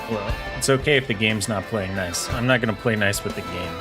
Well, it's okay if the game's not playing nice. I'm not going to play nice with the game.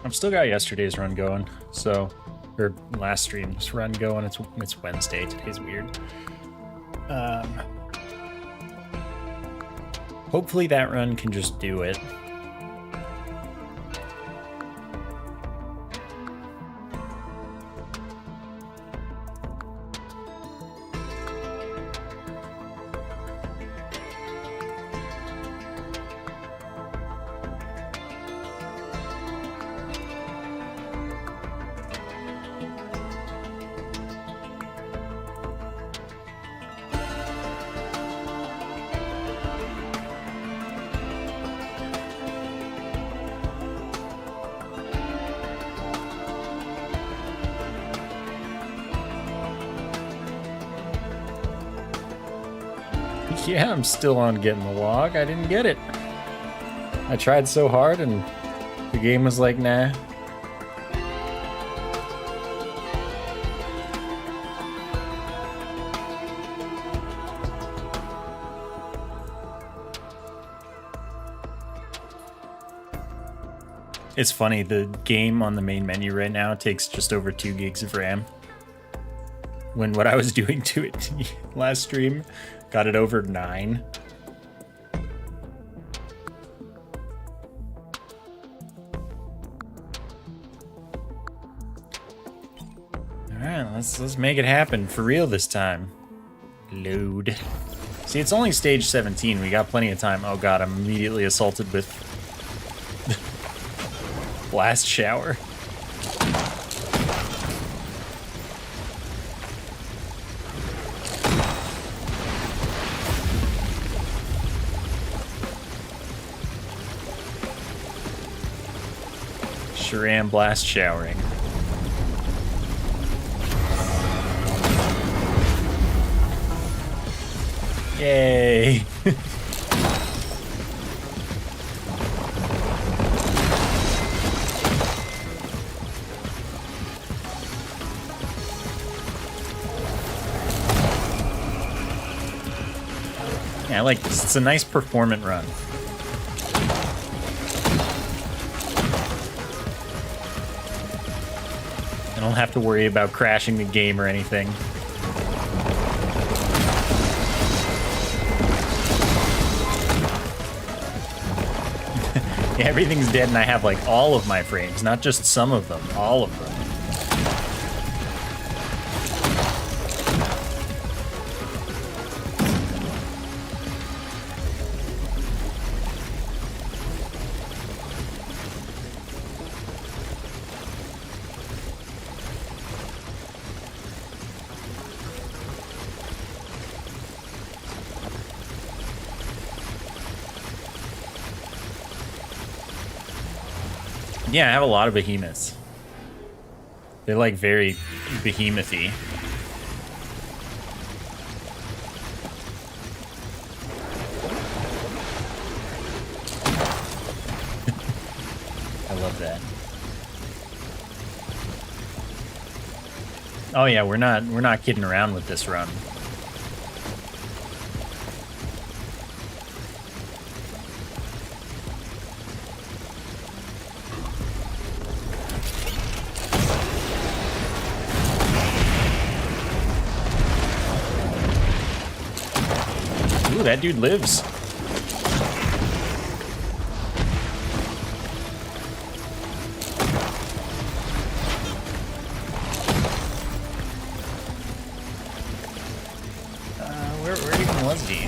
I've still got yesterday's run going, so, or last stream's run going. It's Wednesday. Today's weird. Hopefully that run can just do it. Yeah, I'm still on getting the log. I didn't get it. I tried so hard and the game was like, nah. It's funny, the game on the main menu right now takes just over 2 gigs of RAM. When what I was doing to it last stream got it over 9. Alright, let's make it happen for real this time. Load. See, it's only stage 17. We got plenty of time. Oh god, I'm immediately assaulted with blast shower. Sure am blast showering. Yay! Yeah, I like this. It's a nice performant run. I don't have to worry about crashing the game or anything. Yeah, everything's dead and I have like all of my frames, not just some of them, all of them. Yeah, I have a lot of behemoths. They're like very behemoth-y. I love that. Oh yeah, we're not kidding around with this run. that dude lives. Where even was he?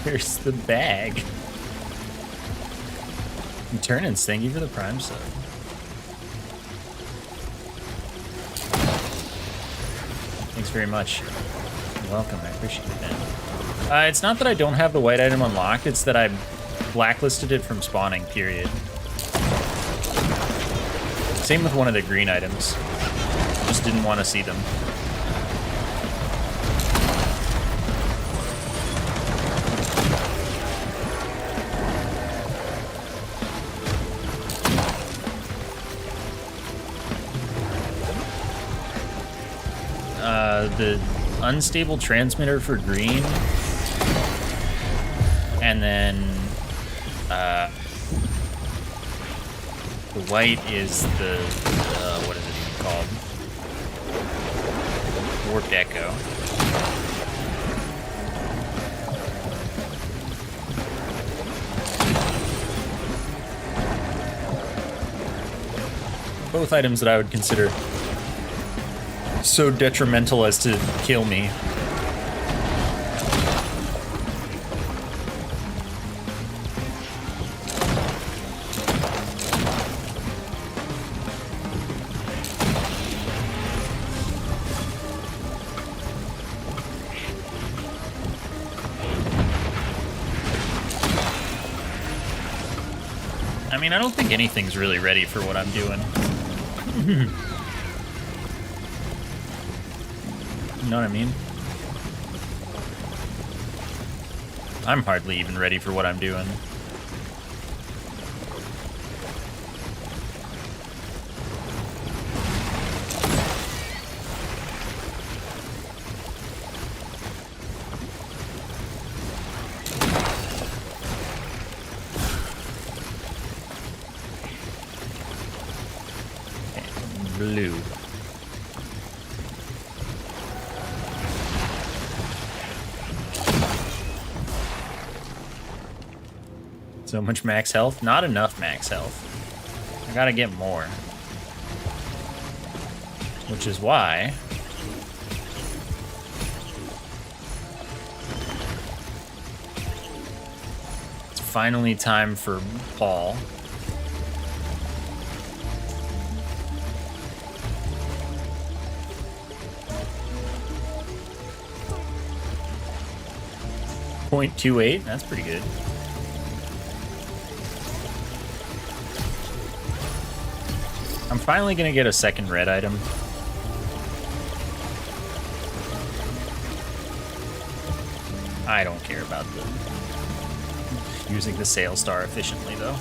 Here's the bag. Eternance, thank you for the Prime sub. Thanks very much. You're welcome, I appreciate that. It's not that I don't have the white item unlocked, it's that I blacklisted it from spawning, period. Same with one of the green items. Just didn't want to see them. The unstable transmitter for green, and then the white is the what is it even called? Warped Echo. Both items that I would consider so detrimental as to kill me. I mean, I don't think anything's really ready for what I'm doing. You know what I mean? I'm hardly even ready for what I'm doing. Okay, blue. So much max health? Not enough max health. I gotta get more. Which is why it's finally time for Paul. .28, that's pretty good. I'm finally gonna get a second red item. I don't care about using the Sail Star efficiently, though.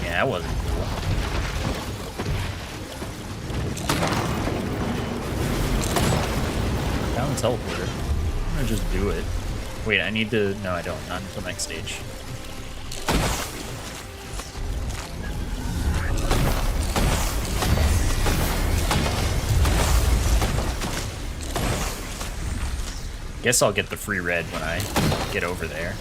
That wasn't cool. Found the teleporter. I'm gonna just do it. Wait, I need to... No, I don't. Not until next stage. Guess I'll get the free red when I get over there.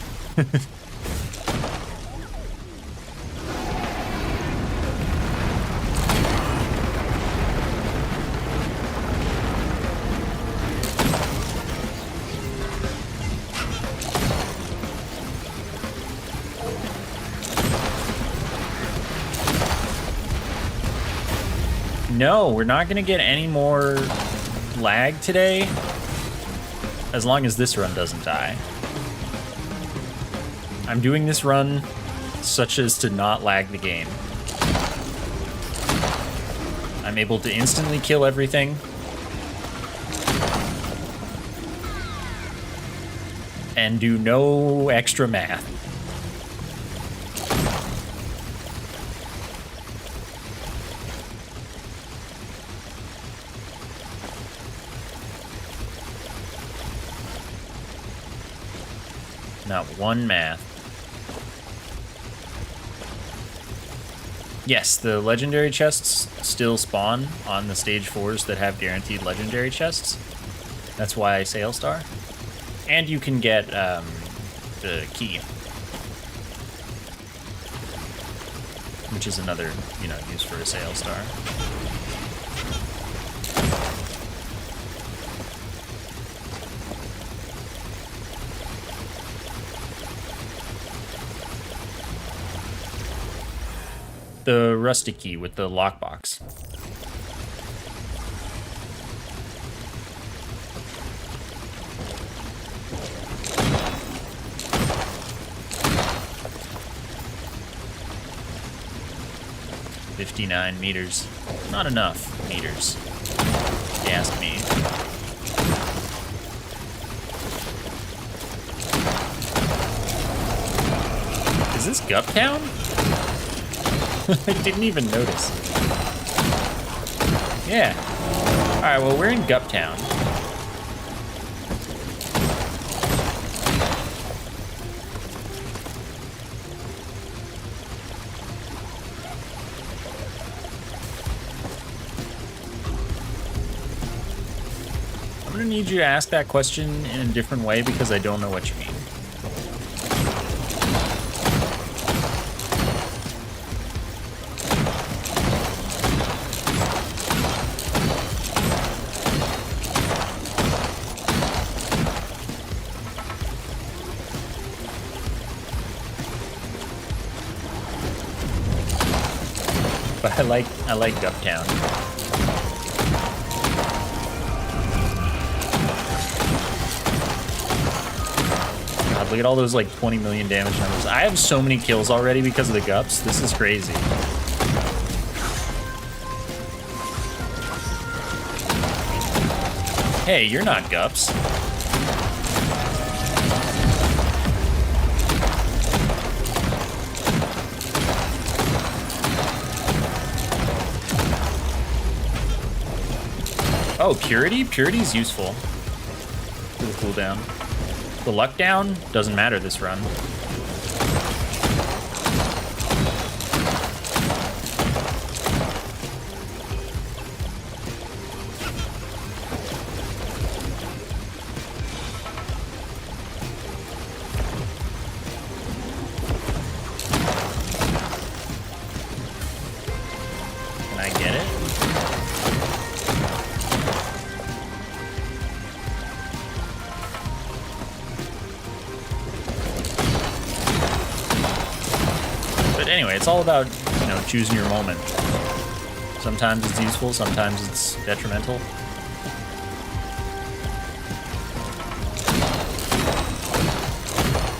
No, we're not gonna get any more lag today, as long as this run doesn't die. I'm doing this run such as to not lag the game. I'm able to instantly kill everything. And do no extra math. Not one math. Yes, the legendary chests still spawn on the stage 4s that have guaranteed legendary chests. That's why I Sail Star. And you can get the key, which is another, use for a Sail Star. The rusty key with the lockbox. $59 meters. Not enough meters, if you ask me. Is this Gup Town? I didn't even notice. Yeah. Alright, well, we're in Gup Town. I'm gonna need you to ask that question in a different way because I don't know what you mean. But I like Guptown. God, look at all those like 20 million damage numbers. I have so many kills already because of the Gups. This is crazy. Hey, you're not Gups. Oh, Purity? Purity's useful for the cooldown. The luck down doesn't matter this run. Can I get it? But anyway, it's all about, choosing your moment. Sometimes it's useful, sometimes it's detrimental.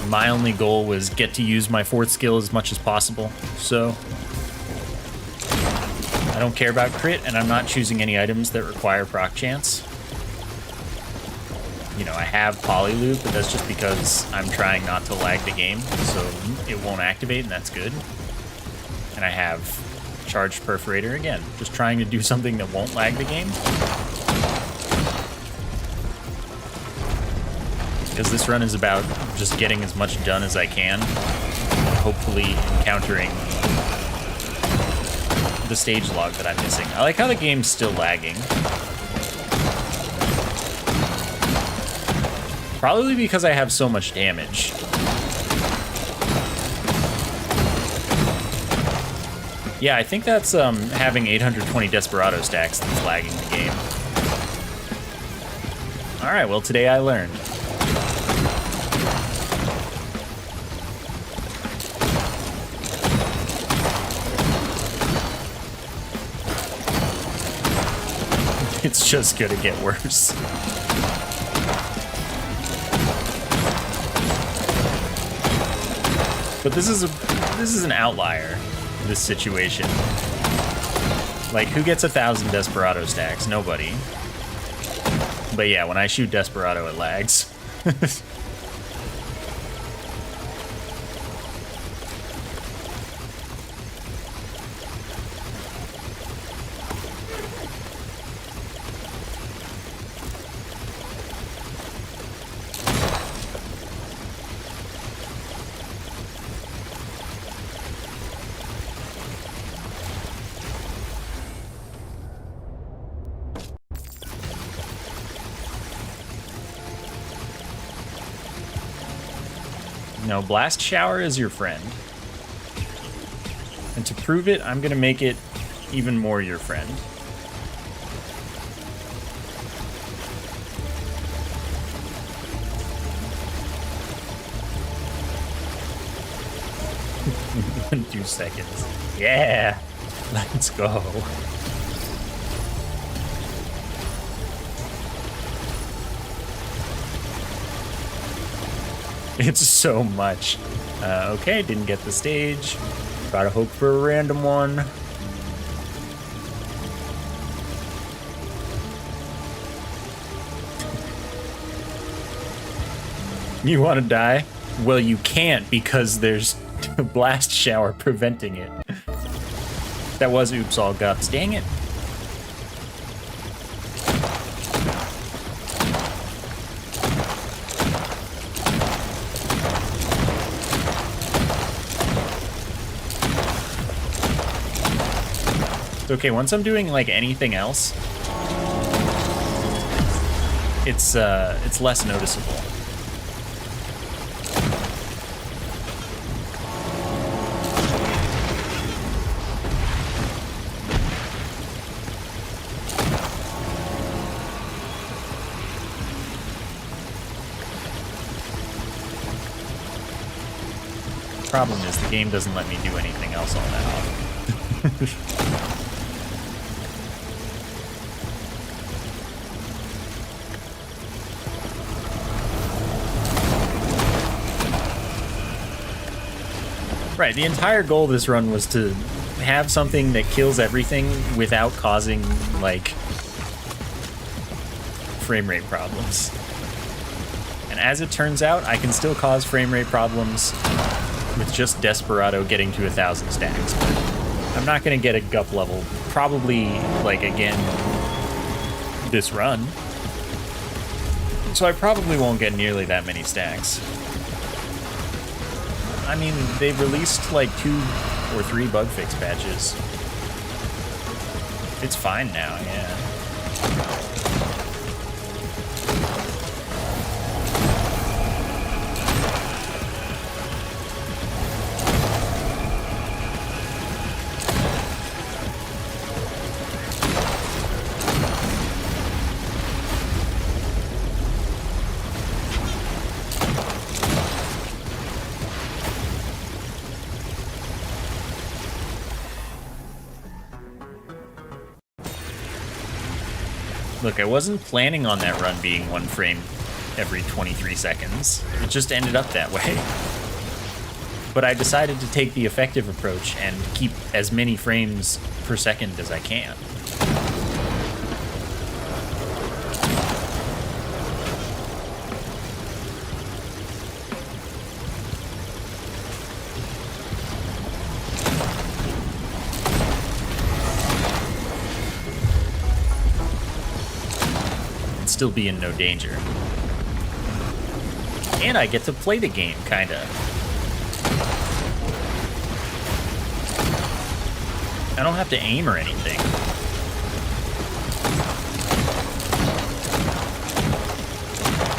My only goal was get to use my 4th skill as much as possible, so I don't care about crit, and I'm not choosing any items that require proc chance. I have Polyloop, but that's just because I'm trying not to lag the game, so it won't activate, and that's good. And I have Charged Perforator again, just trying to do something that won't lag the game. Because this run is about just getting as much done as I can, hopefully encountering the stage log that I'm missing. I like how the game's still lagging. Probably because I have so much damage. Yeah, I think that's having 820 Desperado stacks that's lagging the game. Alright, well, today I learned. It's just gonna get worse. But this is an outlier, this situation. Like, who gets 1,000 Desperado stacks? Nobody. But yeah, when I shoot Desperado, it lags. No, Blast Shower is your friend. And to prove it, I'm gonna make it even more your friend. In 2 seconds. Yeah! Let's go. It's so much. Okay, didn't get the stage. Gotta hope for a random one. You want to die? Well, you can't because there's a blast shower preventing it. That was oops all guts. Dang it. Okay, once I'm doing like anything else, it's less noticeable. Problem is the game doesn't let me do anything else all that often. Right, the entire goal of this run was to have something that kills everything without causing, like, frame rate problems. And as it turns out, I can still cause frame rate problems with just Desperado getting to 1,000 stacks. I'm not going to get a gup level, probably, like, again, this run. So I probably won't get nearly that many stacks. I mean, they've released like 2 or 3 bug fix patches. It's fine now, yeah. Look, I wasn't planning on that run being 1 frame every 23 seconds. It just ended up that way. But I decided to take the effective approach and keep as many frames per second as I can. Still be in no danger. And I get to play the game, kinda. I don't have to aim or anything.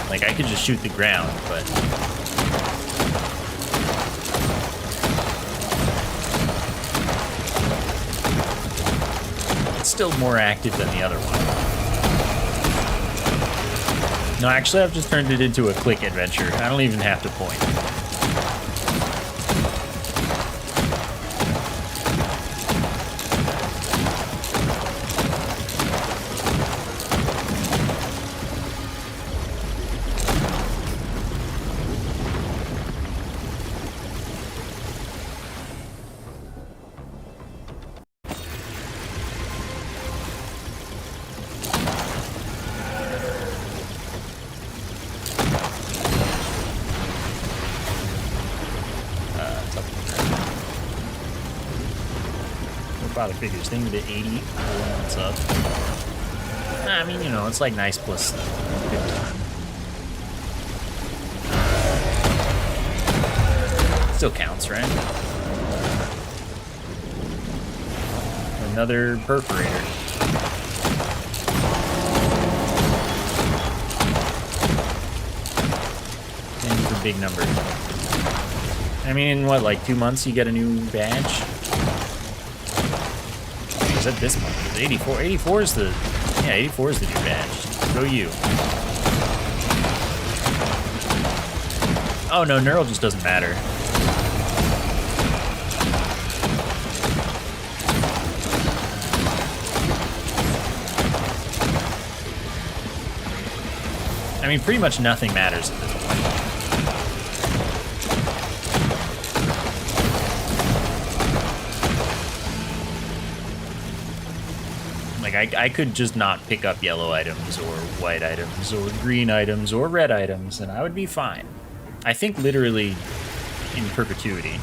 Like, I could just shoot the ground, but... it's still more active than the other one. No, actually, I've just turned it into a click adventure. I don't even have to point. father figures thing to 80. What's up? I mean, you know, it's like nice plus good time. Still counts, right? Another perforator. And for big number. I mean, in what, like 2 months you get a new badge? Or is that this month? It's 84. 84 is the... Yeah, 84 is the new badge. Go you. Oh no, Neural just doesn't matter. I mean, pretty much nothing matters at this point. Like, I could just not pick up yellow items, or white items, or green items, or red items, and I would be fine. I think literally in perpetuity.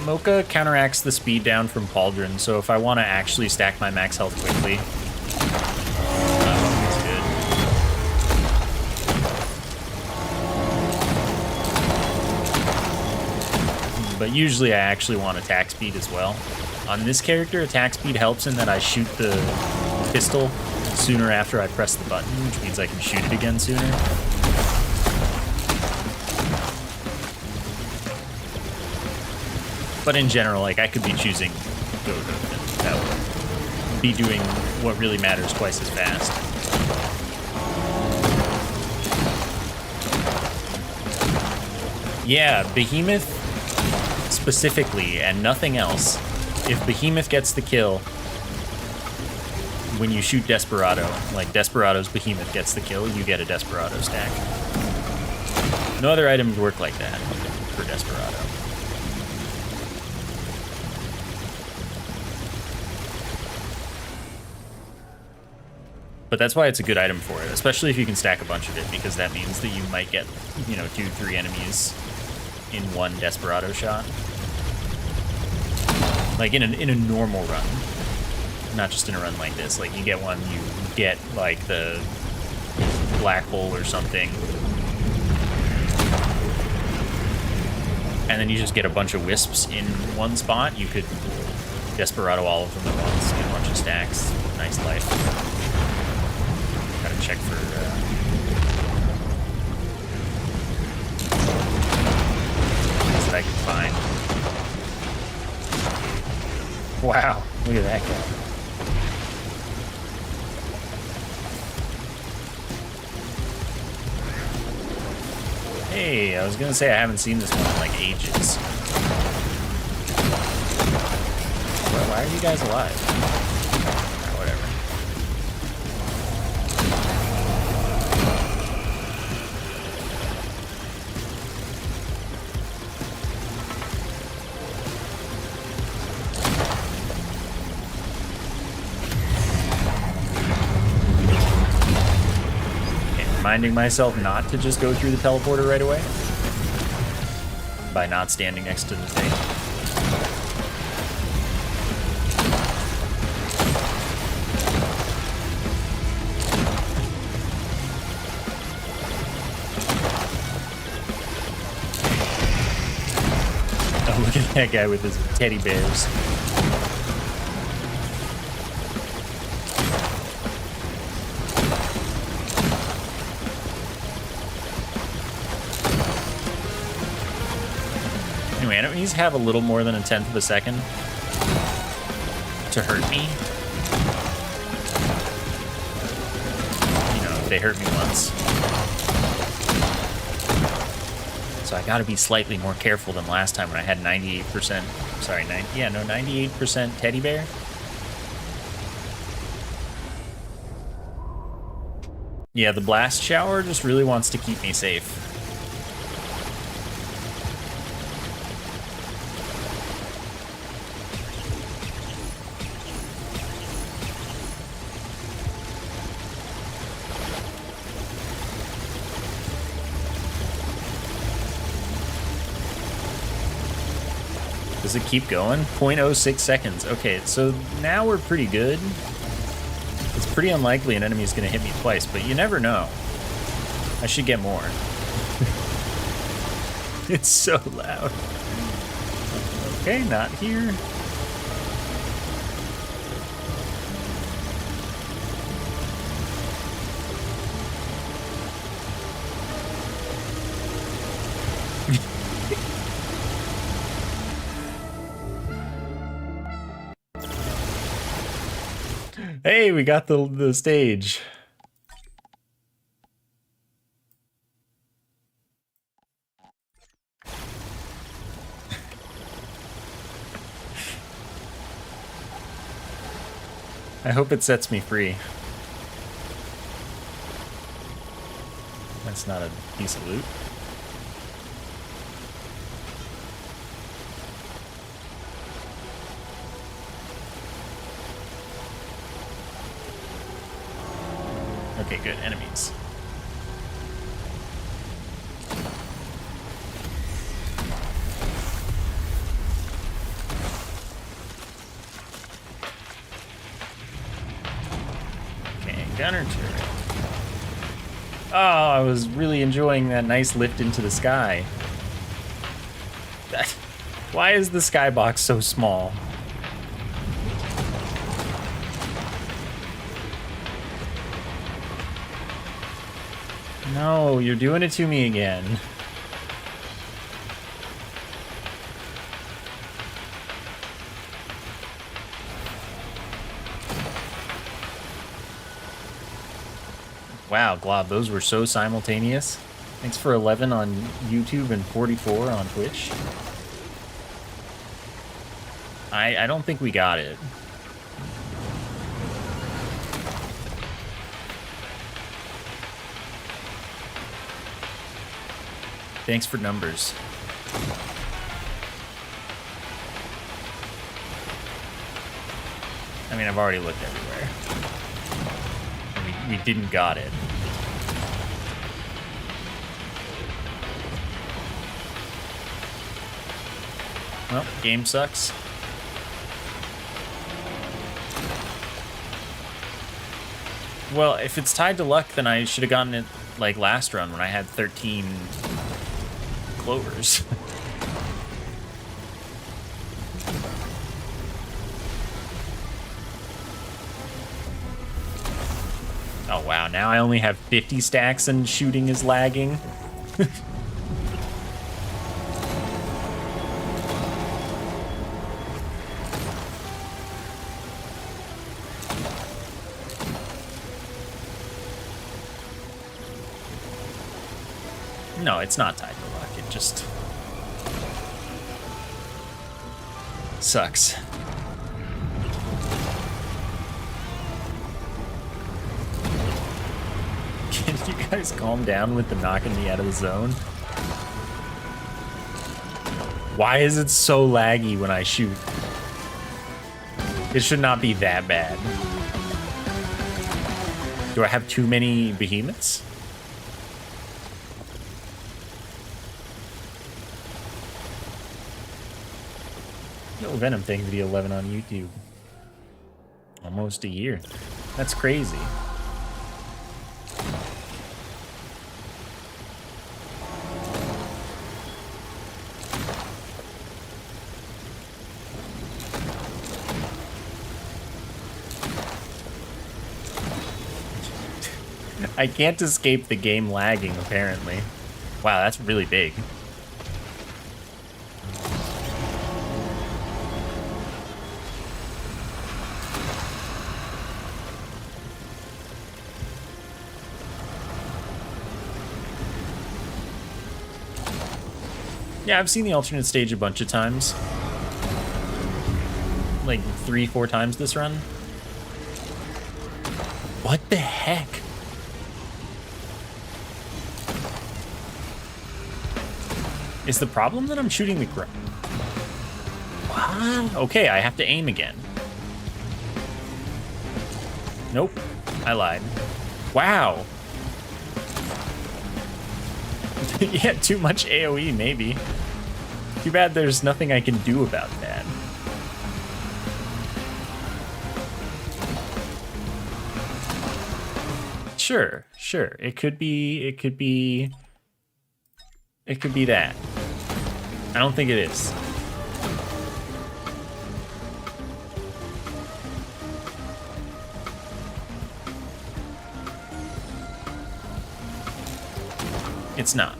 Mocha counteracts the speed down from Pauldron, so if I want to actually stack my max health quickly, Mocha's good. But usually I actually want attack speed as well. On this character, attack speed helps in that I shoot the pistol sooner after I press the button, which means I can shoot it again sooner. But in general, like, I could be choosing Dodo, and that would be doing what really matters twice as fast. Yeah, Behemoth specifically, and nothing else. If Behemoth gets the kill when you shoot Desperado, like Desperado's Behemoth gets the kill, you get a Desperado stack. No other items work like that for Desperado. But that's why it's a good item for it, especially if you can stack a bunch of it, because that means that you might get, you know, 2-3 enemies in one Desperado shot. Like in a normal run, not just in a run like this. Like you get one, you get like the black hole or something, and then you just get a bunch of wisps in one spot. You could Desperado all of them at once, get a bunch of stacks. Nice life. Gotta check for things that I can find. Wow, look at that guy. Hey, I was gonna say I haven't seen this one in like ages. Why are you guys alive? Whatever. Reminding myself not to just go through the teleporter right away by not standing next to the thing. Oh, look at that guy with his teddy bears. Anyway, enemies have a little more than 1/10 of a second to hurt me. You know, if they hurt me once. So I gotta be slightly more careful than last time when I had 98%, sorry, 98% teddy bear. Yeah, the blast shower just really wants to keep me safe. Does it keep going? 0.06 seconds. Okay, so now we're pretty good. It's pretty unlikely an enemy is going to hit me twice, but you never know. I should get more. It's so loud. Okay, not here. Hey, we got the stage. I hope it sets me free. That's not a piece of loot. Okay, good. Enemies. Okay, gunner turret. Oh, I was really enjoying that nice lift into the sky. Why is the skybox so small? No, you're doing it to me again. Wow, Glob, those were so simultaneous. Thanks for 11 on YouTube and 44 on Twitch. I don't think we got it. Thanks for numbers. I mean, I've already looked everywhere. We didn't got it. Well, game sucks. Well, if it's tied to luck, then I should have gotten it like last run when I had 13 clovers. Oh wow, now I only have 50 stacks and shooting is lagging. No, it's not tied to luck. It just sucks. Can you guys calm down with the knocking me out of the zone? Why is it so laggy when I shoot? It should not be that bad. Do I have too many behemoths? No Venom, thank you for the 11 on YouTube. Almost a year. That's crazy. I can't escape the game lagging, apparently. Wow, that's really big. Yeah, I've seen the alternate stage a bunch of times. Like 3-4 times this run. What the heck? Is the problem that I'm shooting the ground? What? Okay, I have to aim again. Nope, I lied. Wow. Yeah, too much AoE, maybe. Too bad there's nothing I can do about that. Sure, sure. It could be that. I don't think it is. It's not.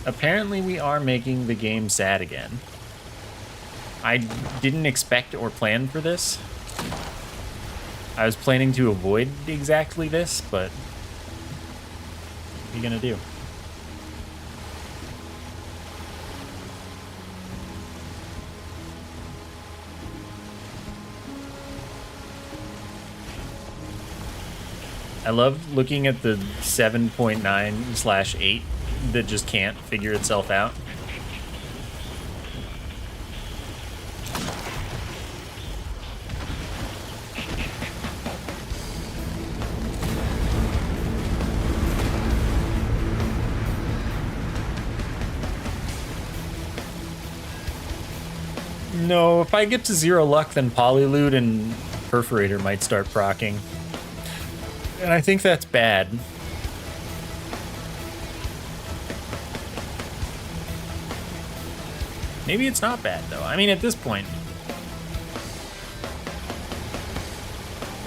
Apparently we are making the game sad again. I didn't expect or plan for this. I was planning to avoid exactly this, but what are you gonna do? I love looking at the 7.9/8 that just can't figure itself out. No, if I get to 0 luck, then Polyloot and Perforator might start proccing. And I think that's bad. Maybe it's not bad, though. I mean, at this point,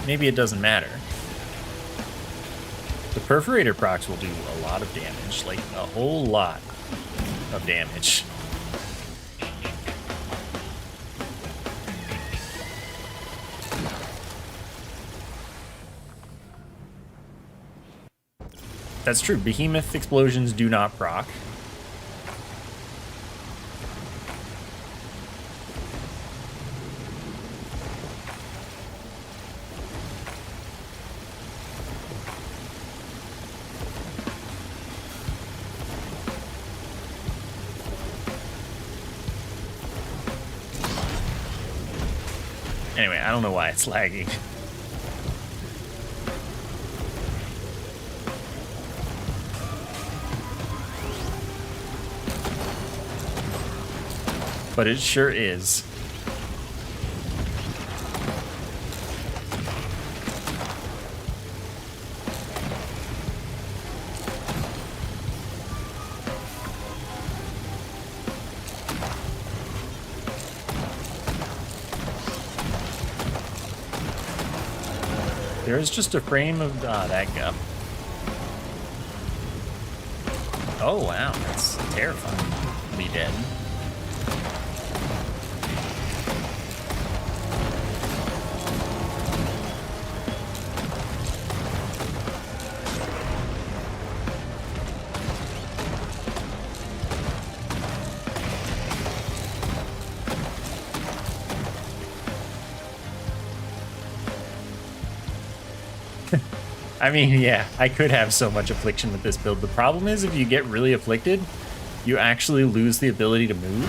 maybe it doesn't matter. The Perforator procs will do a lot of damage, like a whole lot of damage. That's true. Behemoth explosions do not proc. Anyway, I don't know why it's lagging. But it sure is. There's just a frame of that guy. Oh wow, that's terrifying. Be dead. I mean, yeah, I could have so much affliction with this build. The problem is if you get really afflicted, you actually lose the ability to move,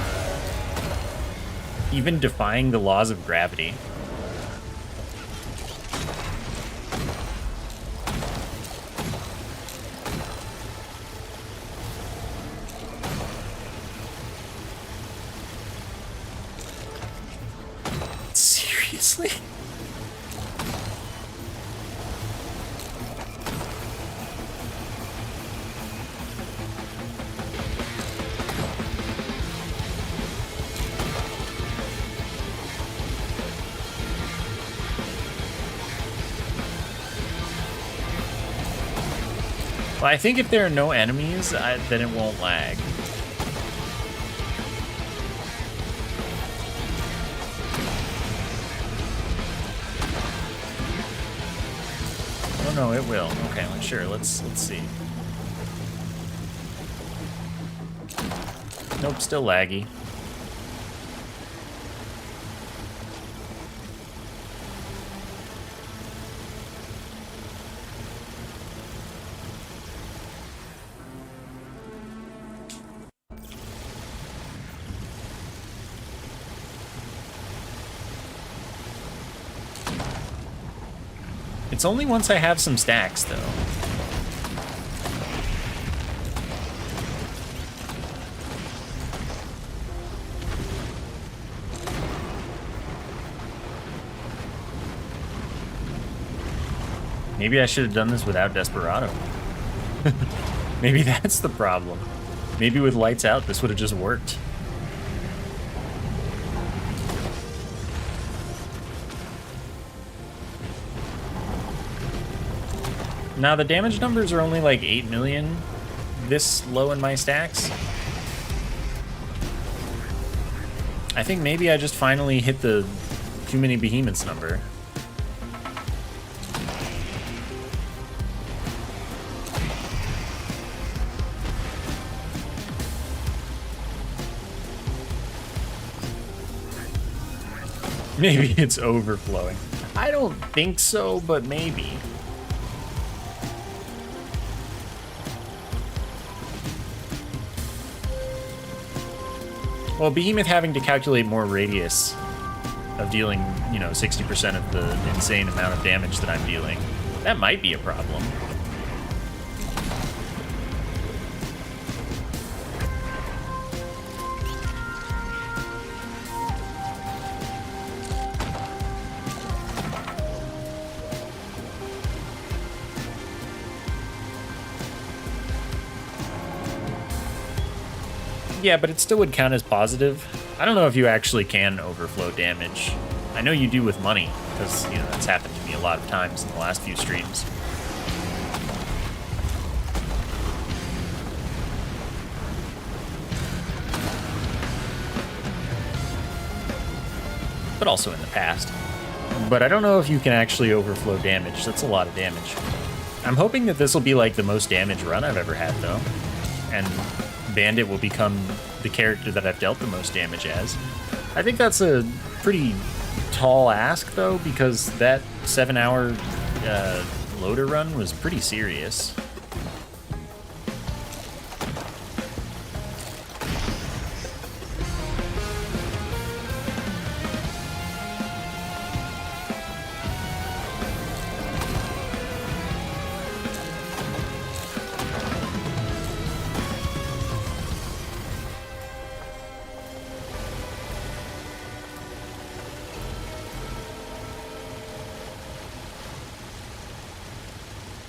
even defying the laws of gravity. Seriously? Well, I think if there are no enemies, then it won't lag. Oh no, it will. Okay, well, sure. Let's see. Nope, still laggy. It's only once I have some stacks, though. Maybe I should have done this without Desperado. Maybe that's the problem. Maybe with lights out, this would have just worked. Now, the damage numbers are only like 8 million this low in my stacks. I think maybe I just finally hit the too many behemoths number. Maybe it's overflowing. I don't think so, but maybe. Well, Behemoth having to calculate more radius of dealing, 60% of the insane amount of damage that I'm dealing, that might be a problem. Yeah, but it still would count as positive. I don't know if you actually can overflow damage. I know you do with money, because, that's happened to me a lot of times in the last few streams. But also in the past. But I don't know if you can actually overflow damage. That's a lot of damage. I'm hoping that this will be like the most damage run I've ever had, though. And Bandit will become the character that I've dealt the most damage as. I think that's a pretty tall ask, though, because that 7-hour loader run was pretty serious.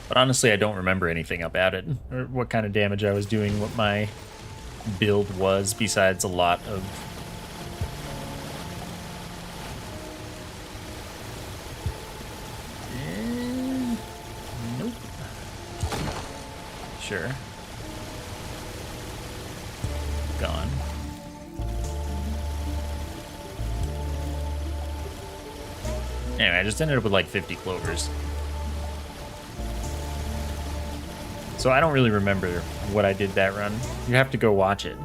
But honestly, I don't remember anything about it, or what kind of damage I was doing, what my build was, besides a lot of... Nope. Sure. Gone. Anyway, I just ended up with like 50 clovers. So I don't really remember what I did that run. You have to go watch it.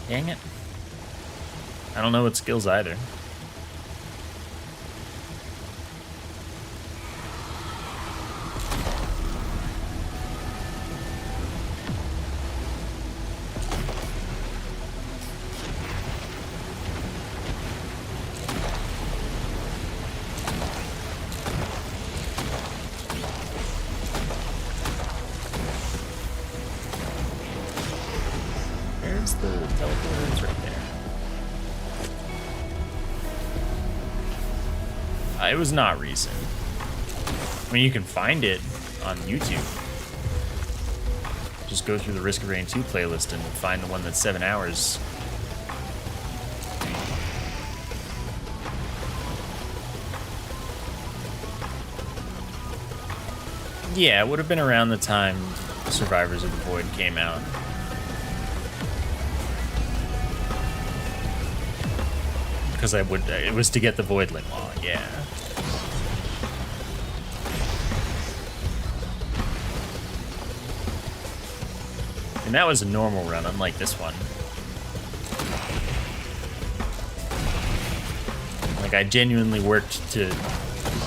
Dang it. I don't know what skills either. There's the teleporter, it's right there. It was not recent. I mean, you can find it on YouTube. Just go through the Risk of Rain 2 playlist and find the one that's 7 hours. Yeah, it would have been around the time Survivors of the Void came out. Because it was to get the Voidling Law, yeah. And that was a normal run, unlike this one. Like, I genuinely worked to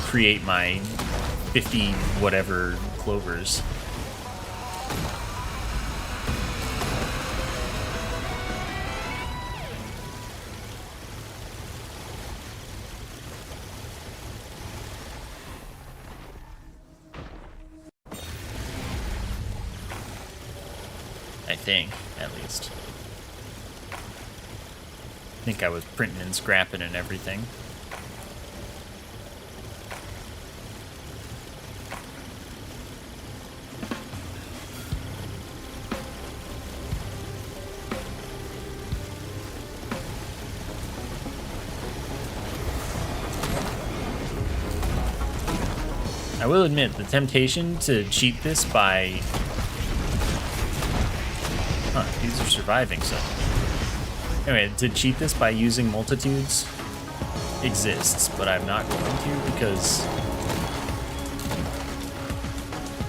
create my 50 whatever clovers. I think, at least. I think I was printing and scrapping and everything. I will admit, the temptation to cheat this by... Huh, these are surviving, so... Anyway, to cheat this by using multitudes exists, but I'm not going to because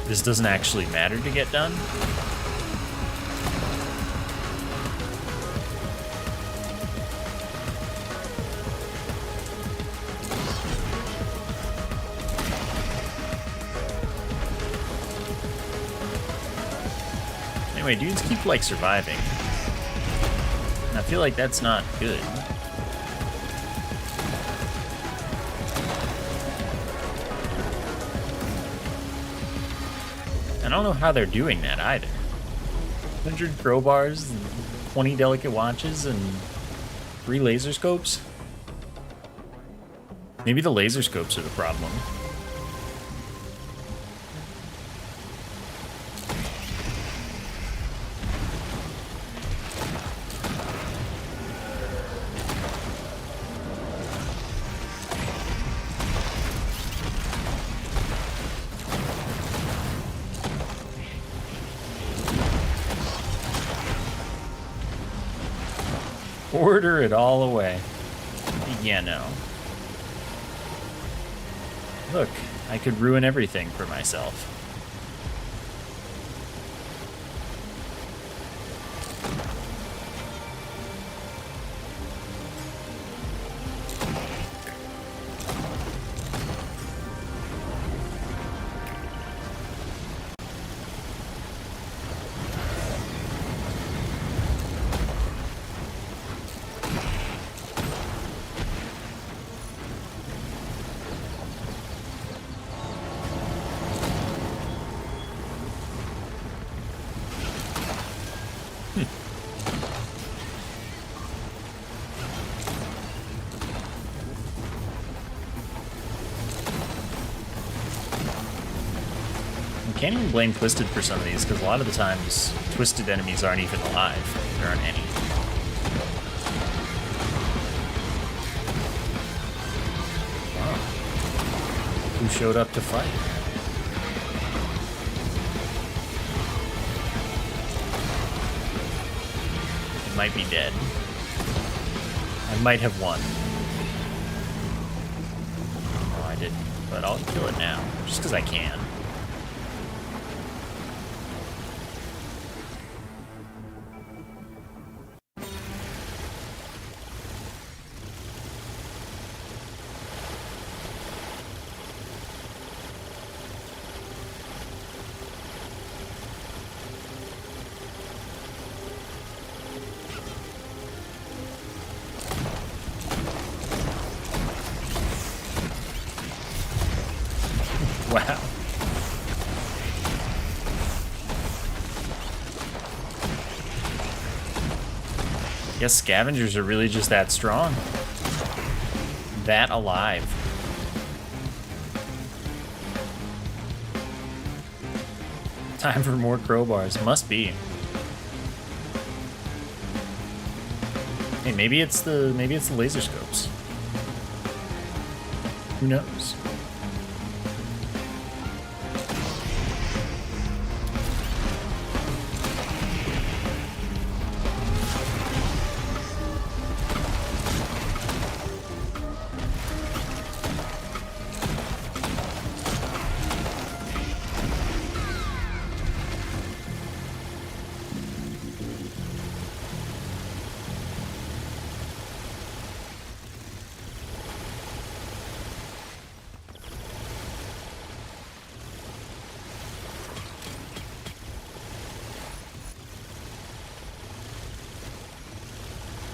this doesn't actually matter to get done. Anyway, dudes keep, like, surviving. And I feel like that's not good. I don't know how they're doing that either. 100 crowbars, and 20 delicate watches, and 3 laser scopes? Maybe the laser scopes are the problem. Order it all away. Yeah, no. Look, I could ruin everything for myself. Can't even blame Twisted for some of these, because a lot of the times, Twisted enemies aren't even alive. There aren't any. Wow. Who showed up to fight? It might be dead. I might have won. No, I didn't, but I'll kill it now, just because I can. Wow. I guess scavengers are really just that strong. That alive. Time for more crowbars. Must be. Hey, maybe it's the laser scopes. Who knows?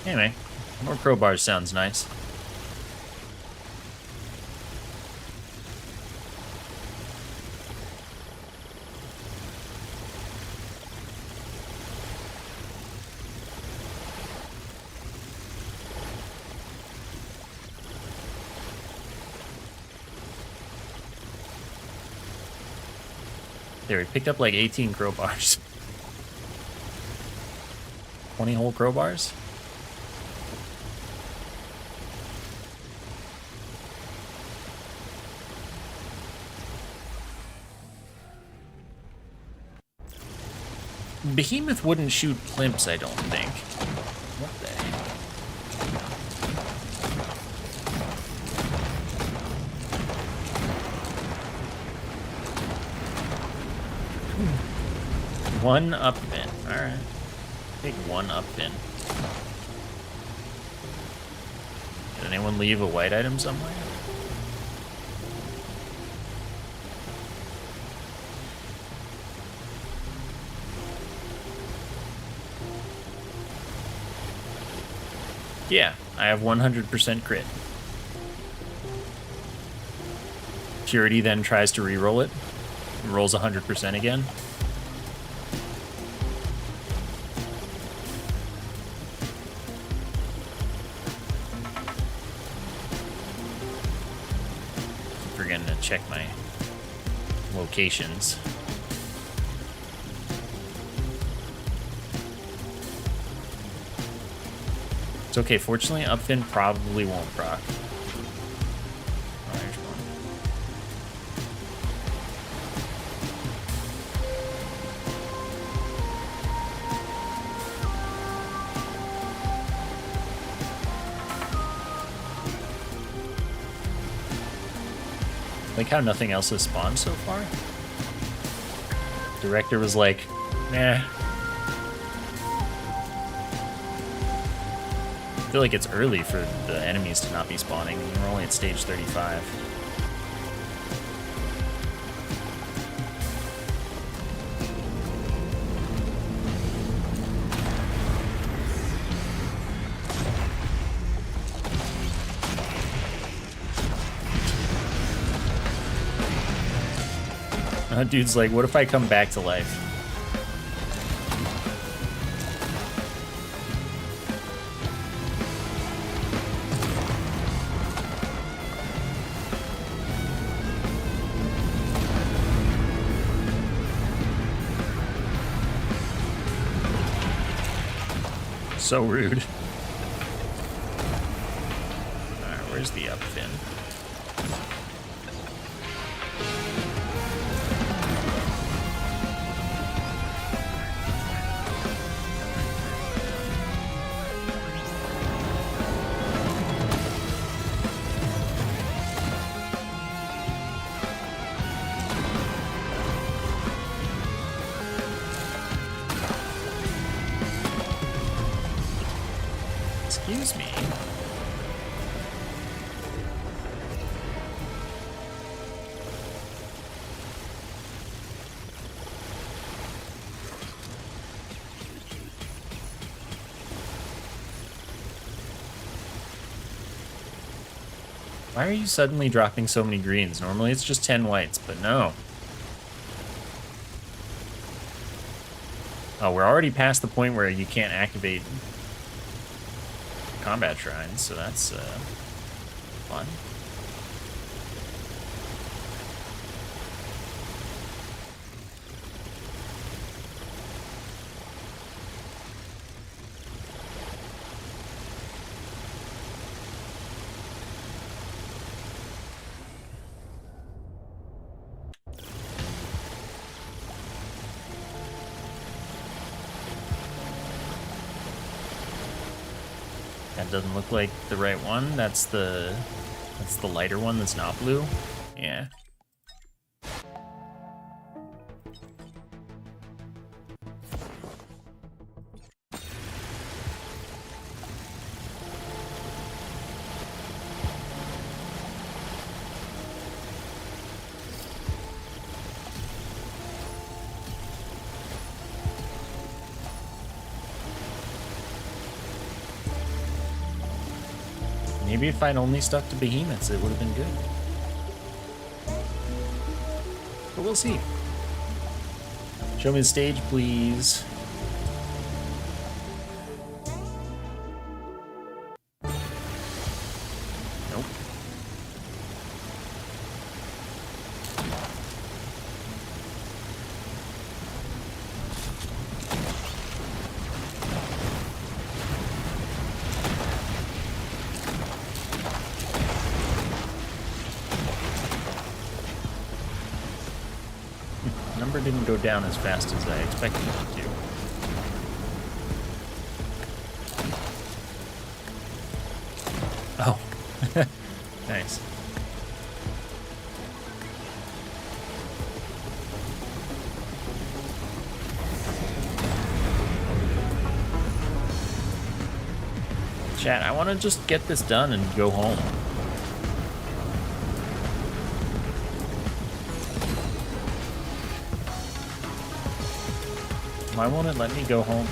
Anyway, more crowbars sounds nice. There, we picked up like 18 crowbars. 20 whole crowbars? Behemoth wouldn't shoot plimps, I don't think. What the heck? One up fin. Alright. Take one up fin. Did anyone leave a white item somewhere? Yeah, I have 100% crit. Purity then tries to re-roll it. And rolls 100% again. Forgetting to check my locations. It's okay, fortunately, upfin probably won't proc. Oh, there's one. Like how nothing else has spawned so far? Director was like, nah. I feel like it's early for the enemies to not be spawning. We're only at stage 35. Dude's like, what if I come back to life? So rude. Alright, where's the up fin? Excuse me. Why are you suddenly dropping so many greens? Normally it's just 10 whites, but no. Oh, we're already past the point where you can't activate combat shrines, so that's fun. That doesn't look like the right one. That's the lighter one that's not blue. Yeah. Maybe if I'd only stuck to behemoths, it would have been good. But we'll see. Show me the stage, please. Nope. armor didn't go down as fast as I expected it to. Oh, nice. Chat, I want to just get this done and go home. Why won't it let me go home?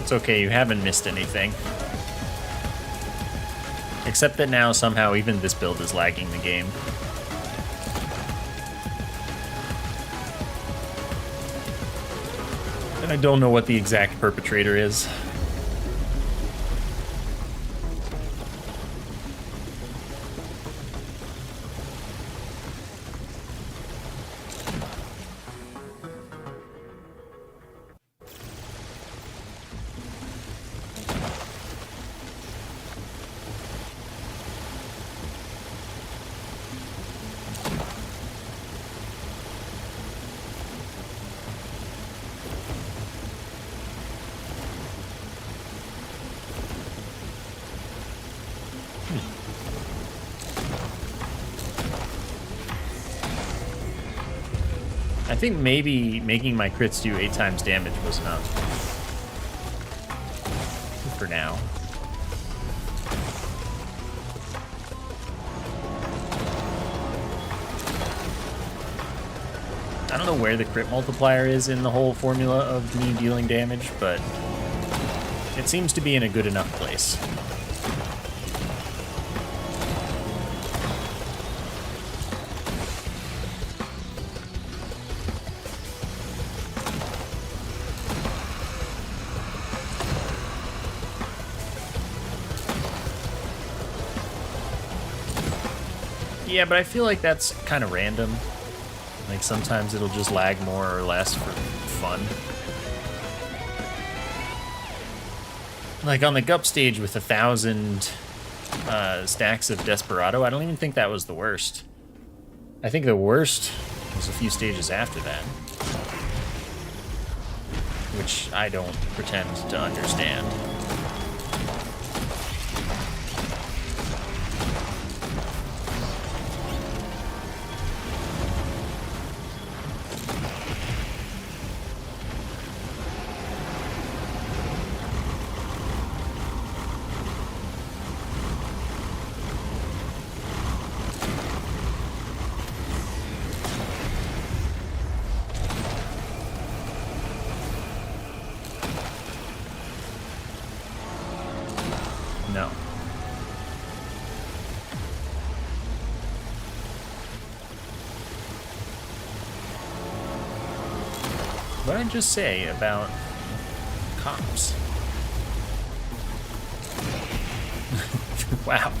It's okay, you haven't missed anything. Except that now somehow even this build is lagging the game. And I don't know what the exact perpetrator is. I think maybe making my crits do 8 times damage was enough. For now. I don't know where the crit multiplier is in the whole formula of me dealing damage, but it seems to be in a good enough place. Yeah, but I feel like that's kind of random. Like, sometimes it'll just lag more or less for fun. Like, on the Gup stage with 1,000 stacks of Desperado, I don't even think that was the worst. I think the worst was a few stages after that. Which I don't pretend to understand. No. What did I just say about cops? Wow.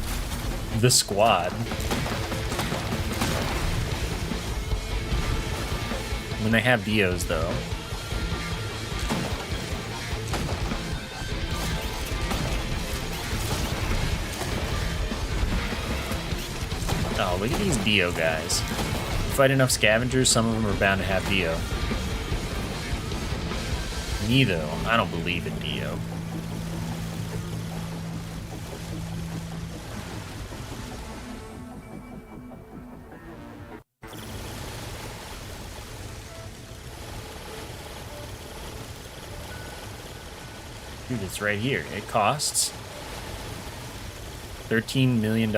The squad. When they have Dios, though. Oh, look at these Dio guys. Fight enough scavengers, some of them are bound to have Dio. Me, though, I don't believe in Dio. Dude, it's right here. It costs $13 million.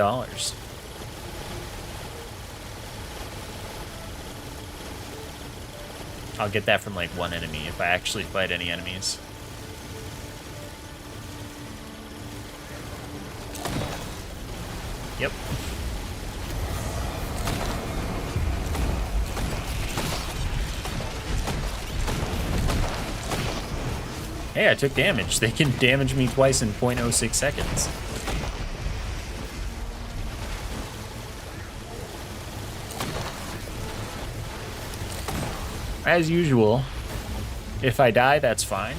I'll get that from, like, one enemy if I actually fight any enemies. Yep. Hey, I took damage. They can damage me twice in 0.06 seconds. As usual, if I die, that's fine.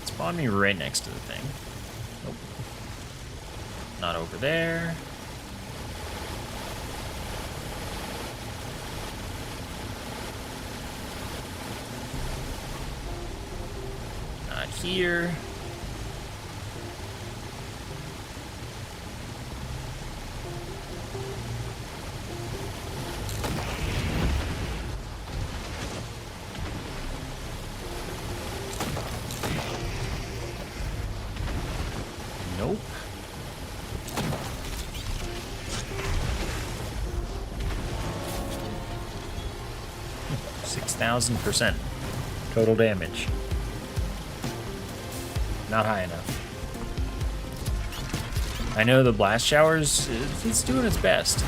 Spawn me right next to the thing. Nope. Not over there. Not here. Nope. 6,000% total damage. Not high enough. I know the blast showers, it's doing its best.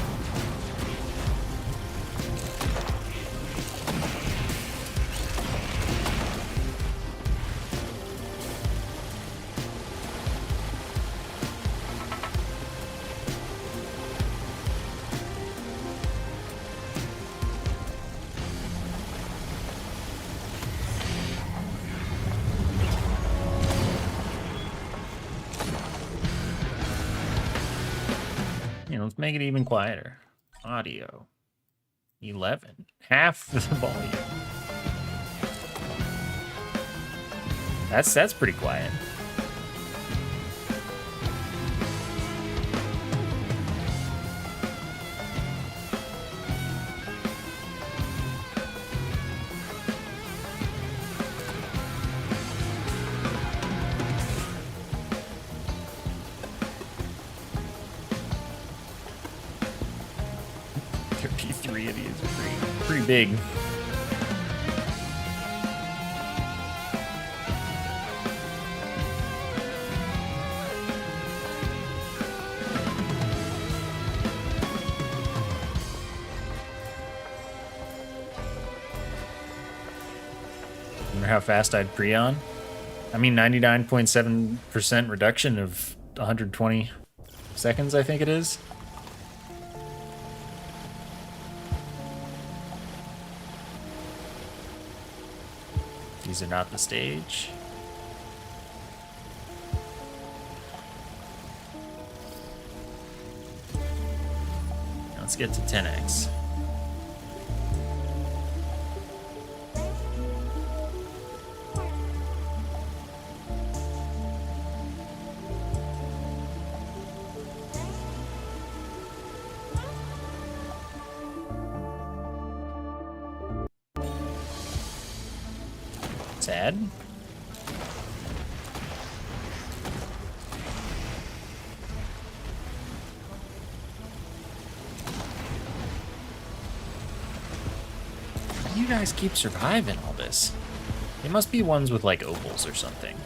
Let's make it even quieter. Audio. 11. Half the volume. That's pretty quiet. Three of these are pretty big. Wonder how fast I'd pre-on. I mean, 99.7% reduction of 120 seconds, I think it is. These are not the stage. Let's get to 10x. Sad. How do you guys keep surviving all this? It must be ones with like opals or something.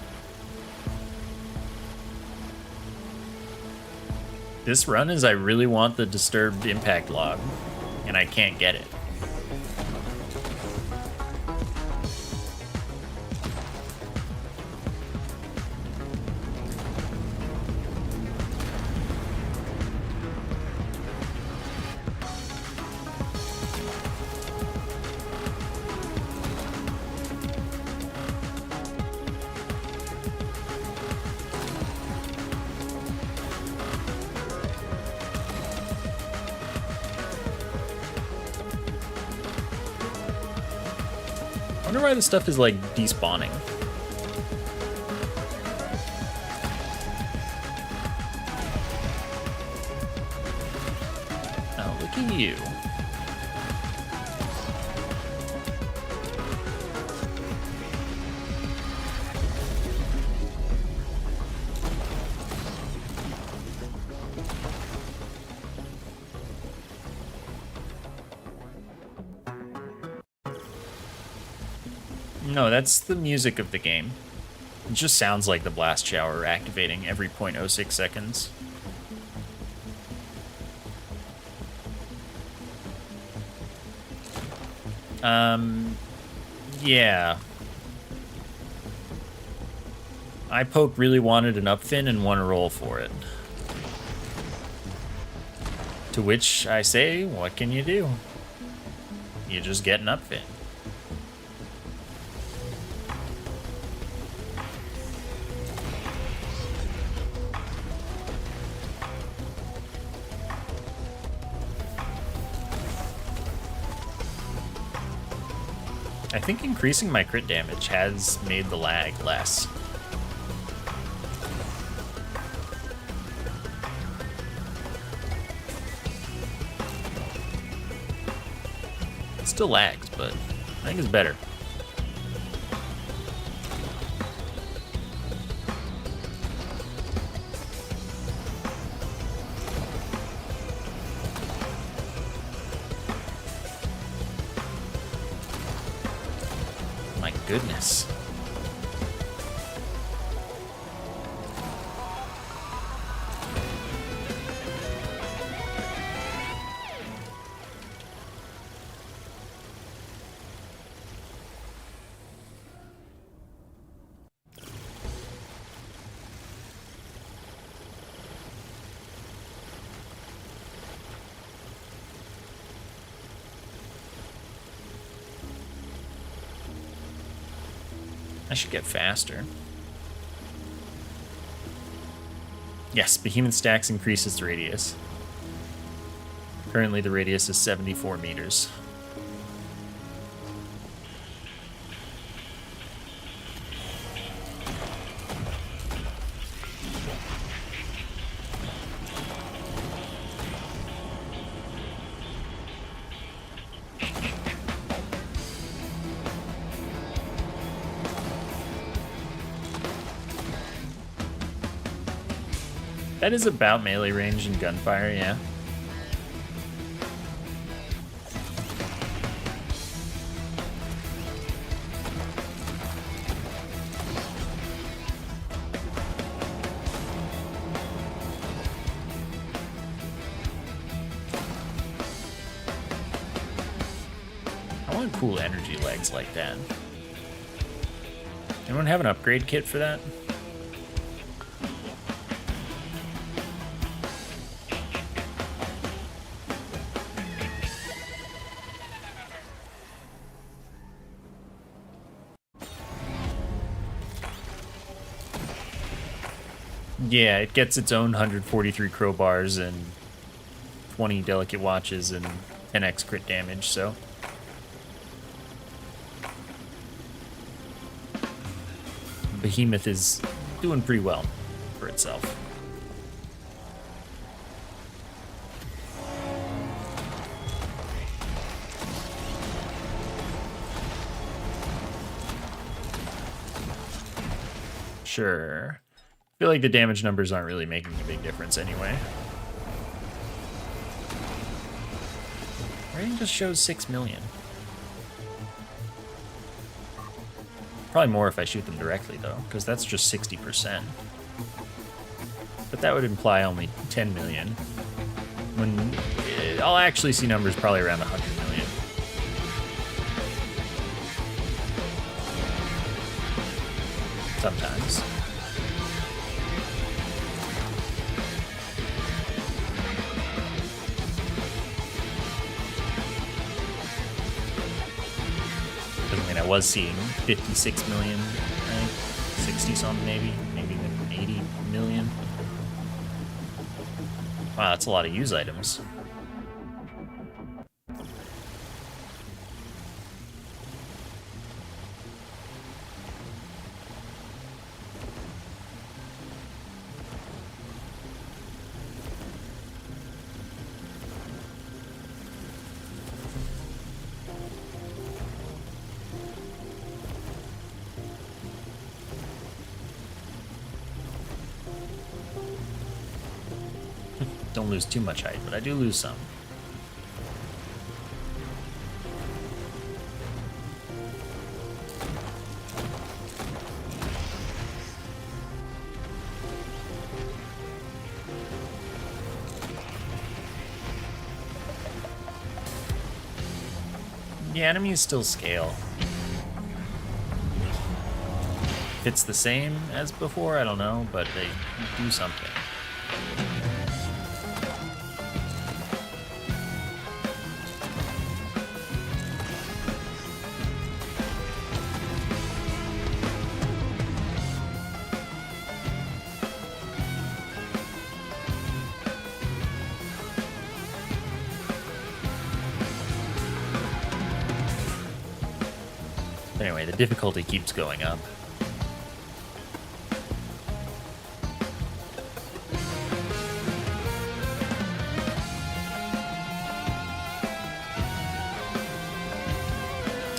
This run is I really want the disturbed impact log, and I can't get it. I wonder why this stuff is like despawning. Oh, look at you. No, that's the music of the game. It just sounds like the blast shower activating every 0.06 seconds. Yeah. iPoke really wanted an upfin and won a roll for it. To which I say, what can you do? You just get an upfin. I think increasing my crit damage has made the lag less. It still lags, but I think it's better. My goodness. I should get faster. Yes, Behemoth Stacks increases the radius. Currently the radius is 74 meters. That is about melee range and gunfire, yeah. I want cool energy legs like that. Anyone have an upgrade kit for that? Yeah, it gets its own 143 crowbars and 20 delicate watches and 10x crit damage, so. Behemoth is doing pretty well for itself. Sure. I feel like the damage numbers aren't really making a big difference anyway. Rating just shows 6 million. Probably more if I shoot them directly, though, because that's just 60%. But that would imply only 10 million. When I'll actually see numbers probably around 100 million. Sometimes. I was seeing 56 million, right? 60 something maybe even 80 million. Wow, that's a lot of use items. Don't lose too much height, but I do lose some. Yeah, enemies still scale. If it's the same as before, I don't know, but they do something. Anyway, the difficulty keeps going up.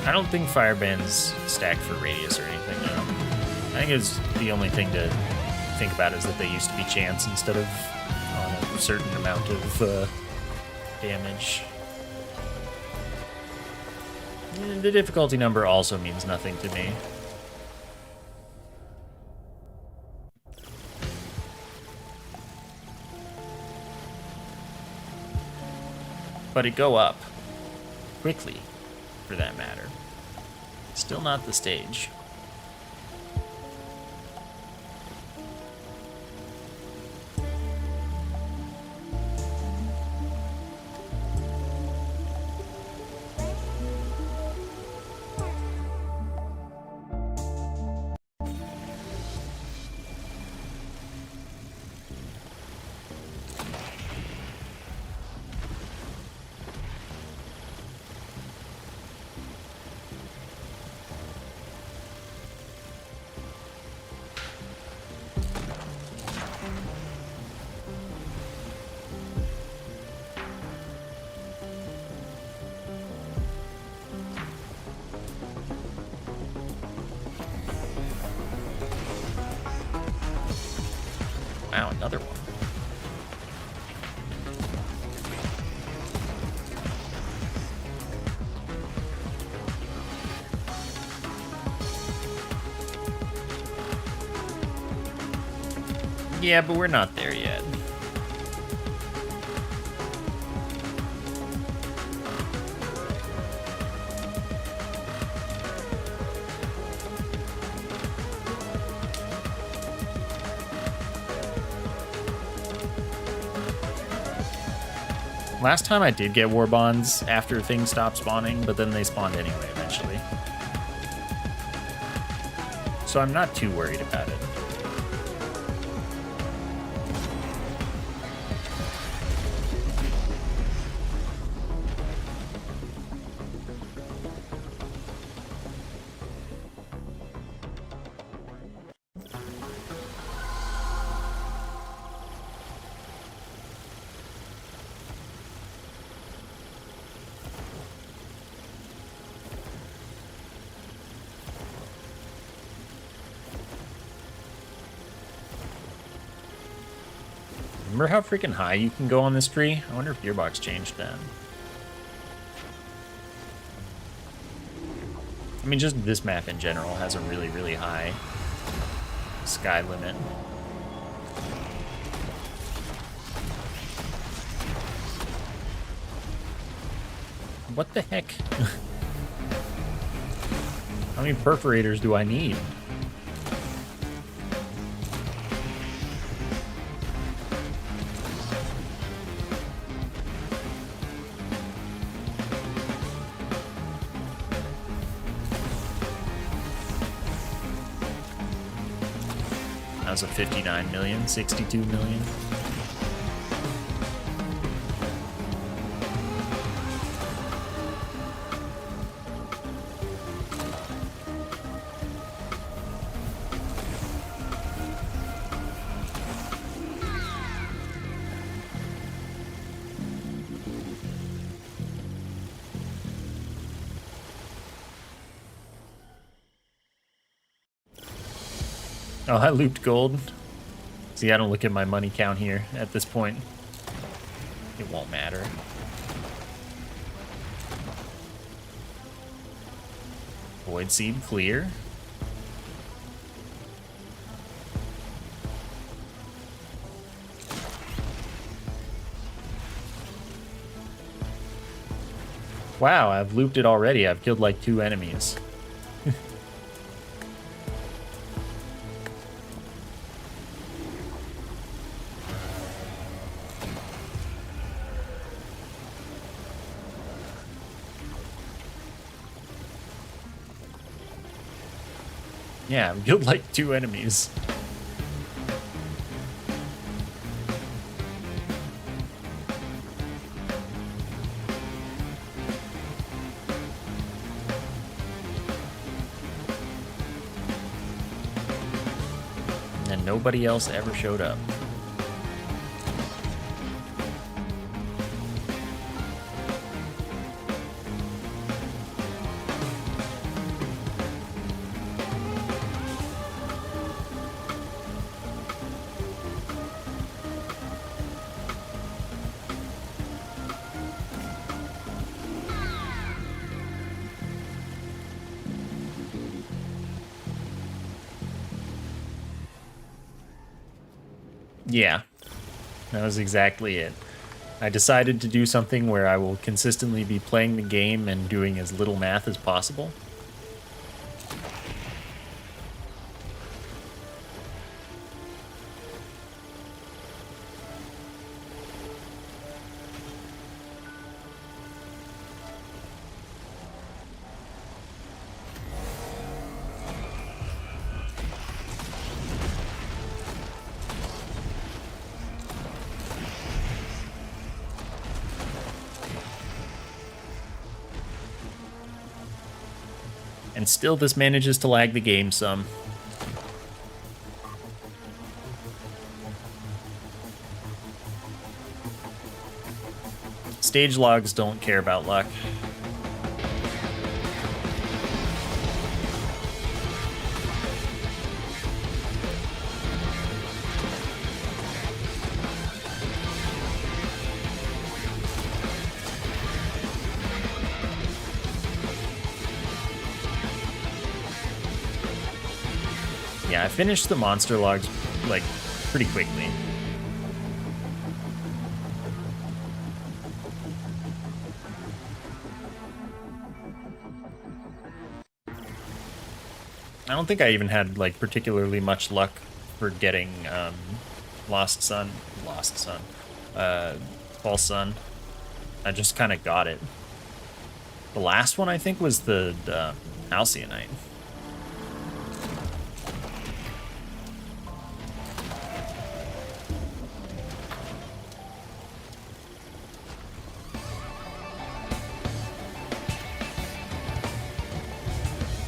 I don't think fireband's stacked for radius or anything, no. I think it's the only thing to think about is that they used to be chance instead of on a certain amount of damage. And the difficulty number also means nothing to me. But it go up quickly, for that matter. Still not the stage. Wow, another one. Yeah, but we're not there yet. Last time I did get war bonds after things stopped spawning, but then they spawned anyway eventually. So I'm not too worried about it. Remember how freaking high you can go on this tree? I wonder if Gearbox changed that. I mean, just this map in general has a really, really high sky limit. What the heck? How many perforators do I need? That was a 59 million, 62 million. Oh, I looped gold. See, I don't look at my money count here at this point. It won't matter. Void Seed clear. Wow, I've looped it already. I've killed like 2 enemies. Yeah, I've killed like 2 enemies. And nobody else ever showed up. Yeah, that was exactly it. I decided to do something where I will consistently be playing the game and doing as little math as possible. And still this manages to lag the game some. Stage logs don't care about luck. Yeah, I finished the monster logs, like, pretty quickly. I don't think I even had, like, particularly much luck for getting, False Sun. I just kind of got it. The last one, I think, was the Halcyon.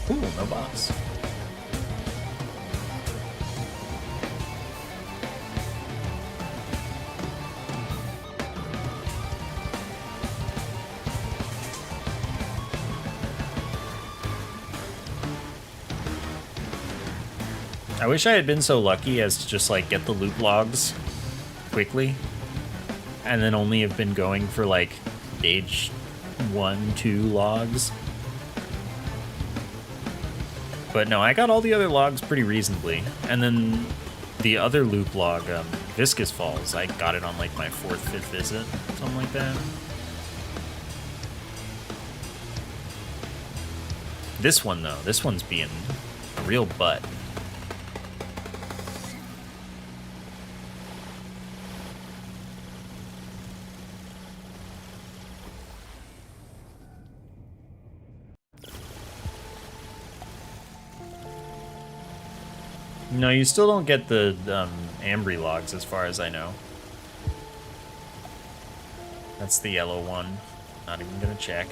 Cool, no boss. I wish I had been so lucky as to just, like, get the loot logs quickly, and then only have been going for, like, stage 1, 2 logs. But no, I got all the other logs pretty reasonably. And then the other loop log, Viscous Falls, I got it on, like, my 4th, 5th visit, something like that. This one, though, this one's being a real butt. No, you still don't get the Ambry logs, as far as I know. That's the yellow one. Not even gonna check.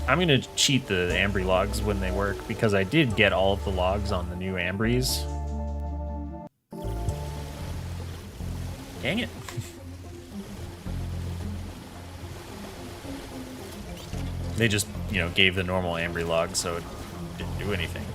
I'm gonna cheat the Ambry logs when they work, because I did get all of the logs on the new Ambrys. Dang it. They just, you know, gave the normal Ambry log, so it didn't do anything.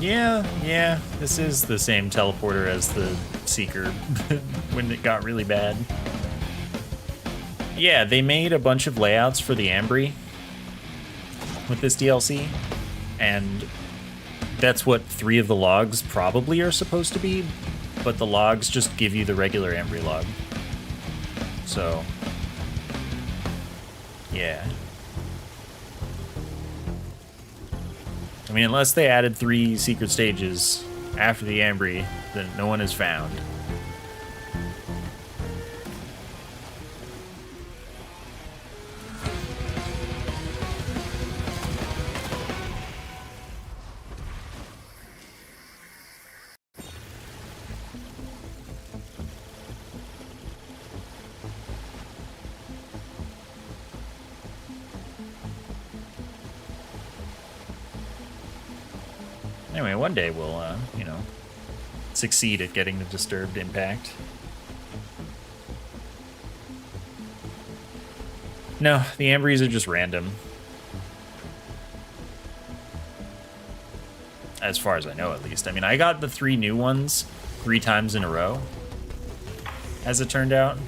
Yeah, this is the same teleporter as the Seeker when it got really bad. Yeah, they made a bunch of layouts for the Ambry with this DLC, and that's what 3 of the logs probably are supposed to be, but the logs just give you the regular Ambry log. So, yeah. I mean, unless they added 3 secret stages after the Ambry that no one has found. Anyway, one day we'll, succeed at getting the disturbed impact. No, the Ambries are just random. As far as I know, at least. I mean, I got the 3 new ones 3 times in a row, as it turned out.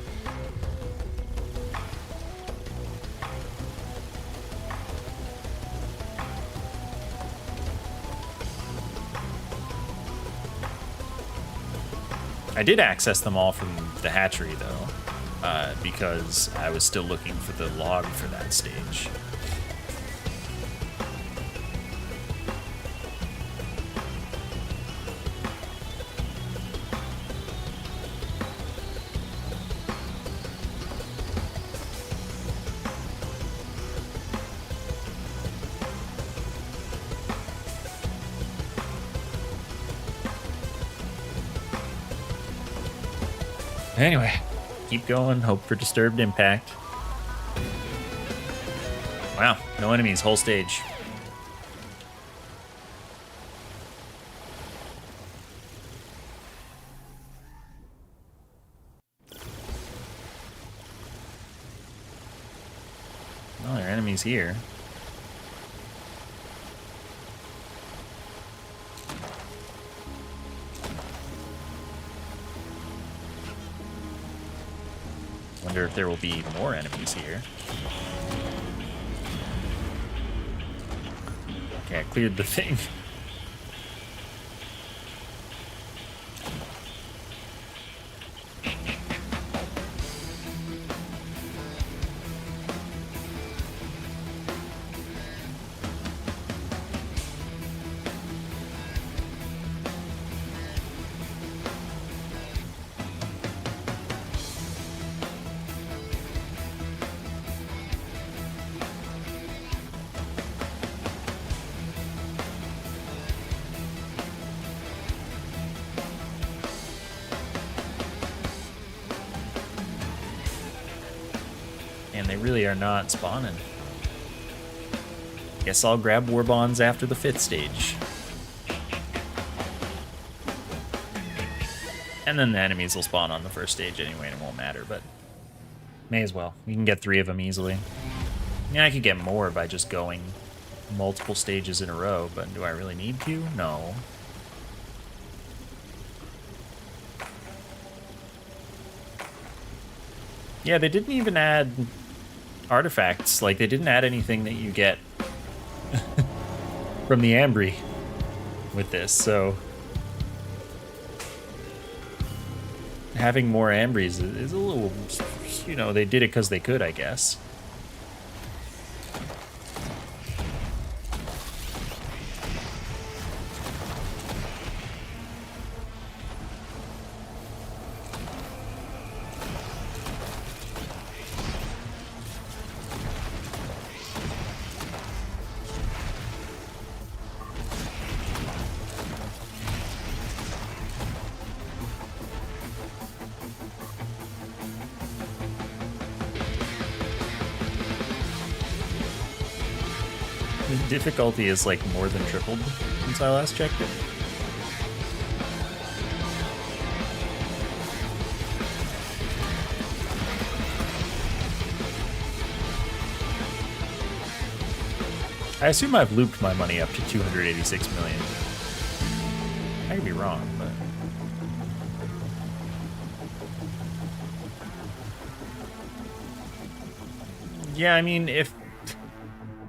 I did access them all from the hatchery, though, because I was still looking for the log for that stage. Anyway, keep going, hope for disturbed impact. Wow, no enemies, whole stage. Oh, there are enemies here. Wonder if there will be more enemies here. Okay, I cleared the thing. And they really are not spawning. Guess I'll grab war bonds after the 5th stage. And then the enemies will spawn on the 1st stage anyway, and it won't matter, but may as well. You can get 3 of them easily. Yeah, I could get more by just going multiple stages in a row, but do I really need to? No. Yeah, they didn't even add artifacts. Like, they didn't add anything that you get from the Ambry with this, so having more Ambries is a little, they did it because they could, I guess. The difficulty is like more than tripled since I last checked it. I assume I've looped my money up to 286 million. I could be wrong, but... Yeah, I mean, if...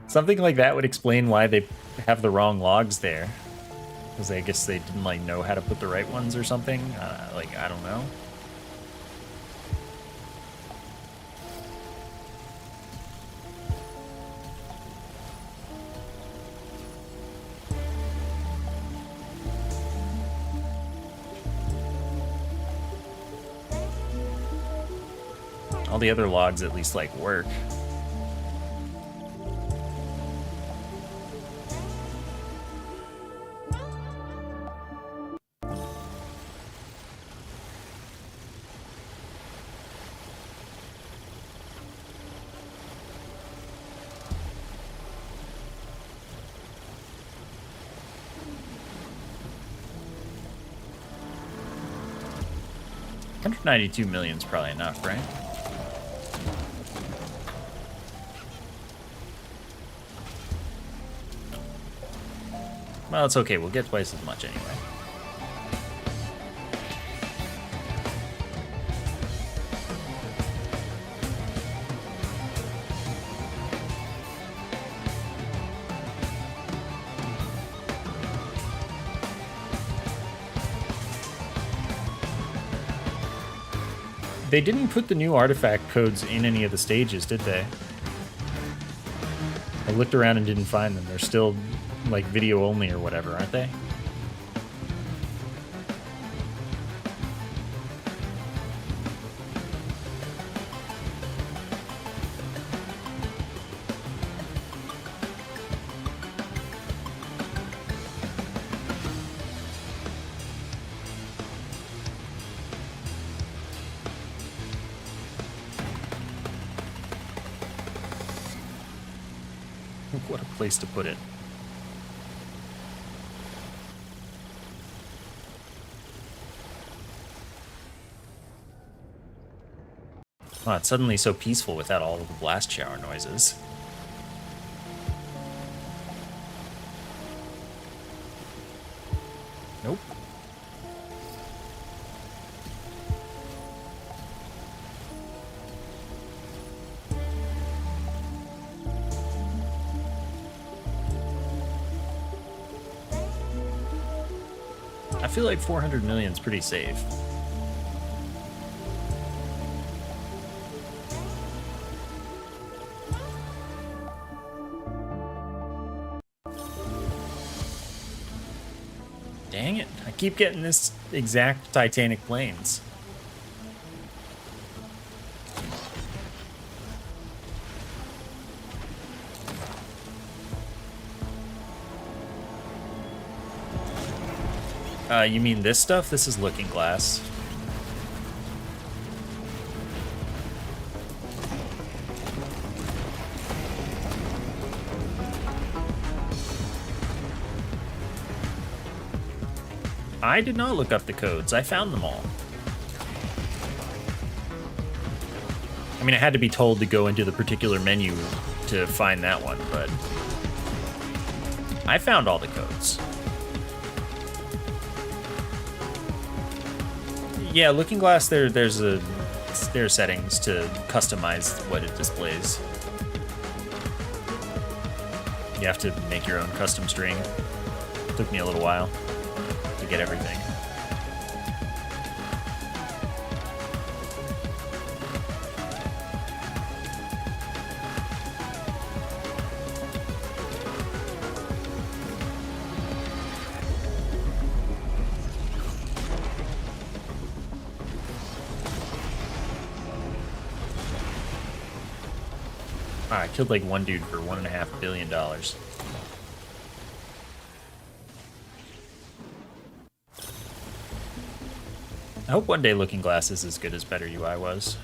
Something like that would explain why they have the wrong logs there. Because I guess they didn't, like, know how to put the right ones or something. Like, I don't know. All the other logs at least, like, work. $192 million is probably enough, right? Well, it's okay. We'll get twice as much anyway. They didn't put the new artifact codes in any of the stages, did they? I looked around and didn't find them. They're still, like, video only or whatever, aren't they? What a place to put it. Oh, it's suddenly so peaceful without all of the blast shower noises. Nope. I feel like 400 million is pretty safe. Dang it, I keep getting this exact Titanic planes. You mean this stuff? This is Looking Glass. I did not look up the codes. I found them all. I mean, I had to be told to go into the particular menu to find that one, but I found all the codes. Yeah, Looking Glass, there are settings to customize what it displays. You have to make your own custom string. Took me a little while to get everything. I killed like one dude for $1.5 billion. I hope one day Looking Glass is as good as Better UI was.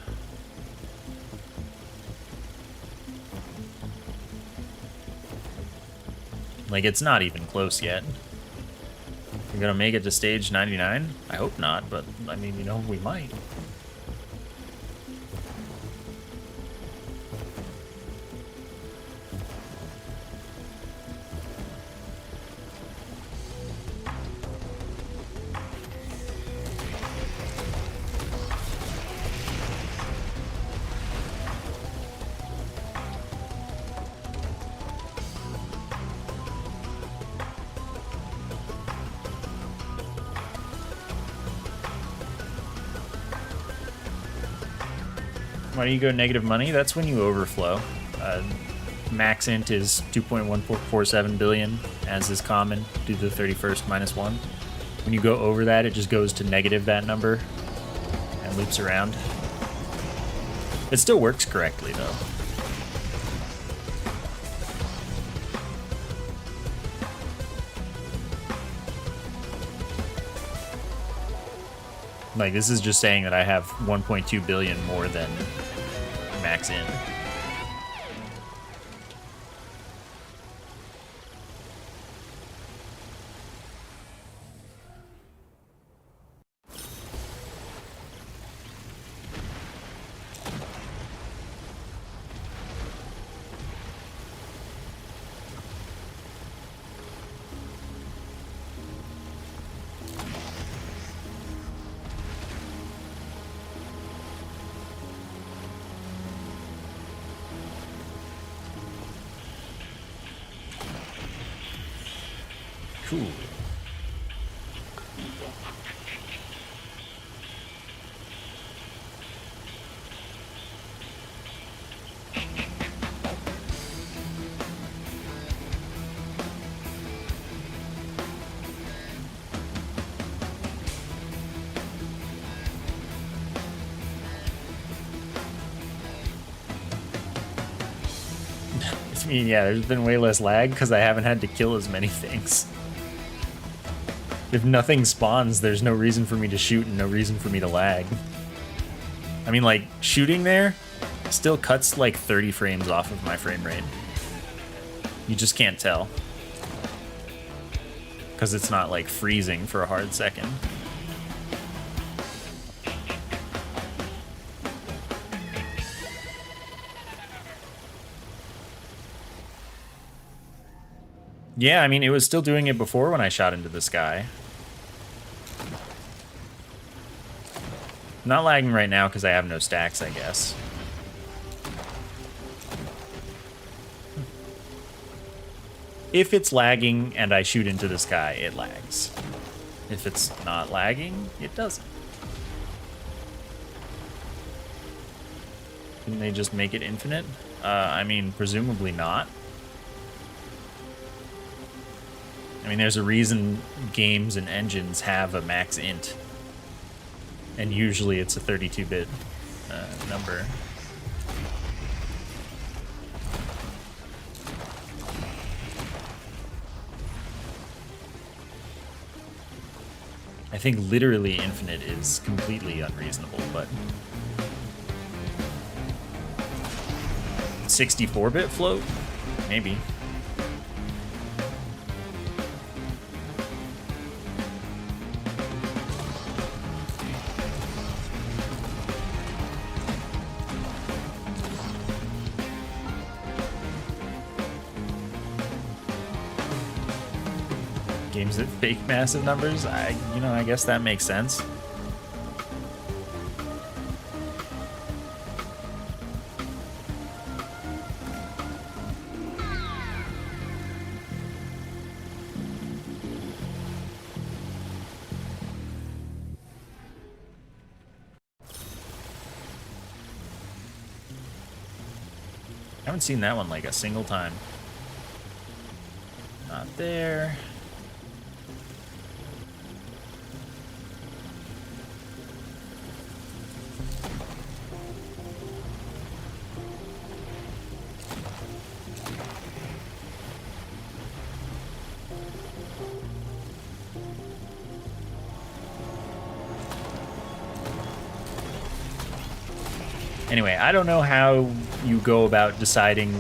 Like, it's not even close yet. We're gonna make it to stage 99? I hope not, but I mean, you know, we might. Why do you go negative money? That's when you overflow. Max int is 2.147 billion, as is common, due to the 31st minus 1. When you go over that, it just goes to negative that number and loops around. It still works correctly, though. Like, this is just saying that I have 1.2 billion more than max in. Cool. I mean, yeah, there's been way less lag because I haven't had to kill as many things. If nothing spawns, there's no reason for me to shoot and no reason for me to lag. I mean, like, shooting there still cuts like 30 frames off of my frame rate. You just can't tell. Because it's not, like, freezing for a hard second. Yeah, I mean, it was still doing it before when I shot into the sky. Not lagging right now because I have no stacks, I guess. If it's lagging and I shoot into the sky, it lags. If it's not lagging, it doesn't. Couldn't they just make it infinite? I mean, presumably not. I mean, there's a reason games and engines have a max int. And usually it's a 32-bit number. I think literally infinite is completely unreasonable, but 64-bit float? Maybe. Games that fake massive numbers, I guess that makes sense. I haven't seen that one like a single time. Not there. Anyway, I don't know how you go about deciding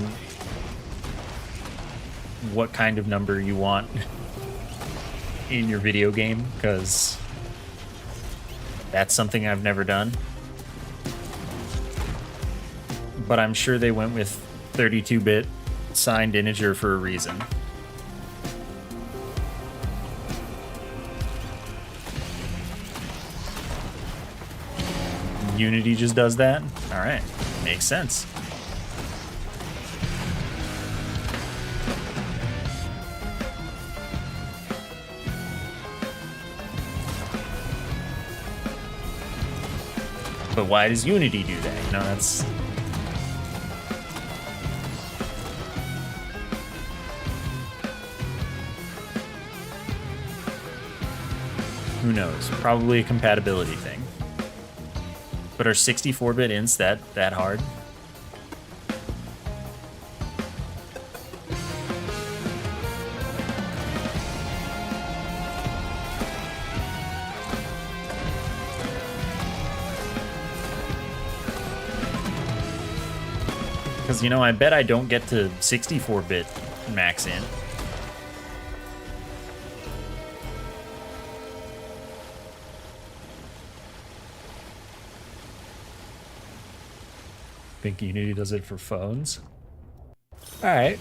what kind of number you want in your video game, because that's something I've never done. But I'm sure they went with 32-bit signed integer for a reason. Unity just does that? Alright, makes sense. But why does Unity do that? You know, that's... Who knows? Probably a compatibility thing. But are 64-bit ints that hard? Because, you know, I bet I don't get to 64-bit max int. Think Unity does it for phones? Alright.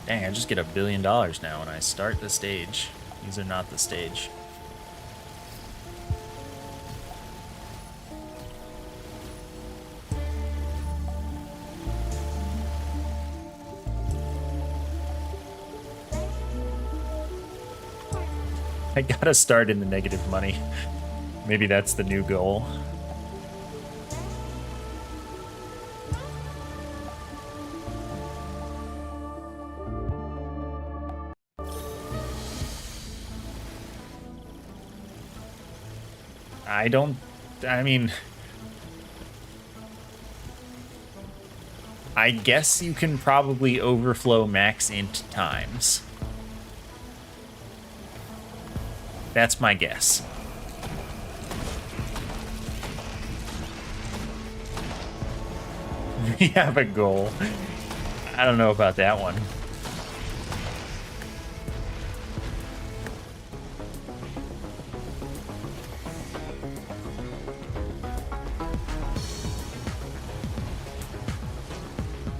Dang, I just get $1 billion now when I start the stage. These are not the stage. I gotta start in the negative money. Maybe that's the new goal. I mean, I guess you can probably overflow max int times. That's my guess. We have a goal. I don't know about that one.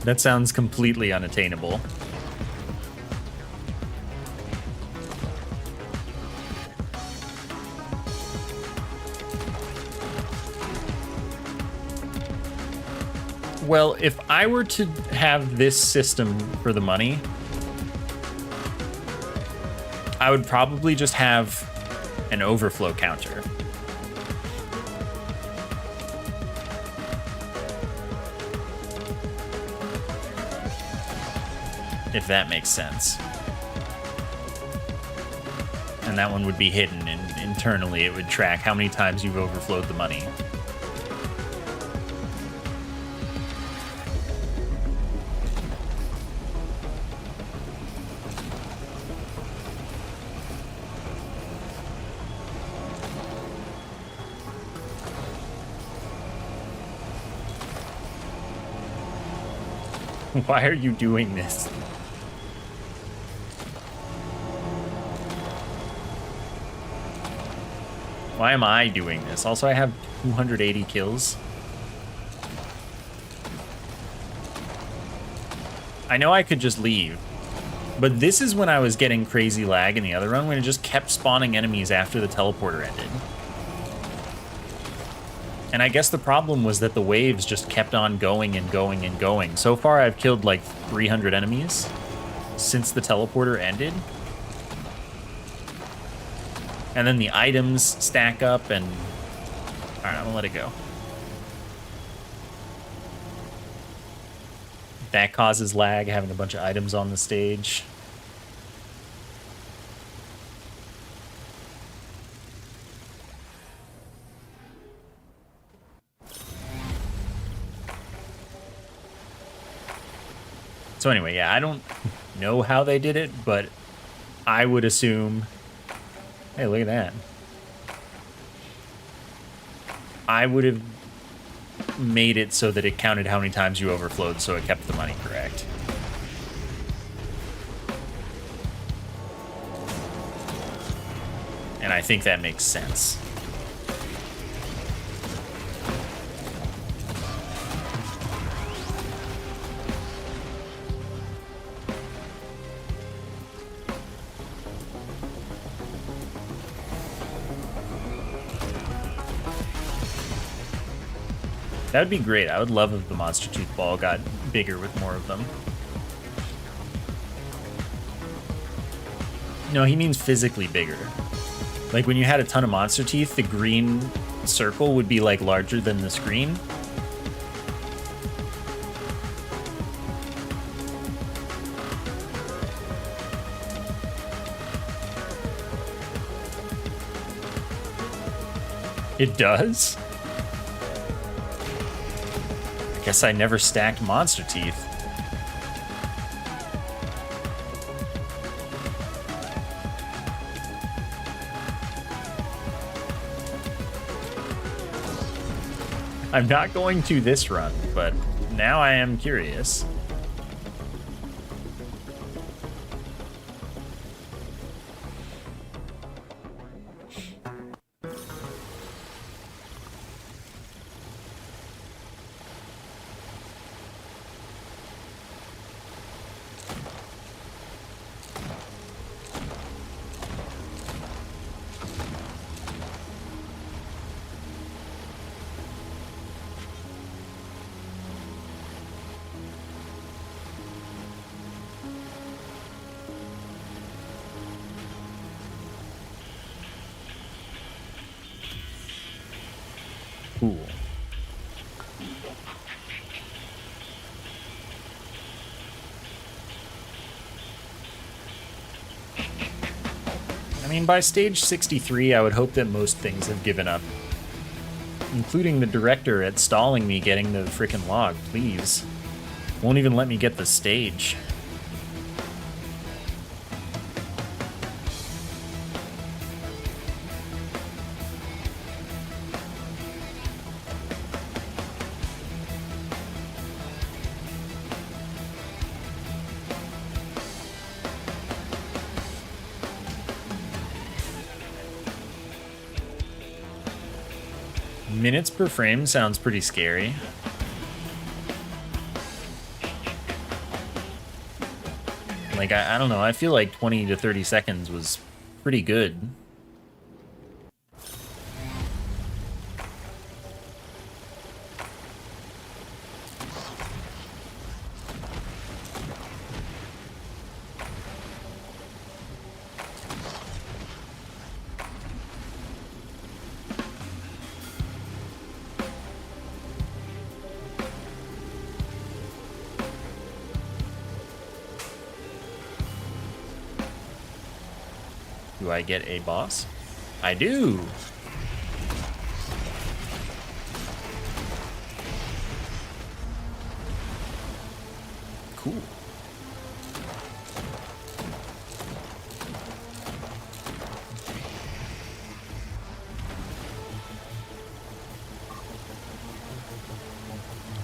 That sounds completely unattainable. Well, if I were to have this system for the money, I would probably just have an overflow counter. If that makes sense. And that one would be hidden, and internally it would track how many times you've overflowed the money. Why are you doing this? Why am I doing this? Also, I have 280 kills. I know I could just leave, but this is when I was getting crazy lag in the other run, when it just kept spawning enemies after the teleporter ended. And I guess the problem was that the waves just kept on going and going and going. So far, I've killed like 300 enemies since the teleporter ended. And then the items stack up and... Alright, I'm gonna let it go. That causes lag, having a bunch of items on the stage. So anyway, yeah, I don't know how they did it, but I would assume... Hey, look at that. I would have made it so that it counted how many times you overflowed, so it kept the money correct. And I think that makes sense. That would be great. I would love if the monster tooth ball got bigger with more of them. No, he means physically bigger. Like when you had a ton of monster teeth, the green circle would be like larger than the screen. It does? I guess I never stacked monster teeth. I'm not going to this run, but now I am curious. Cool. I mean, by stage 63, I would hope that most things have given up. Including the director at stalling me getting the frickin' log, please. Won't even let me get the stage. Minutes per frame sounds pretty scary. Like, I don't know, I feel like 20 to 30 seconds was pretty good. Do I get a boss? I do! Cool.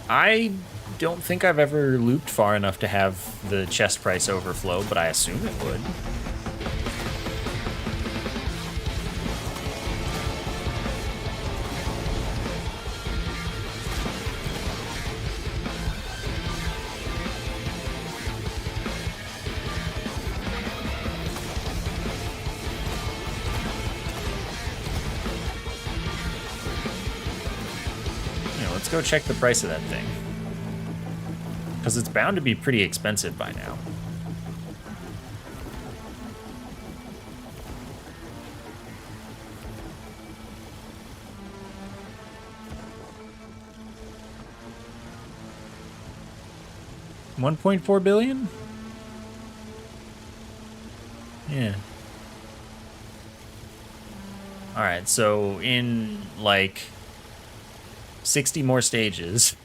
I don't think I've ever looped far enough to have the chest price overflow, but I assume it would. Let's go check the price of that thing. Because it's bound to be pretty expensive by now. $1.4 billion? Yeah. Alright, so in like 60 more stages.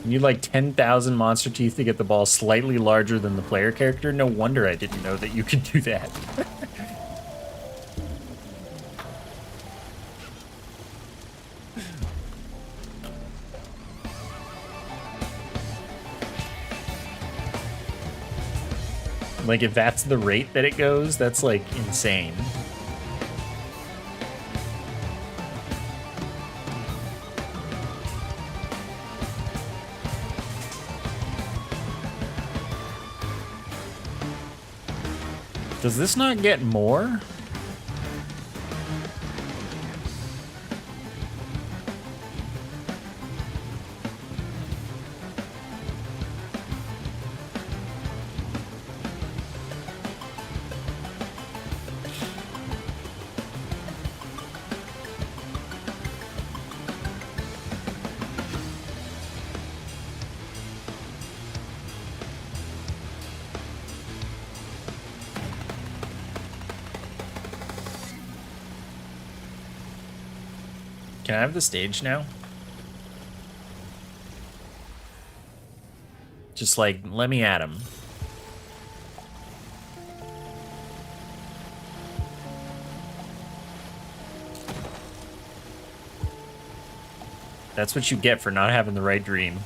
You need like 10,000 monster teeth to get the ball slightly larger than the player character. No wonder I didn't know that you could do that. Like, if that's the rate that it goes, that's like insane. Does this not get more? Can I have the stage now? Just like, let me at him. That's what you get for not having the right dream.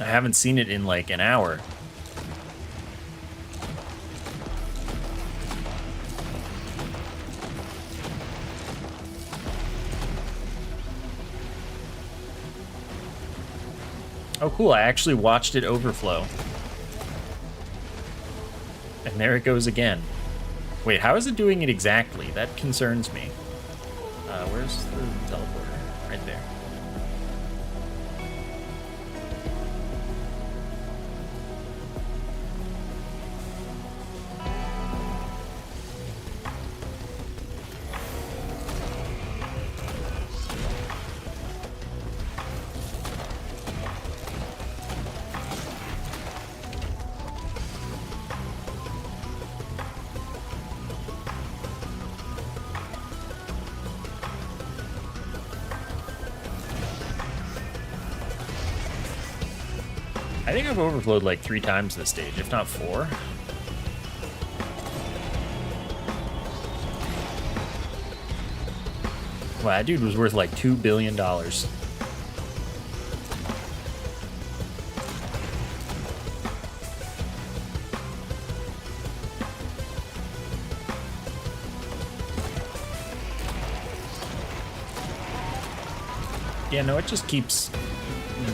I haven't seen it in like an hour. Oh, cool. I actually watched it overflow. And there it goes again. Wait, how is it doing it exactly? That concerns me. Where's the teleporter? Right there. I think I've overflowed like 3 times this stage, if not 4. Wow, that dude was worth like $2 billion. Yeah, no, it just keeps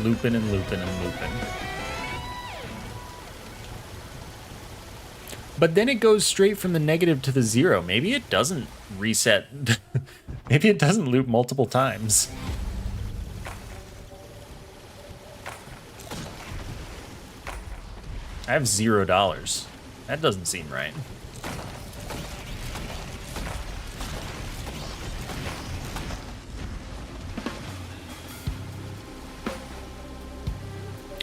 looping and looping and looping. But then it goes straight from the negative to the 0. Maybe it doesn't reset. Maybe it doesn't loop multiple times. I have $0. That doesn't seem right.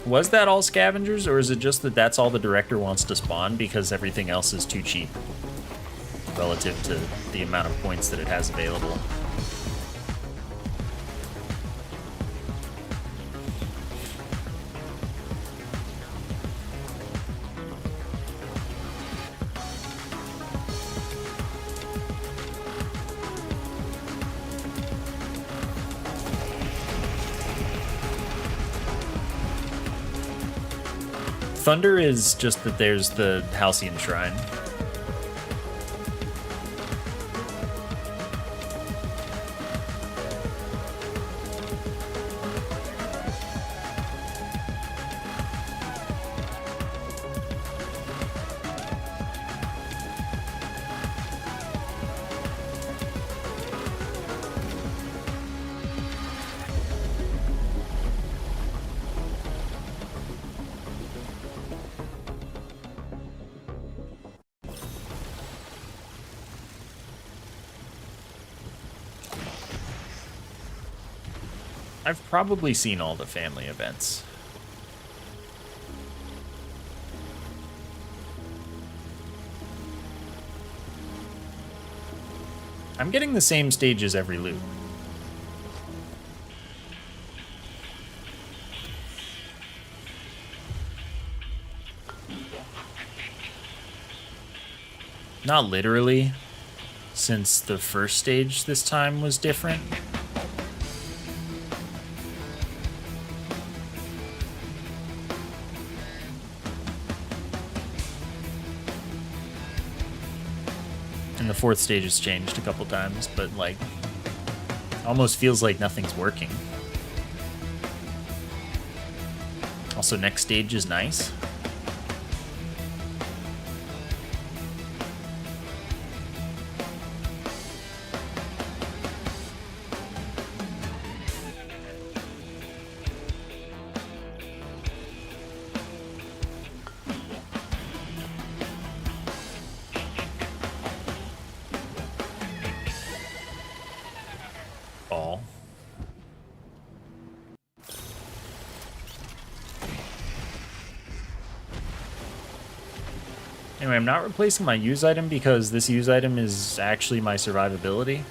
Was that all scavengers, or is it just that that's all the director wants to spawn because everything else is too cheap relative to the amount of points that it has available? Thunder is just that there's the Halcyon Shrine. I've probably seen all the family events. I'm getting the same stages every loop. Not literally, since the first stage this time was different. fourth stage has changed a couple times, but like, almost feels like nothing's working. Also, next stage is nice. Ball. Anyway, I'm not replacing my use item because this use item is actually my survivability.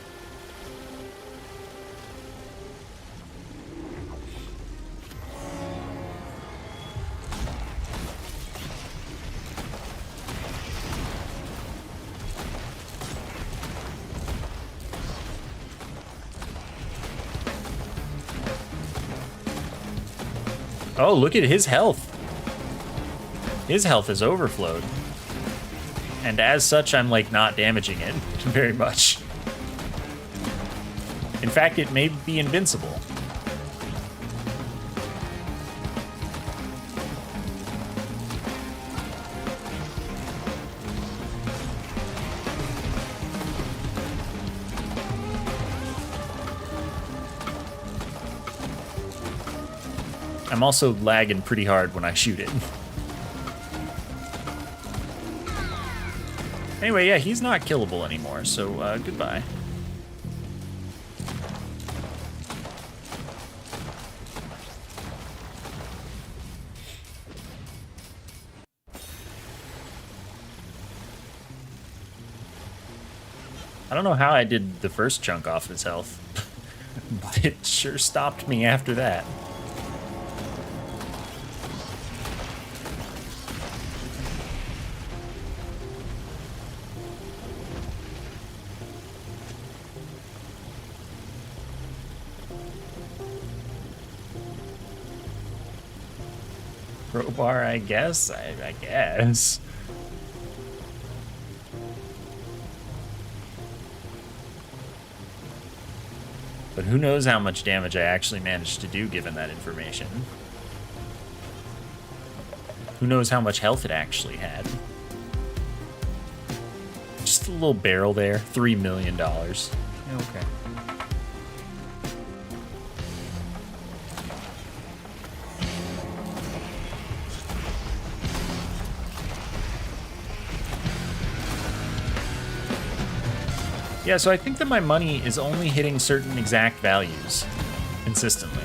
Oh, look at his health. His health is overflowed. And as such, I'm like not damaging it very much. In fact, it may be invincible. I'm also lagging pretty hard when I shoot it. Anyway, yeah, he's not killable anymore, so goodbye. I don't know how I did the first chunk off his health, but it sure stopped me after that. Crowbar, I guess. I guess. But who knows how much damage I actually managed to do given that information. Who knows how much health it actually had. Just a little barrel there. $3 million. Okay. Yeah, so I think that my money is only hitting certain exact values consistently.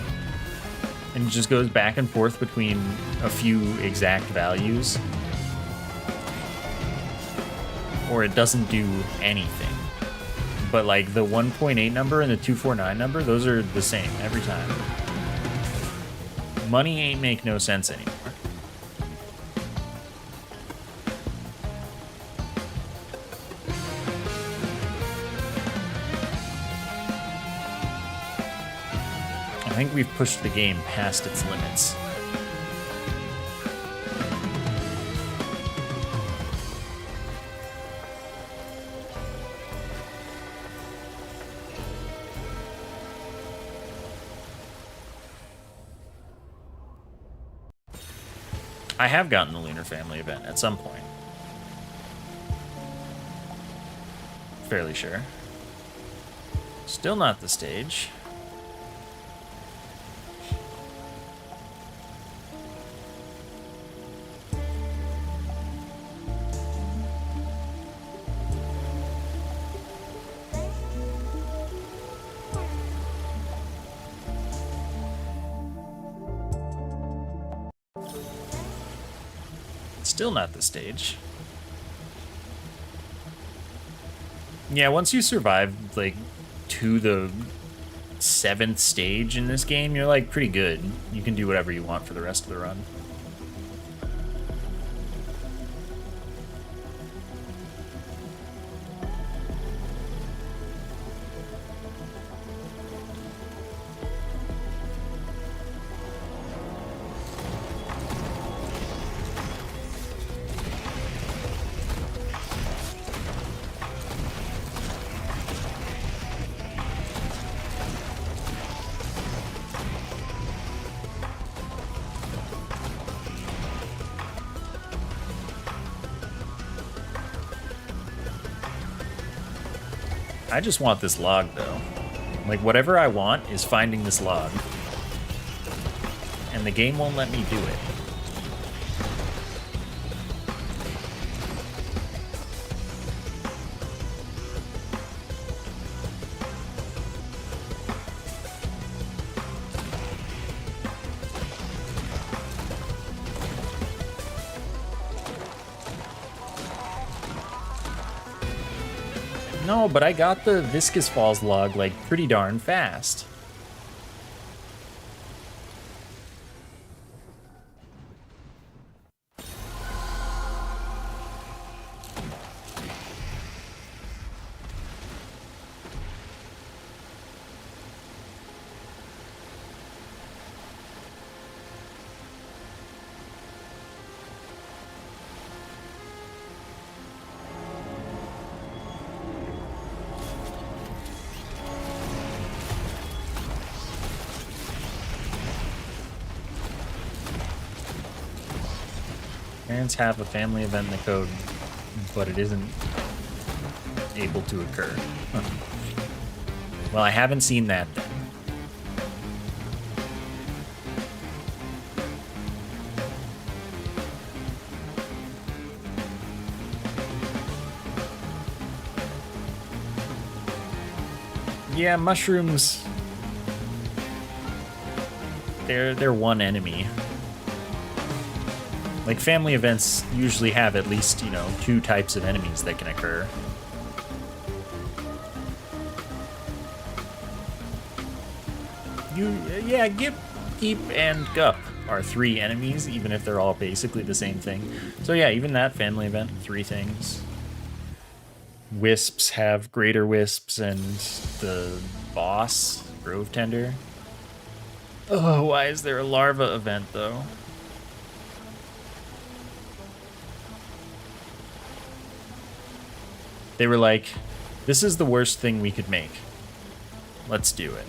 And it just goes back and forth between a few exact values. Or it doesn't do anything. But like the 1.8 number and the 249 number, those are the same every time. Money ain't make no sense anymore. I think we've pushed the game past its limits. I have gotten the Lunar Family event at some point. Fairly sure. Still not the stage. Still not the stage. Yeah, once you survive, like, to the 7th stage in this game, you're, like, pretty good. You can do whatever you want for the rest of the run. I just want this log, though. Like, whatever I want is finding this log. And the game won't let me do it. No, but I got the Viscous Falls log, like, pretty darn fast. Parents have a family event in the code, but it isn't able to occur. Huh. Well, I haven't seen that then. Yeah, mushrooms. They're one enemy. Like, family events usually have at least, you know, 2 types of enemies that can occur. Yeah, Gip, Geep, and Gup are 3 enemies, even if they're all basically the same thing. So yeah, even that family event, 3 things. Wisps have greater wisps, and the boss, Grove Tender. Oh, why is there a larva event, though? They were like, this is the worst thing we could make. Let's do it.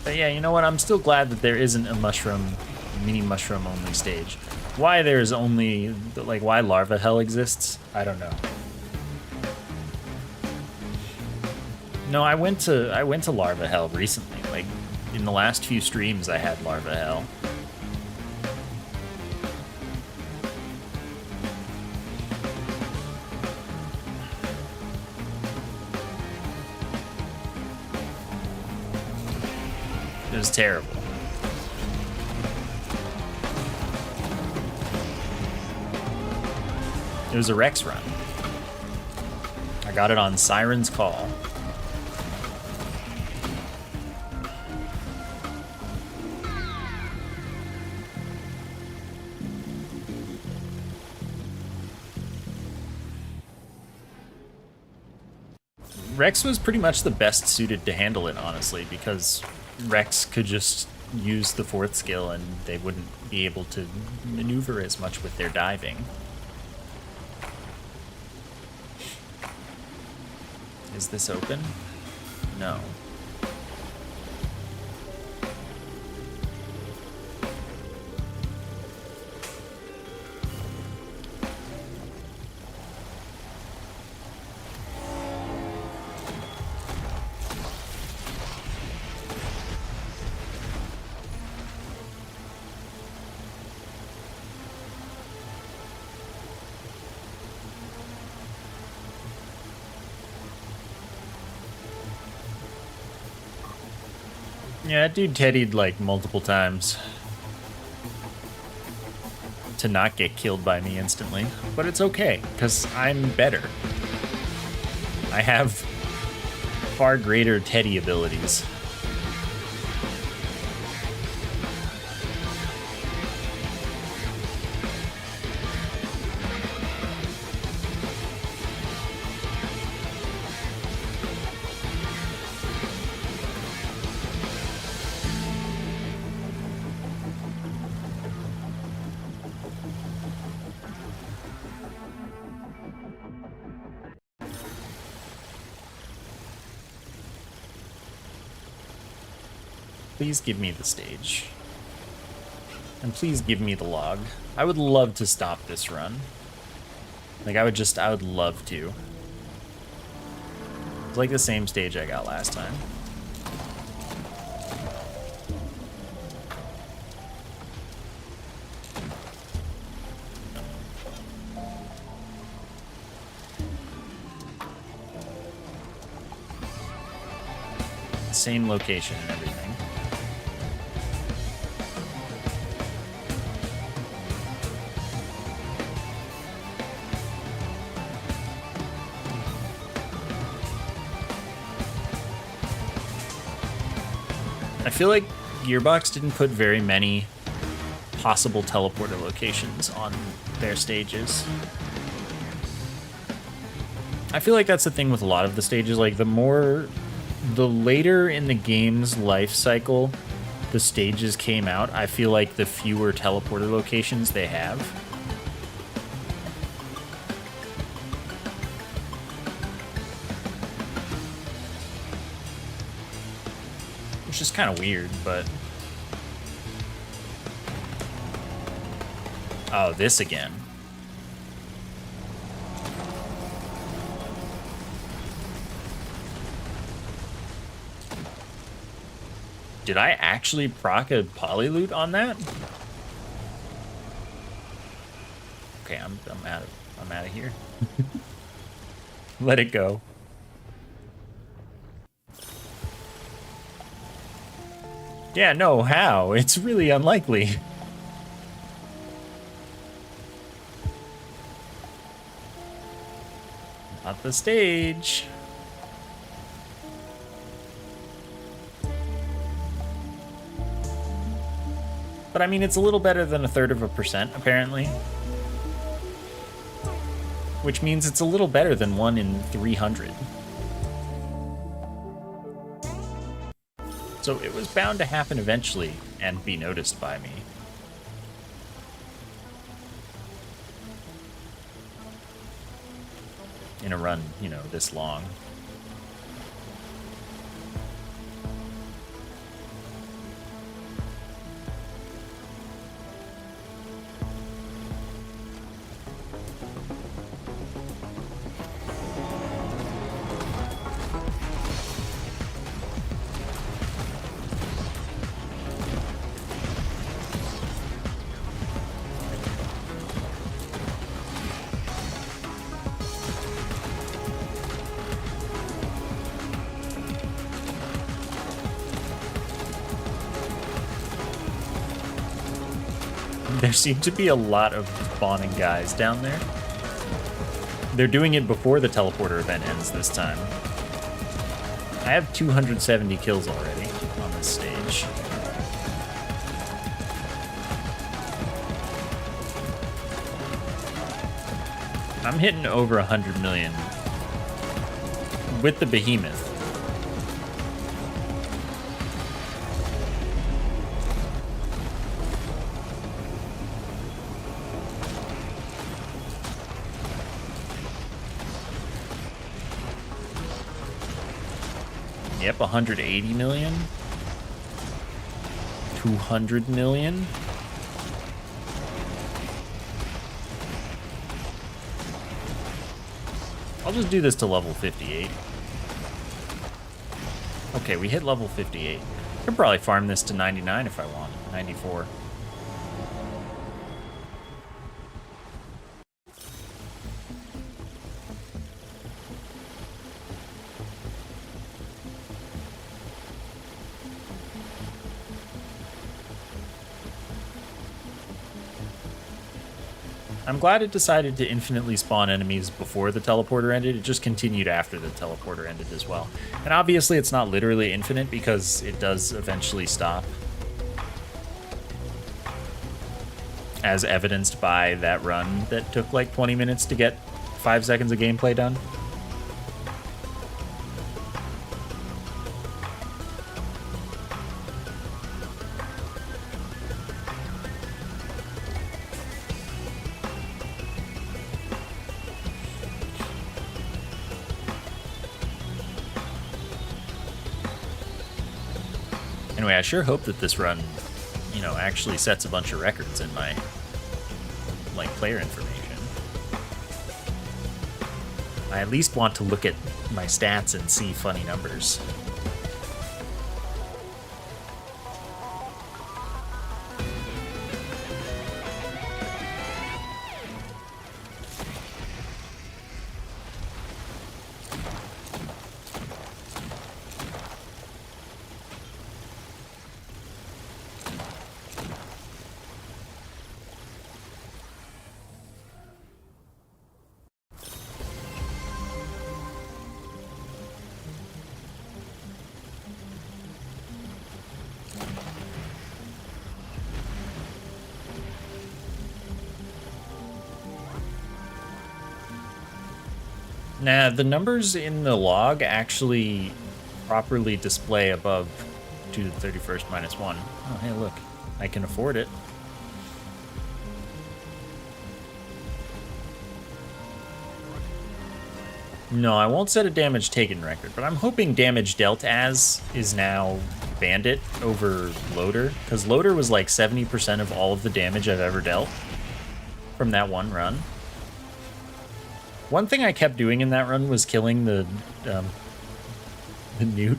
But yeah, you know what? I'm still glad that there isn't a mushroom, mini mushroom only stage. Why there's only, like, why Larva Hell exists, I don't know. No, I went to Larva Hell recently. Like, in the last few streams, I had Larva Hell. It was terrible. It was a Rex run. I got it on Siren's Call. Rex was pretty much the best suited to handle it, honestly, because Rex could just use the 4th skill and they wouldn't be able to maneuver as much with their diving. Is this open? No. Yeah, that dude teddied like multiple times to not get killed by me instantly, but it's okay, because I'm better. I have far greater teddy abilities. Please give me the stage. And please give me the log. I would love to stop this run. Like, I would love to. It's like the same stage I got last time. Same location and everything. I feel like Gearbox didn't put very many possible teleporter locations on their stages. I feel like that's the thing with a lot of the stages. Like, the later in the game's life cycle the stages came out, I feel like the fewer teleporter locations they have. Which is kind of weird, but... Oh, this again. Did I actually proc a poly loot on that? Okay, I'm out of here. Let it go. Yeah, no, how? It's really unlikely. Not the stage. But I mean, it's a little better than 1/3%, apparently. Which means it's a little better than 1 in 300. So it was bound to happen eventually and be noticed by me. In a run, you know, this long. There seem to be a lot of spawning guys down there. They're doing it before the teleporter event ends this time. I have 270 kills already on this stage. I'm hitting over 100 million with the behemoth. Yep, 180 million. 200 million. I'll just do this to level 58. Okay, we hit level 58. I could probably farm this to 99 if I want. 94. I'm glad it decided to infinitely spawn enemies before the teleporter ended. It just continued after the teleporter ended as well. And obviously it's not literally infinite because it does eventually stop. As evidenced by that run that took like 20 minutes to get 5 seconds of gameplay done. Anyway, I sure hope that this run, you know, actually sets a bunch of records in my, like, player information. I at least want to look at my stats and see funny numbers. Nah, the numbers in the log actually properly display above 2 to the 31st minus 1. Oh, hey, look. I can afford it. No, I won't set a damage taken record, but I'm hoping damage dealt as is now Bandit over Loader, because Loader was like 70% of all of the damage I've ever dealt from that one run. One thing I kept doing in that run was killing the newt.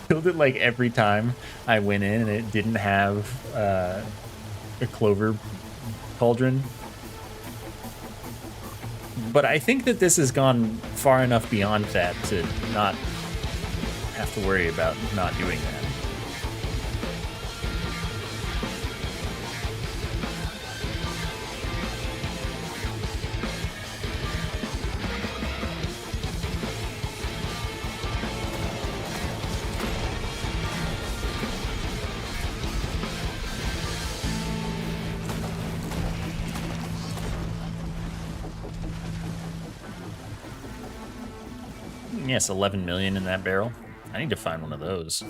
Killed it like every time I went in and it didn't have a clover cauldron. But I think that this has gone far enough beyond that to not have to worry about not doing that. Yes, 11 million in that barrel. I need to find one of those.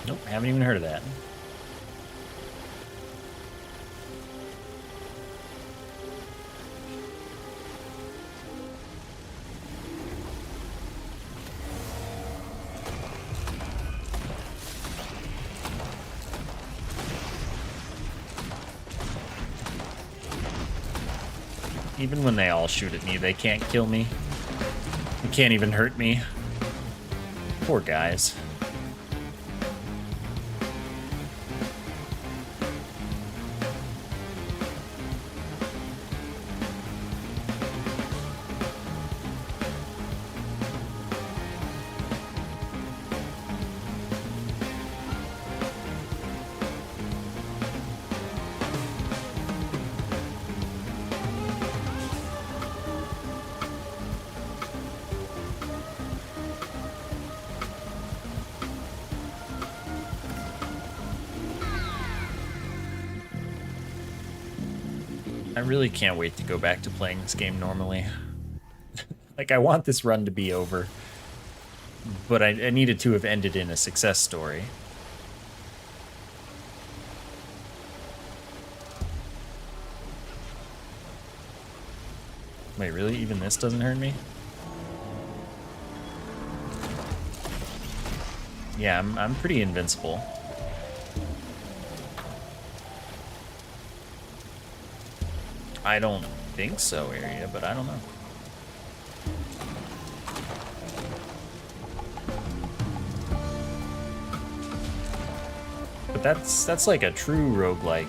Nope, haven't even heard of that. Even when they all shoot at me, they can't kill me. They can't even hurt me. Poor guys. I really can't wait to go back to playing this game normally. Like, I want this run to be over, but I needed to have ended in a success story. Wait, really? Even this doesn't hurt me? Yeah, I'm pretty invincible. I don't think so, area, but I don't know. But that's like a true roguelike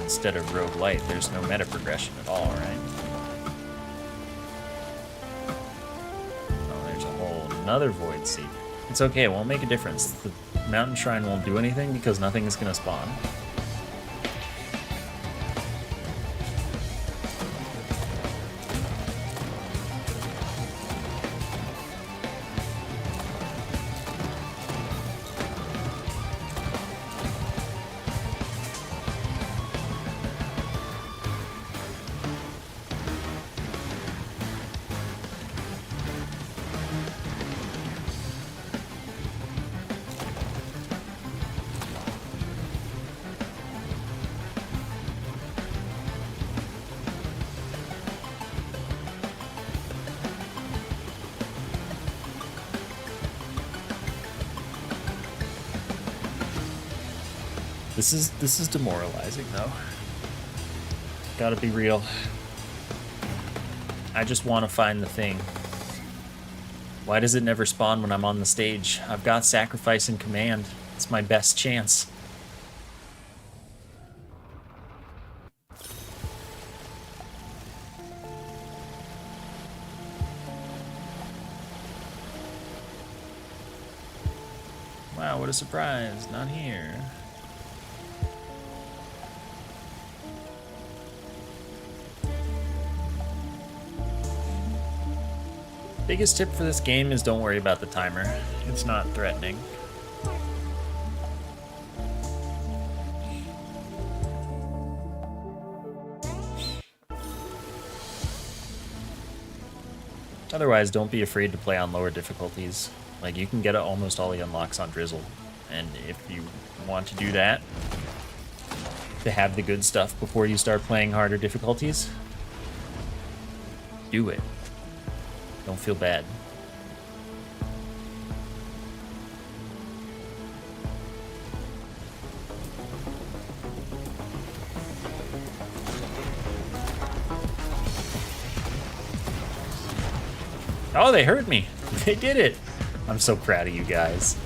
instead of roguelite. There's no meta progression at all, right? Oh, there's a whole another void seed. It's okay, it won't make a difference. The mountain shrine won't do anything because nothing is gonna spawn. This is demoralizing though. Gotta be real. I just want to find the thing. Why does it never spawn when I'm on the stage? I've got sacrifice and command. It's my best chance. Wow, what a surprise. Not here. Biggest tip for this game is don't worry about the timer. It's not threatening. Otherwise, don't be afraid to play on lower difficulties. Like, you can get almost all the unlocks on Drizzle. And if you want to do that, to have the good stuff before you start playing harder difficulties, do it. Don't feel bad. Oh, they heard me. They did it. I'm so proud of you guys.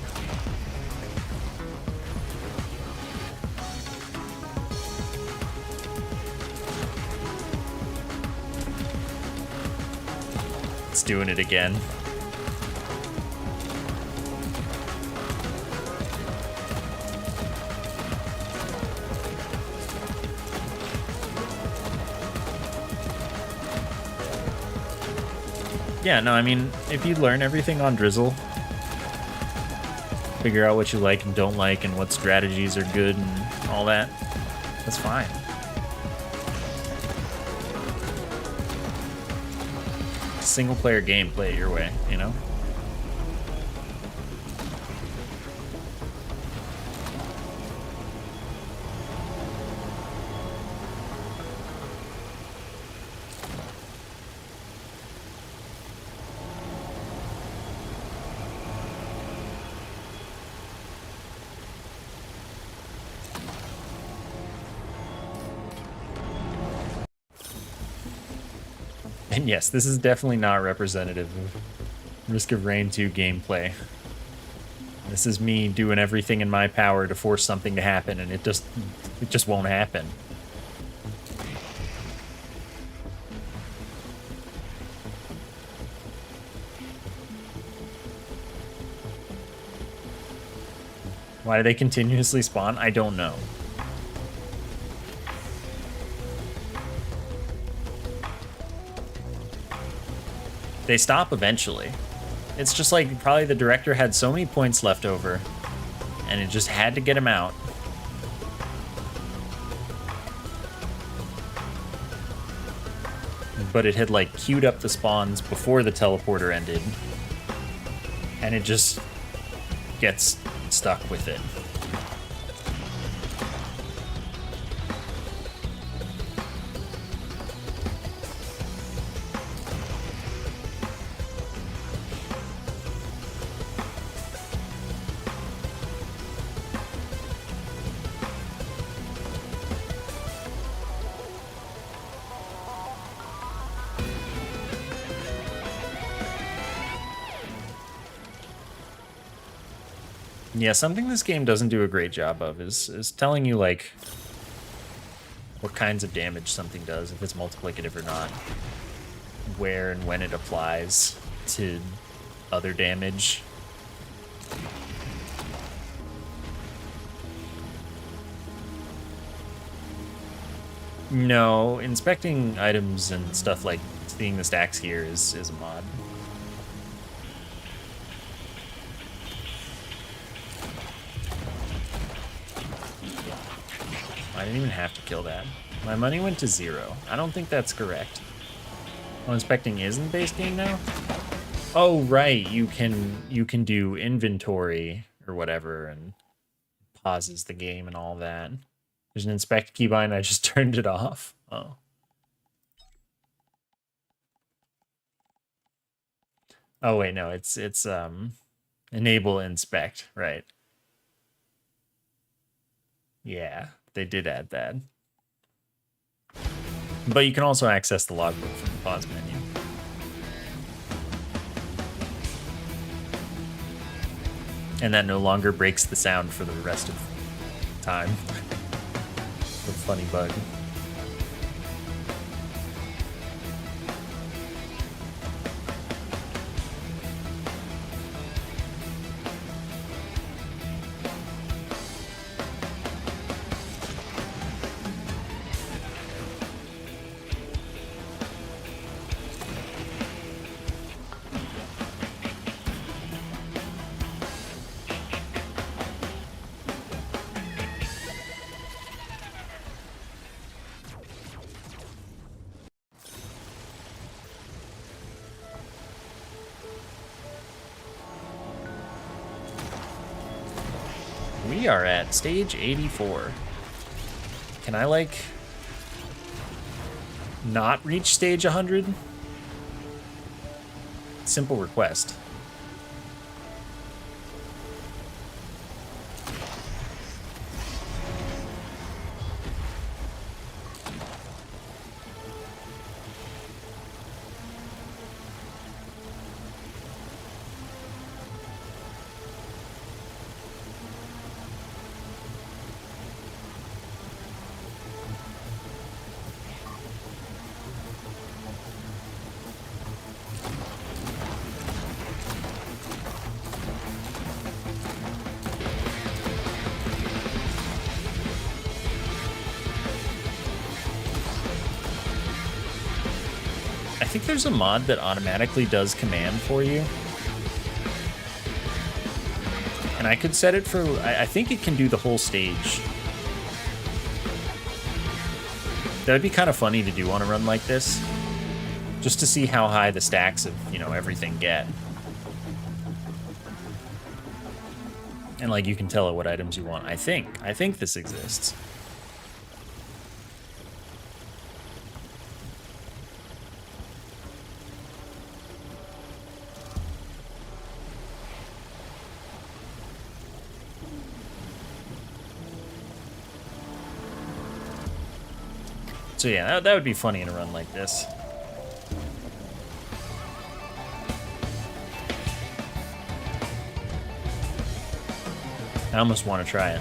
It's doing it again. Yeah, no, I mean, if you learn everything on Drizzle, figure out what you like and don't like and what strategies are good and all that, that's fine. Single player game, play it your way, you know? And yes, this is definitely not representative of Risk of Rain 2 gameplay. This is me doing everything in my power to force something to happen, and it just won't happen. Why do they continuously spawn? I don't know. They stop eventually. It's just like probably the director had so many points left over and it just had to get him out. But it had like queued up the spawns before the teleporter ended and it just gets stuck with it. Yeah, something this game doesn't do a great job of is telling you, like, what kinds of damage something does, if it's multiplicative or not. Where and when it applies to other damage. No, inspecting items and stuff like seeing the stacks here is a mod. I didn't even have to kill that. My money went to 0. I don't think that's correct. Oh, inspecting is in the base game now? Oh, right. You can do inventory or whatever and pauses the game and all that. There's an inspect keybind. I just turned it off. Oh. Oh wait, no. It's enable inspect, right? Yeah, they did add that. But you can also access the logbook from the pause menu. And that no longer breaks the sound for the rest of time. A funny bug. We are at stage 84. Can I, like, not reach stage 100? Simple request. I think there's a mod that automatically does command for you. And I could set it for, I think it can do the whole stage. That would be kind of funny to do on a run like this. Just to see how high the stacks of, you know, everything get. And like you can tell it what items you want. I think this exists. So yeah, that would be funny in a run like this. I almost want to try it.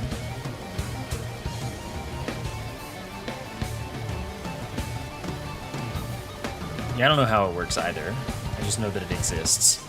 Yeah, I don't know how it works either. I just know that it exists.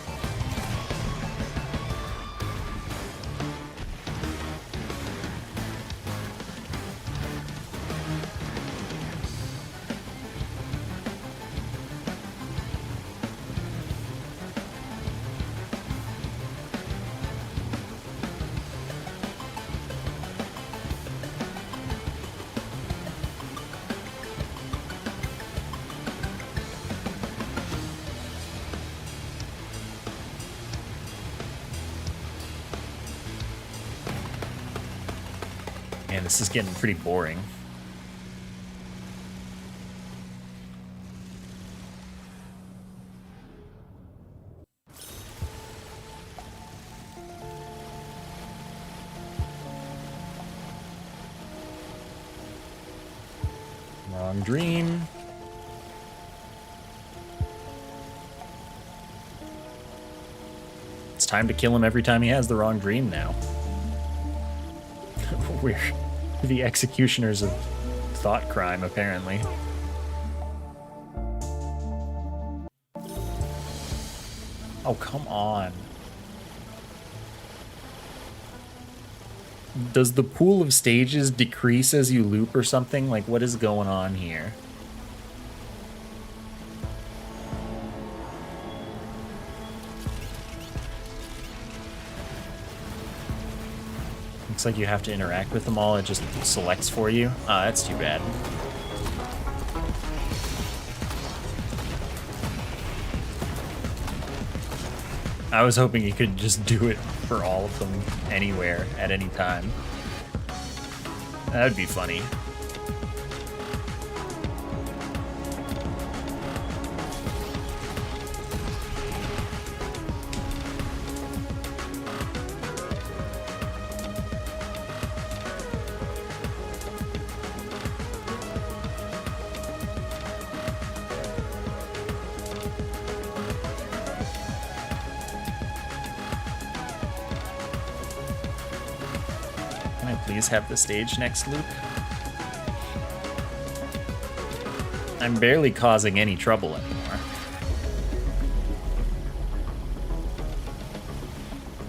Man, this is getting pretty boring. Wrong dream. It's time to kill him every time he has the wrong dream now. We're the executioners of thought crime, apparently. Oh, come on. Does the pool of stages decrease as you loop or something? Like, what is going on here? Looks like you have to interact with them all. It just selects for you. Ah, that's too bad. I was hoping you could just do it for all of them anywhere at any time. That would be funny. please have the stage next loop? I'm barely causing any trouble anymore.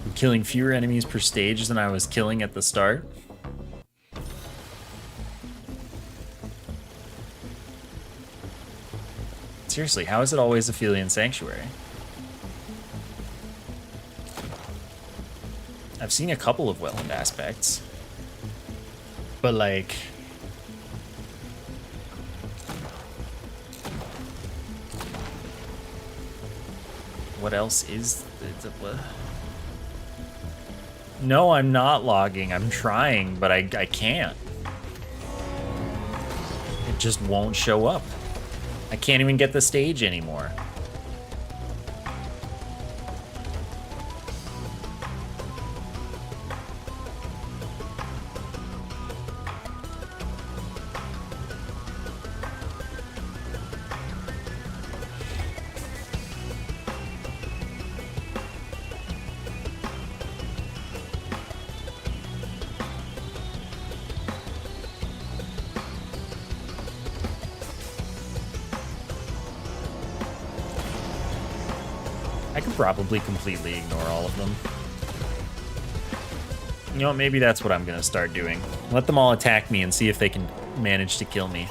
I'm killing fewer enemies per stage than I was killing at the start. Seriously, how is it always Aphelion Sanctuary? I've seen a couple of Welland aspects. But like... what else is... No, I'm not logging. I'm trying, but I can't. It just won't show up. I can't even get the stage anymore. I could probably completely ignore all of them. You know what, maybe that's what I'm gonna start doing. Let them all attack me and see if they can manage to kill me.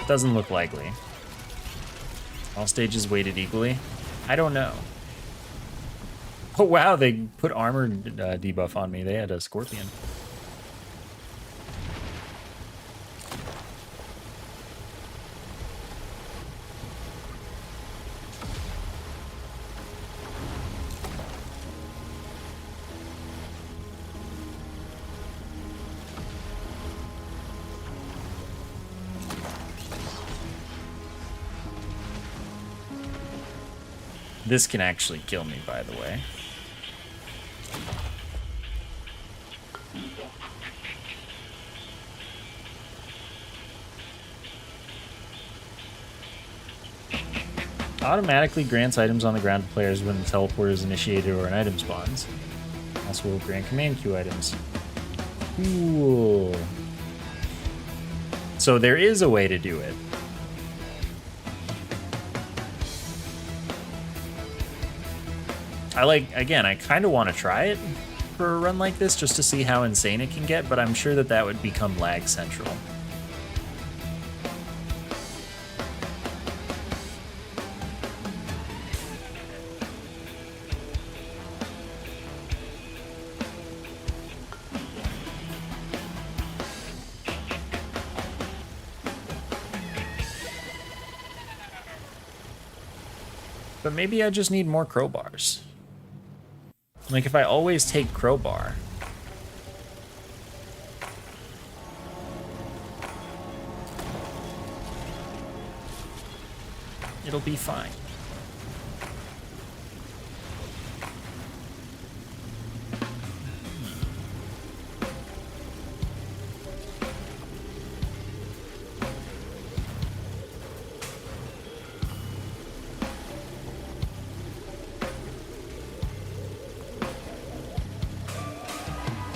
Doesn't look likely. All stages weighted equally? I don't know. Oh wow, they put armor debuff on me. They had a scorpion. This can actually kill me, by the way. Automatically grants items on the ground to players when the teleport is initiated or an item spawns. Also will grant command queue items. Cool. So there is a way to do it. I kind of want to try it for a run like this just to see how insane it can get, but I'm sure that that would become lag central. But maybe I just need more crowbars. Like, if I always take crowbar... it'll be fine.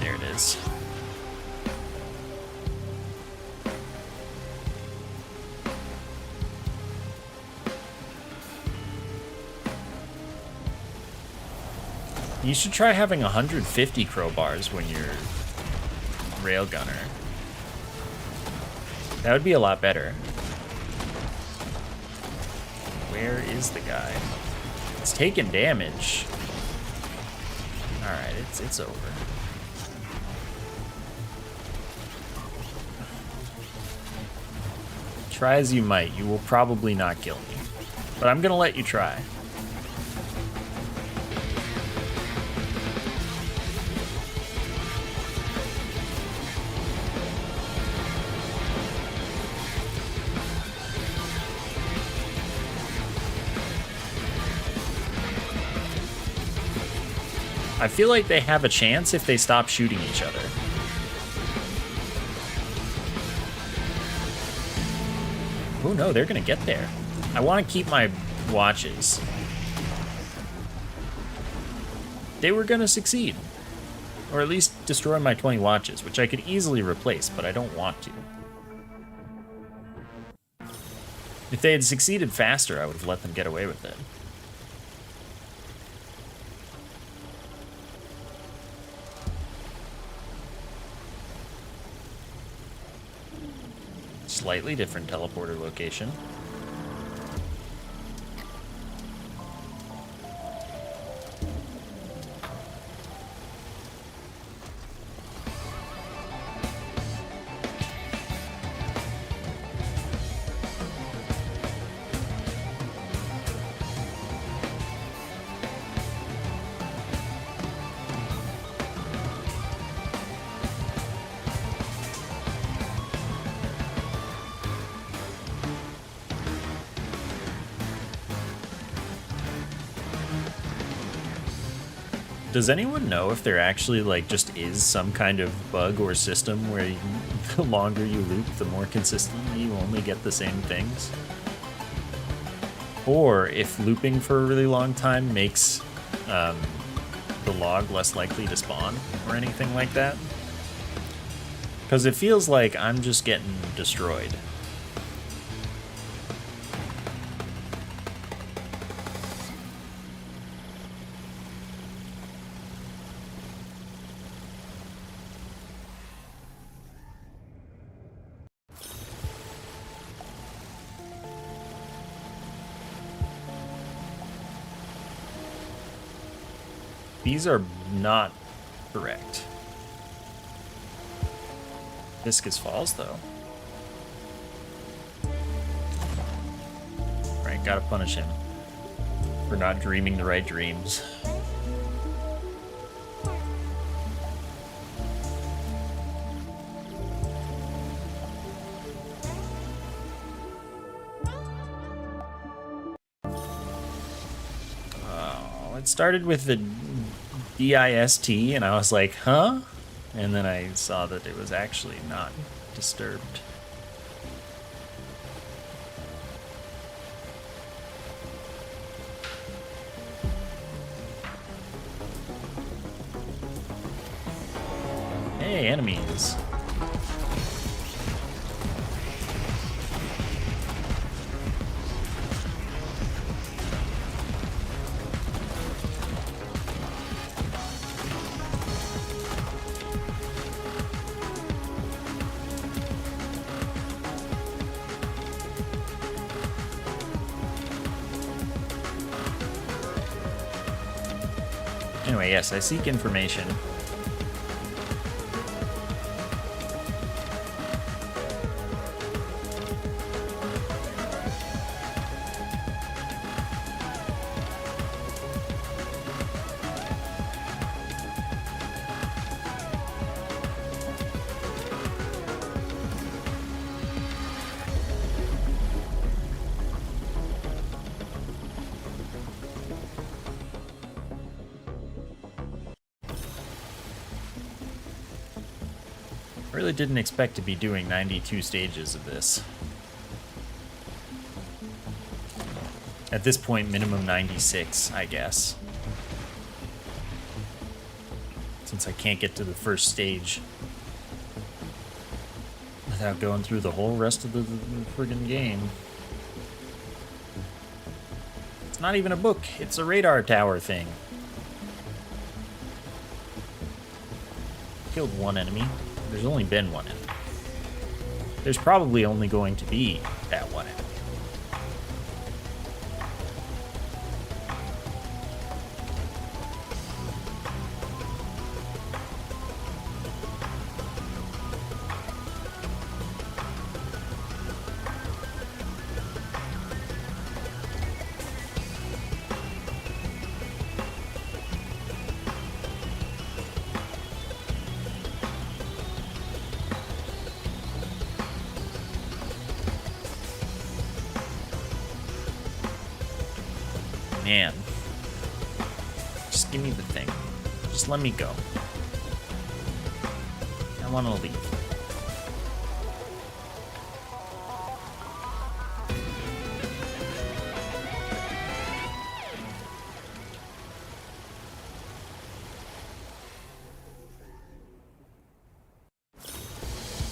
There it is. You should try having 150 crowbars when you're railgunner. That would be a lot better. Where is the guy? It's taking damage. Alright, it's over. Try as you might, you will probably not kill me. But I'm gonna let you try. I feel like they have a chance if they stop shooting each other. Oh no, they're gonna get there. I want to keep my watches. they were going to succeed. Or at least destroy my 20 watches, which I could easily replace, but I don't want to. If they had succeeded faster, I would have let them get away with it. Slightly different teleporter location. Does anyone know if there actually, like, just is some kind of bug or system where the longer you loop, the more consistently you only get the same things? Or if looping for a really long time makes the log less likely to spawn or anything like that? Because it feels like I'm just getting destroyed. These are not correct. Viscous Falls, though. Right, gotta punish him for not dreaming the right dreams. Oh, it started with the DIST, and I was like, huh? And then I saw that it was actually not disturbed. Hey, enemies. Anyway, yes, I seek information. I really didn't expect to be doing 92 stages of this. At this point, minimum 96, I guess. Since I can't get to the first stage without going through the whole rest of the friggin' game. It's not even a book, it's a radar tower thing. Killed one enemy. There's only been one enemy. There's probably only going to be that one enemy. Man. Just give me the thing. Just let me go. I want to leave.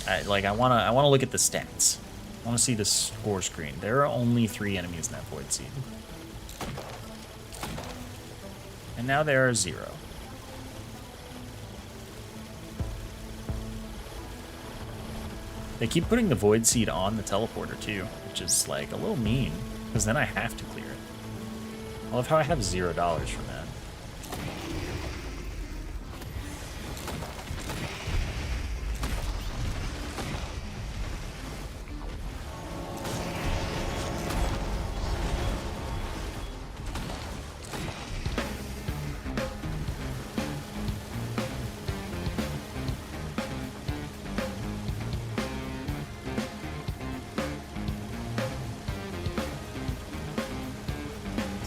I wanna look at the stats. I wanna see the score screen. There are only 3 enemies in that void seed. And now there are 0. They keep putting the void seed on the teleporter too, which is like a little mean, because then I have to clear it. I love how I have $0 from that.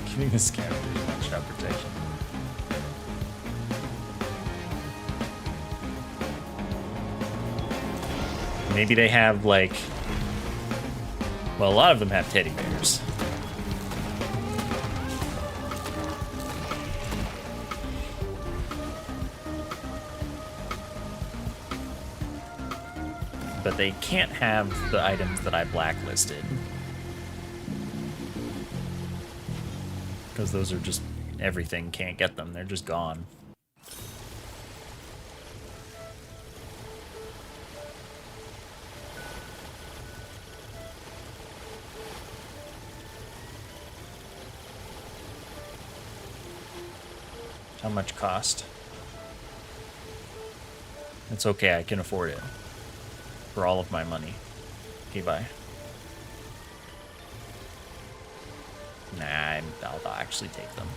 Giving the scavengers one-shot protection. Maybe they have, like... Well, a lot of them have teddy bears. But they can't have the items that I blacklisted. Because those are just everything, can't get them, they're just gone. How much cost? It's okay, I can afford it. For all of my money. Okay, bye. Nah, I'll actually take them.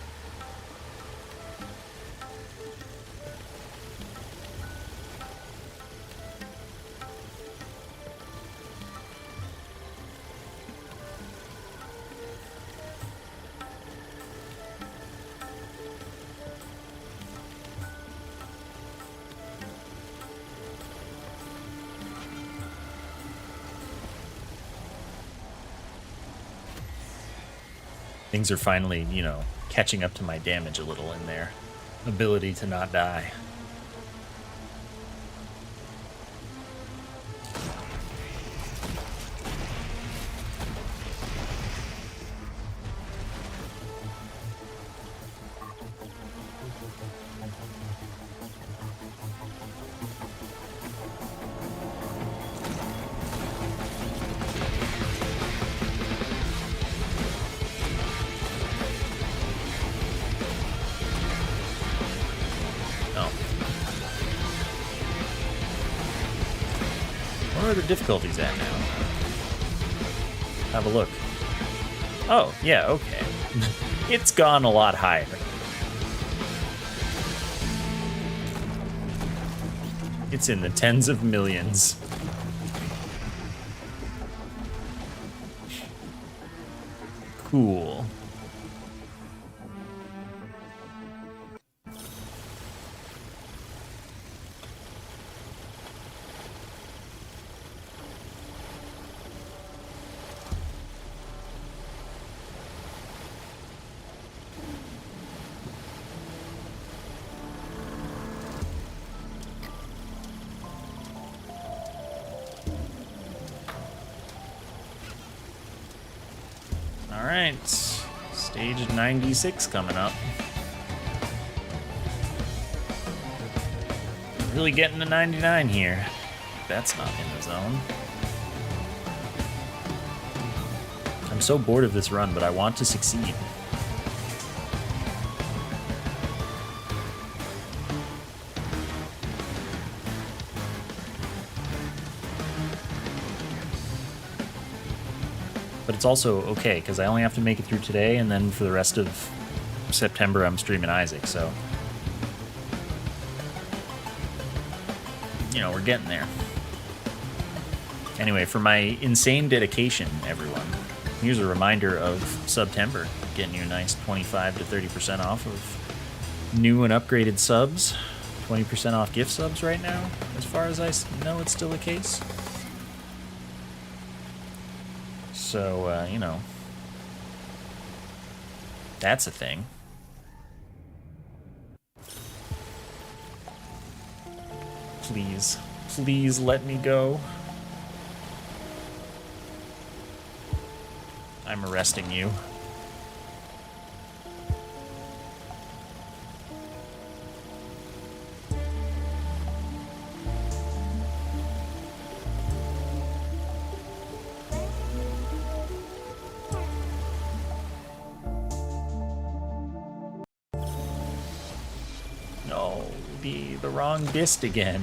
Things are finally, you know, catching up to my damage a little in their ability to not die. Where are the difficulties at now? Have a look. Oh, yeah, okay. It's gone a lot higher. It's in the tens of millions. Cool. Alright, stage 96 coming up. Really getting to 99 here. That's not in the zone. I'm so bored of this run, but I want to succeed. But it's also okay, because I only have to make it through today, and then for the rest of September, I'm streaming Isaac, so... You know, we're getting there. Anyway, for my insane dedication, everyone, here's a reminder of September, getting you a nice 25 to 30% off of new and upgraded subs. 20% off gift subs right now, as far as I know it's still the case. So, you know, that's a thing. Please, Please let me go. I'm arresting you. No, the wrong bist again.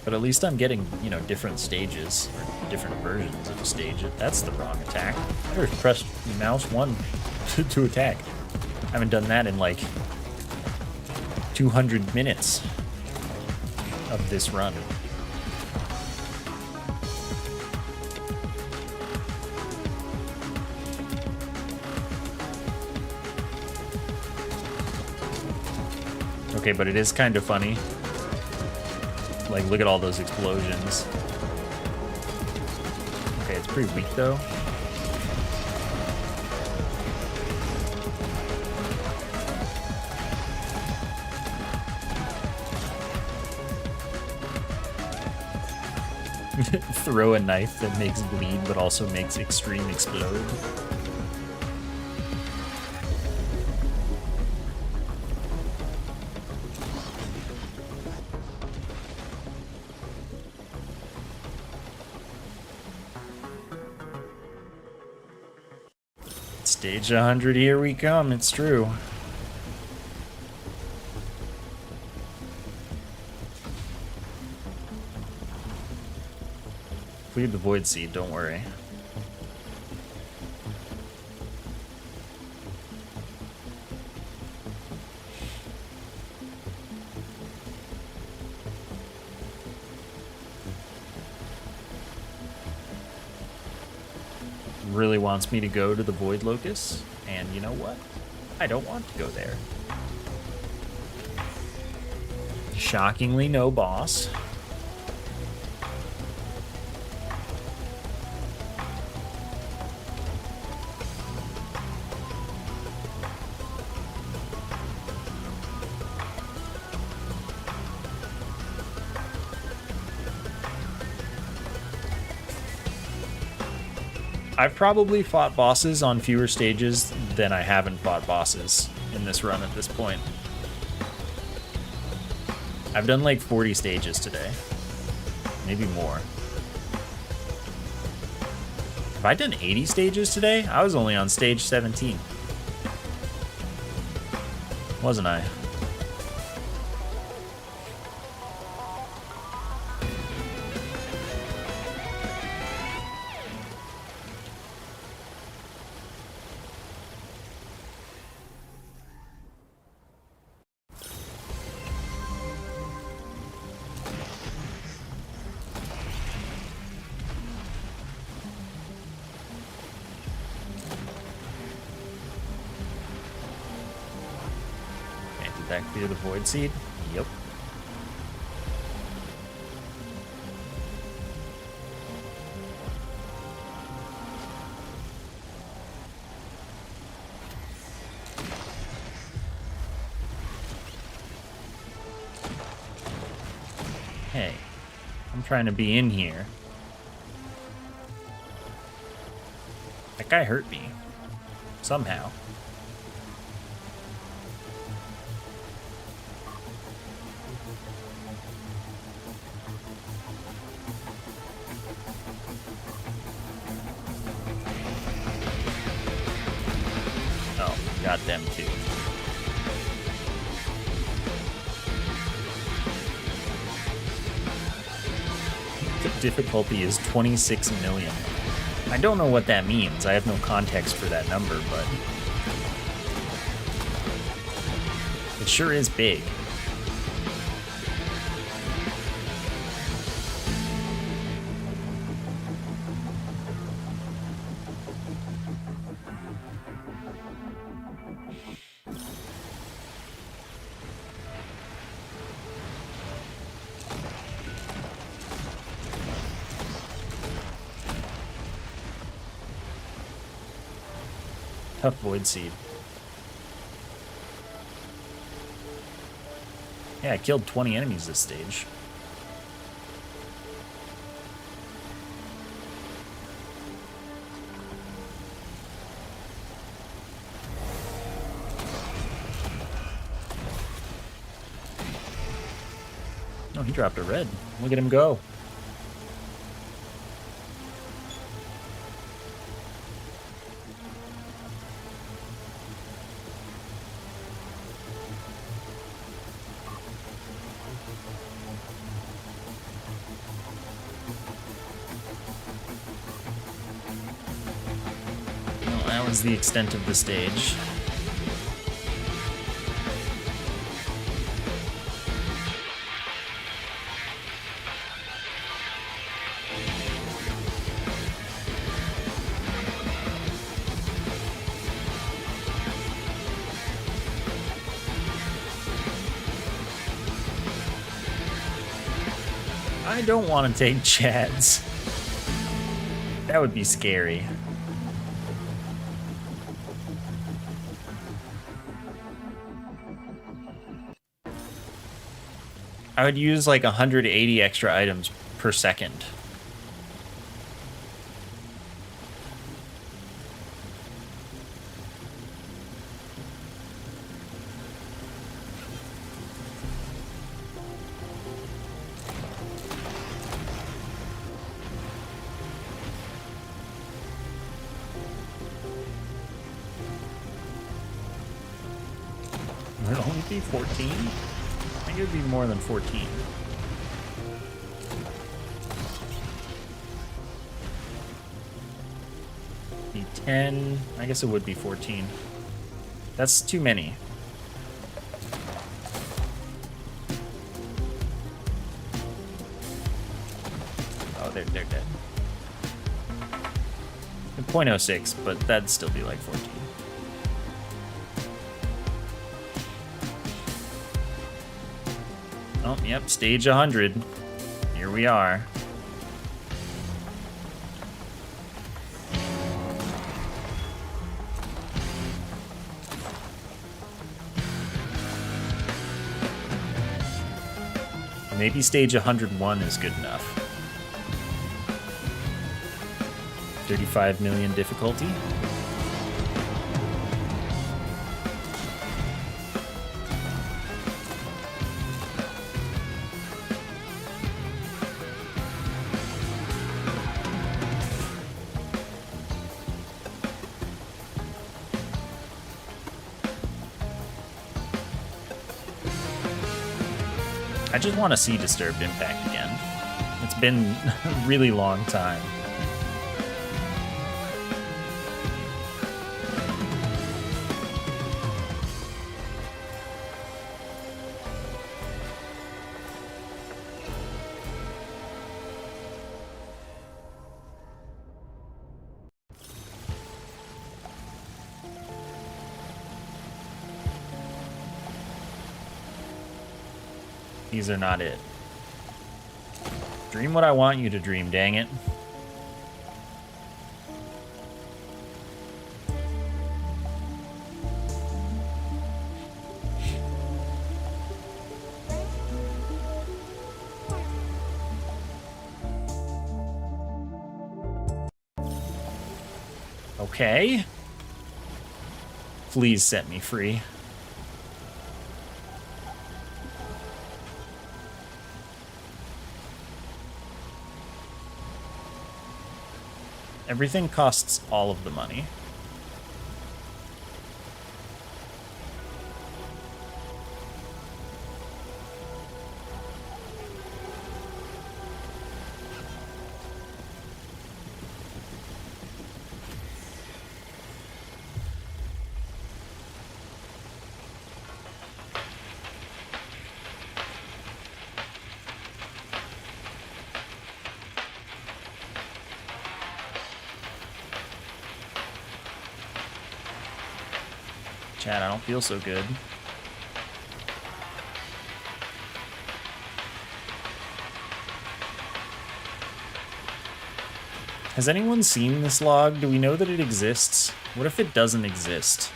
But at least I'm getting, you know, different stages, or different versions of a stage. That's the wrong attack. I just pressed mouse 1 to attack. I haven't done that in like 200 minutes of this run. Okay, but it is kind of funny. Like, look at all those explosions. Okay, it's pretty weak, though. Throw a knife that makes bleed, but also makes extreme explode. Stage 100, here we come, it's true. Cleared the void seed, don't worry. Really wants me to go to the Void Locust, and you know what? I don't want to go there. Shockingly, no boss. I've probably fought bosses on fewer stages than I haven't fought bosses in this run at this point. I've done like 40 stages today. Maybe more. Have I done 80 stages today? I was only on stage 17. Wasn't I? That clear the void seed? Yep. Hey, I'm trying to be in here. That guy hurt me. Somehow. Got them too. The difficulty is 26 million. I don't know what that means. I have no context for that number, but it sure is big. Tough Void Seed. Yeah, I killed 20 enemies this stage. Oh, he dropped a red. Look at him go. Well, that was the extent of the stage. I don't want to take Chads. That would be scary. I would use like 180 extra items per second. Would it only be 14? I think it would be more than 14. Be 10. I guess it would be 14. That's too many. Oh, they're dead. 0.06, but that'd still be like 14. Oh, yep, stage 100. Here we are. Maybe stage 101 is good enough. 35 million difficulty. I just want to see Disturbed Impact again. It's been a really long time. These are not it. Dream what I want you to dream, dang it. Okay. Please set me free. Everything costs all of the money. Chad, I don't feel so good. Has anyone seen this log? Do we know that it exists? What if it doesn't exist?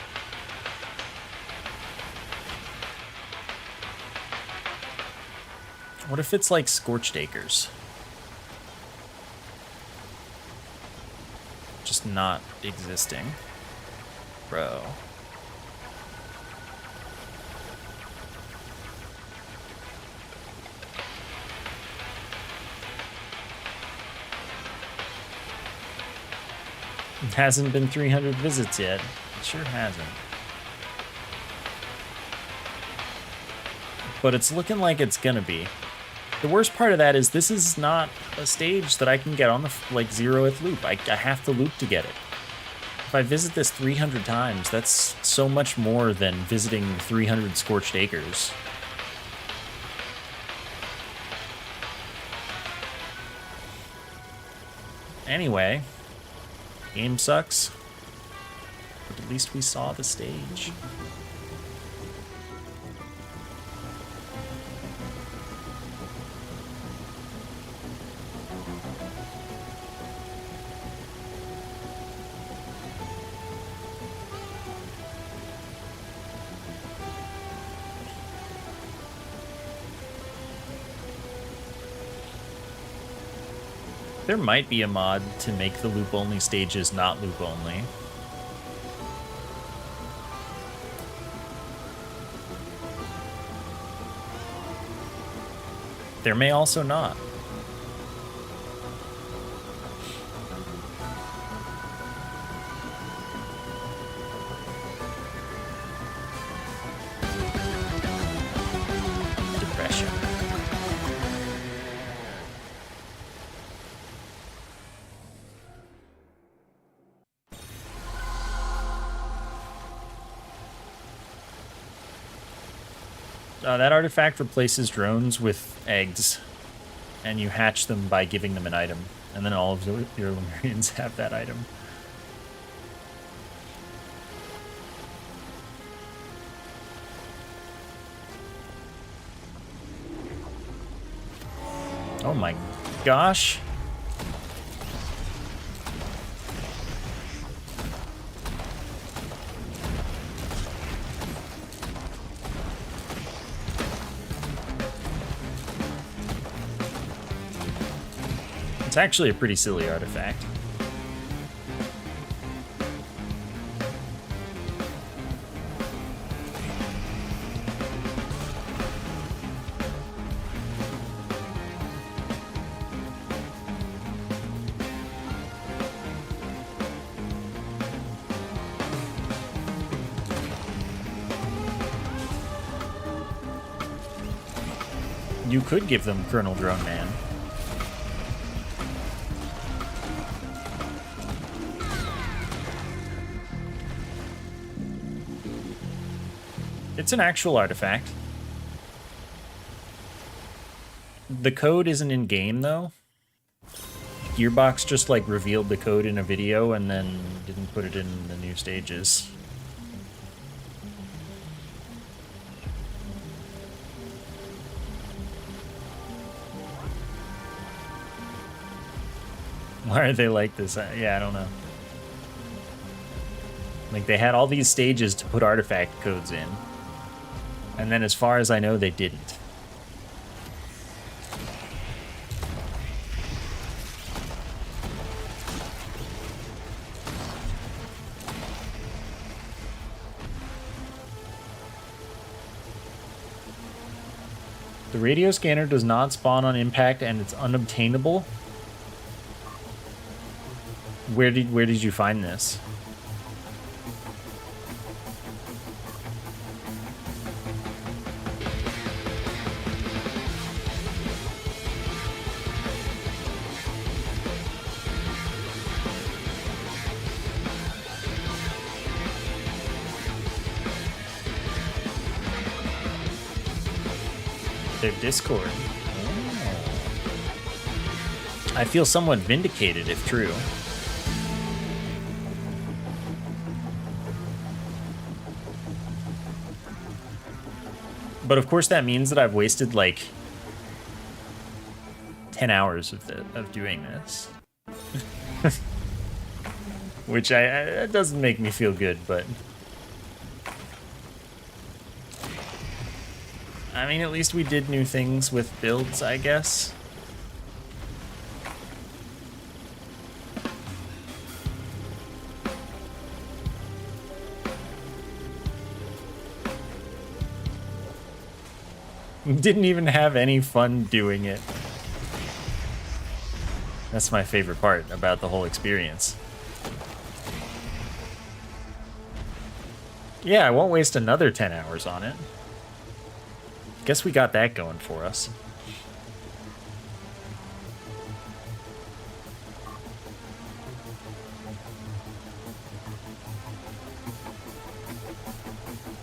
What if it's like Scorched Acres? Just not existing. Bro. It hasn't been 300 visits yet. It sure hasn't. But it's looking like it's gonna be. The worst part of that is this is not a stage that I can get on the, like, 0th loop. I have to loop to get it. If I visit this 300 times, that's so much more than visiting 300 Scorched Acres. Anyway, game sucks, but at least we saw the stage. There might be a mod to make the loop-only stages not loop-only. There may also not. Depression. That artifact replaces drones with eggs, and you hatch them by giving them an item, and then all of your Lemurians have that item. Oh my gosh. It's actually a pretty silly artifact. You could give them Colonel Drone Man. It's an actual artifact. The code isn't in game though. Gearbox just like revealed the code in a video and then didn't put it in the new stages. Why are they like this? Yeah, I don't know. Like, they had all these stages to put artifact codes in. And then as far as I know, they didn't. The radio scanner does not spawn on impact and it's unobtainable. Where did you find this? Their Discord. Oh. I feel somewhat vindicated if true. But of course that means that I've wasted like 10 hours of doing this. Which that doesn't make me feel good, but I mean, at least we did new things with builds, I guess. Didn't even have any fun doing it. That's my favorite part about the whole experience. Yeah, I won't waste another 10 hours on it. Guess we got that going for us.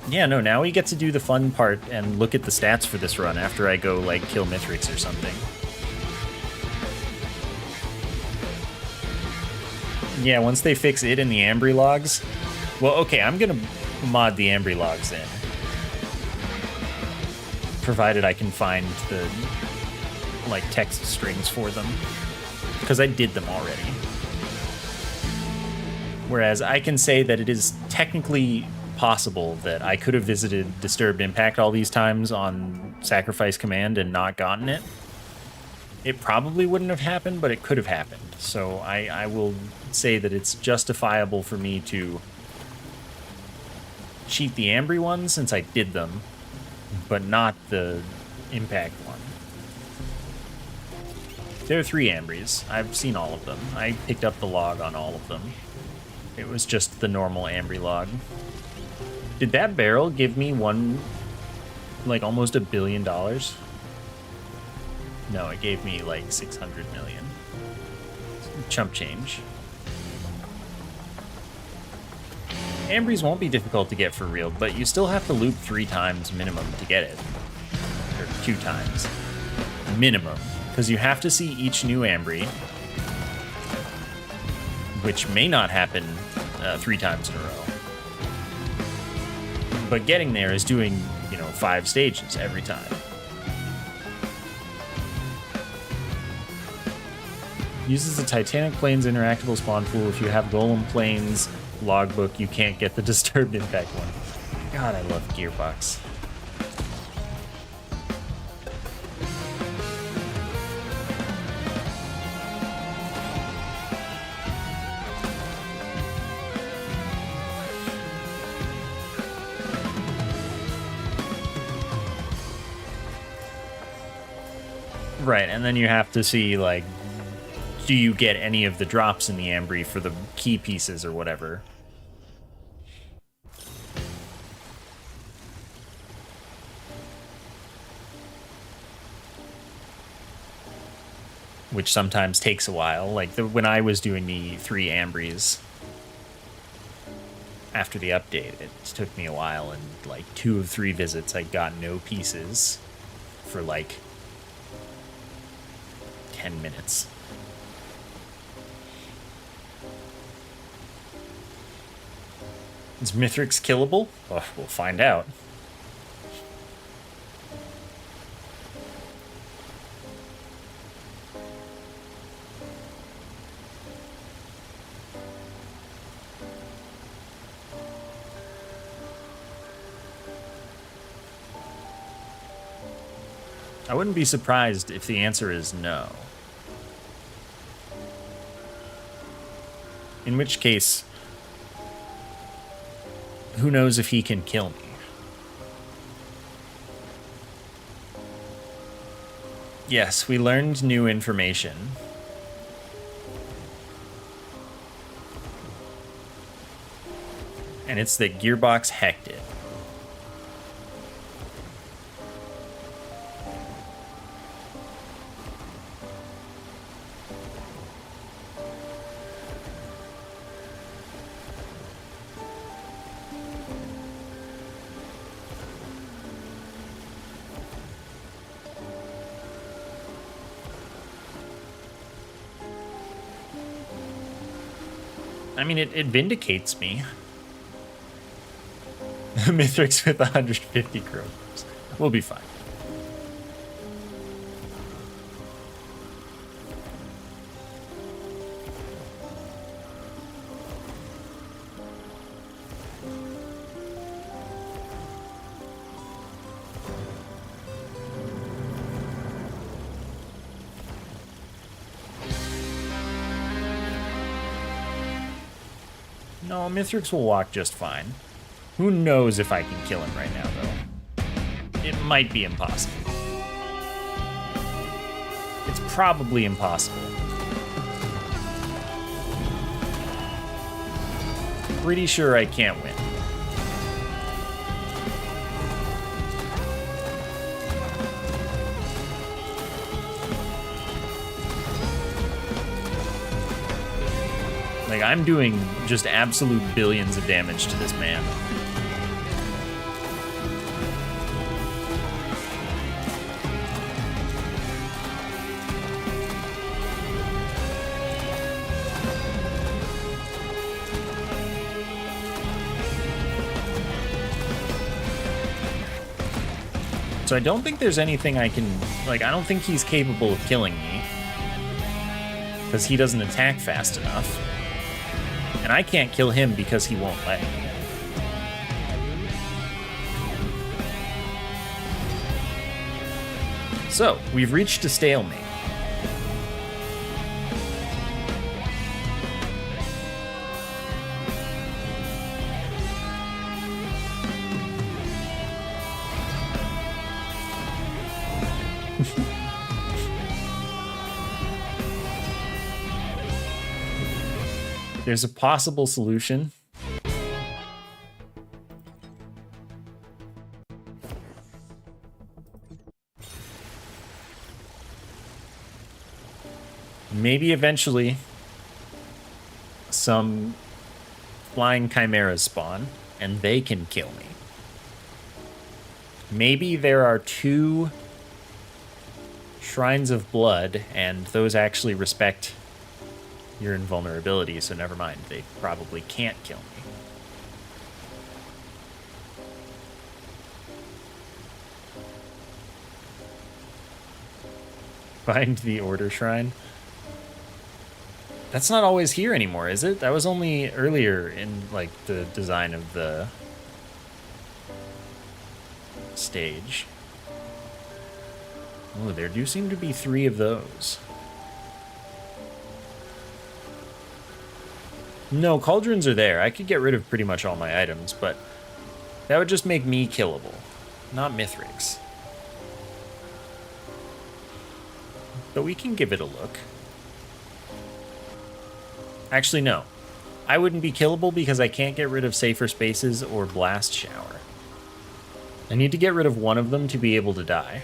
Yeah, no, now we get to do the fun part and look at the stats for this run after I go, like, kill Mithrix or something. Yeah, once they fix it in the Ambry logs... Well, okay, I'm gonna mod the Ambry logs in. Provided I can find the, like, text strings for them. Because I did them already. Whereas I can say that it is technically possible that I could have visited Disturbed Impact all these times on Sacrifice Command and not gotten it. It probably wouldn't have happened, but it could have happened. So I will say that it's justifiable for me to cheat the Ambry one since I did them, but not the Impact one. There are 3 Ambrys. I've seen all of them. I picked up the log on all of them. It was just the normal Ambry log. Did that barrel give me like almost $1 billion? No, it gave me like 600 million. Chump change. Ambrys won't be difficult to get for real, but you still have to loop 3 times minimum to get it. Or 2 times. Minimum. Because you have to see each new Ambry, which may not happen 3 times in a row. But getting there is doing, 5 stages every time. Uses the Titanic Plains interactable spawn pool. If you have Golem Plains logbook, you can't get the Disturbed Impact one. God, I love Gearbox. Right, and then you have to see, like, do you get any of the drops in the Ambry for the key pieces or whatever? Which sometimes takes a while. Like, when I was doing the 3 Ambrys after the update, it took me a while, and, like, 2 of 3 visits, I got no pieces for, like, 10 minutes. Is Mithrix killable? Well, we'll find out. I wouldn't be surprised if the answer is no. In which case, who knows if he can kill me? Yes, we learned new information. And it's that Gearbox hacked it. I mean, it vindicates me. Mithrix with 150 chromes. We'll be fine. No, Mithrix will walk just fine. Who knows if I can kill him right now, though? It might be impossible. It's probably impossible. Pretty sure I can't win. Like, I'm doing just absolute billions of damage to this man. So I don't think there's anything I can... Like, I don't think he's capable of killing me. Because he doesn't attack fast enough. And I can't kill him because he won't let me. So, we've reached a stalemate. There's a possible solution. Maybe eventually some flying chimeras spawn and they can kill me. Maybe there are 2 shrines of blood and those actually respect your invulnerability, so never mind. They probably can't kill me. Find the Order Shrine. That's not always here anymore, is it? That was only earlier in, like, the design of the stage. Oh, there do seem to be 3 of those. No, cauldrons are there. I could get rid of pretty much all my items, but that would just make me killable, not Mithrix. But we can give it a look. Actually, no. I wouldn't be killable because I can't get rid of Safer Spaces or Blast Shower. I need to get rid of one of them to be able to die.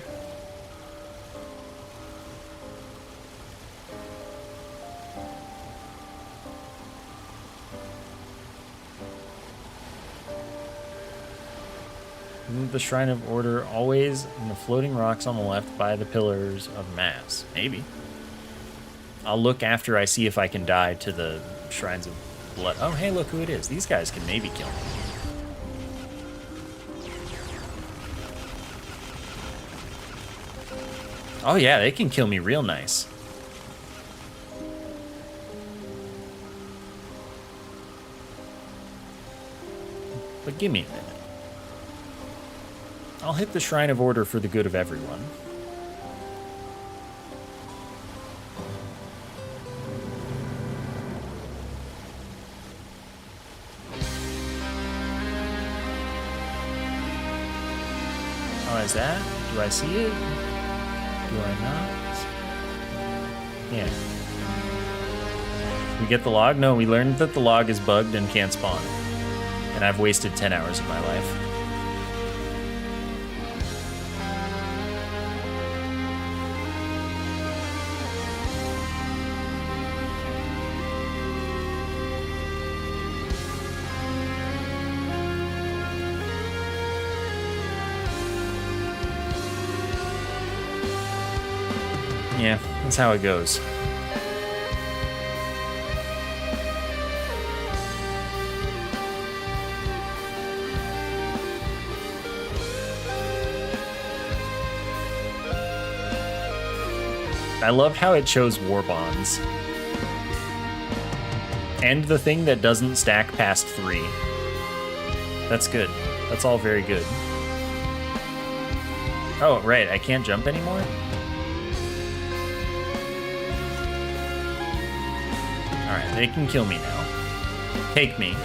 Isn't the Shrine of Order always in the floating rocks on the left by the Pillars of Mass? Maybe. I'll look after I see if I can die to the Shrines of Blood. Oh, hey, look who it is. These guys can maybe kill me. Oh yeah, they can kill me real nice. But give me a minute. I'll hit the Shrine of Order for the good of everyone. Oh, is that? Do I see it? Do I not? Yeah. We get the log? No, we learned that the log is bugged and can't spawn. And I've wasted 10 hours of my life. Yeah, that's how it goes. I loved how it chose war bonds. And the thing that doesn't stack past 3. That's good. That's all very good. Oh, right, I can't jump anymore? Alright, they can kill me now. Take me.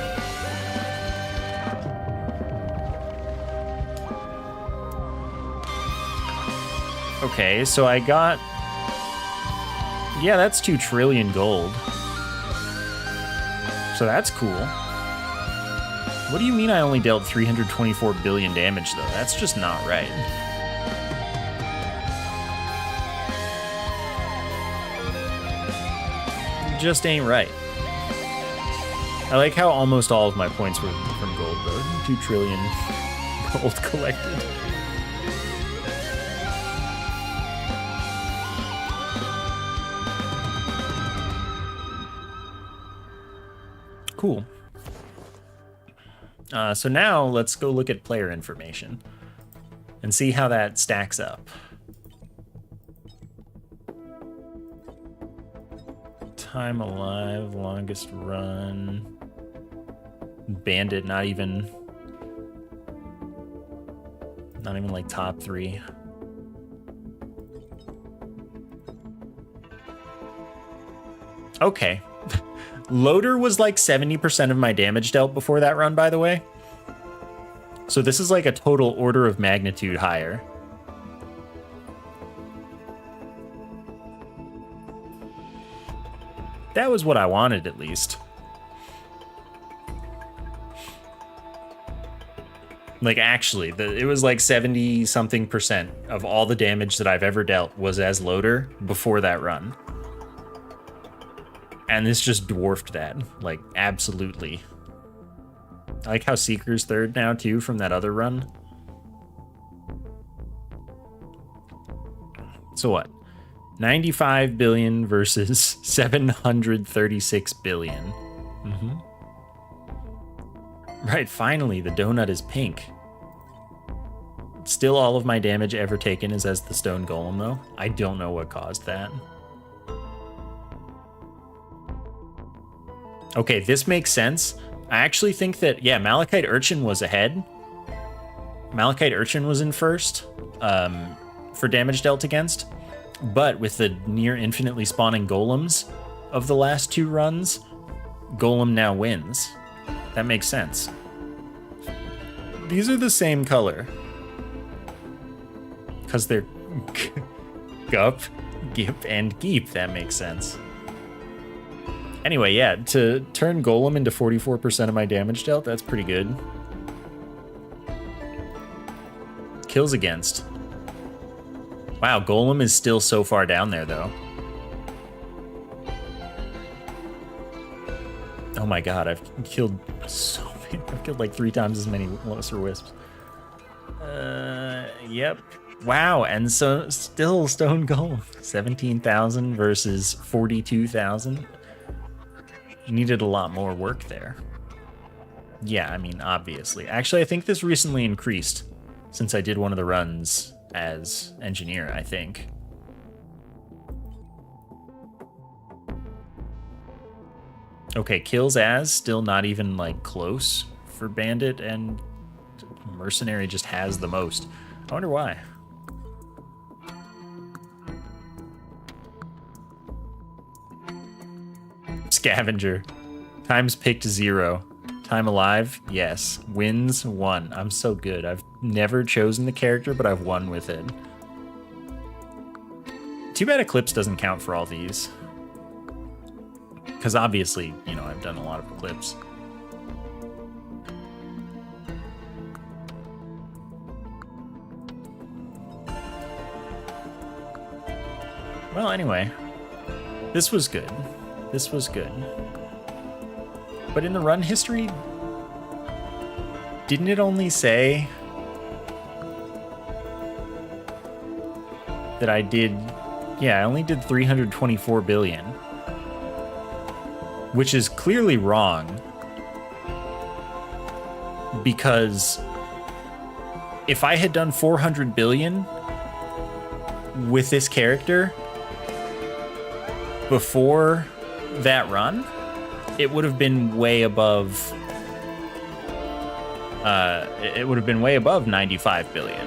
Okay, so I got... Yeah, that's 2 trillion gold. So that's cool. What do you mean I only dealt 324 billion damage, though? That's just not right. Just ain't right. I like how almost all of my points were from gold, though. 2 trillion gold collected. Cool. So now let's go look at player information and see how that stacks up. Time alive, longest run. Bandit, not even like top 3. Okay. Loader was like 70% of my damage dealt before that run, by the way. So this is like a total order of magnitude higher. That was what I wanted, at least. Like, actually, it was like 70-something% of all the damage that I've ever dealt was as Loader before that run. And this just dwarfed that, like, absolutely. I like how Seeker's third now, too, from that other run. So what? 95 billion versus 736 billion. Mm-hmm. Right, finally, the donut is pink. Still all of my damage ever taken is as the stone golem, though. I don't know what caused that. Okay, this makes sense. I actually think that, yeah, Malachite Urchin was ahead. Malachite Urchin was in first for damage dealt against. But with the near infinitely spawning golems of the last 2 runs, Golem now wins. That makes sense. These are the same color. Because they're Gup, Gip, and Geep. That makes sense. Anyway, yeah, to turn Golem into 44% of my damage dealt, that's pretty good. Kills against. Wow, Golem is still so far down there, though. Oh my god, I've killed so many. I've killed like 3 times as many Lesser Wisps. Yep. Wow, and so still Stone Golem. 17,000 versus 42,000. Needed a lot more work there. Yeah, I mean, obviously. Actually, I think this recently increased since I did one of the runs as engineer, I think. Okay, kills as still not even like close for Bandit, and Mercenary just has the most. I wonder why. Scavenger. Times picked 0. Time alive? Yes. Wins? 1. I'm so good. I've never chosen the character, but I've won with it. Too bad Eclipse doesn't count for all these. Because obviously, you know, I've done a lot of Eclipse. Well, anyway. This was good. This was good. But in the run history, didn't it only say that I did... Yeah, I only did 324 billion. Which is clearly wrong. Because if I had done 400 billion with this character before that run, it would have been way above. It would have been way above 95 billion.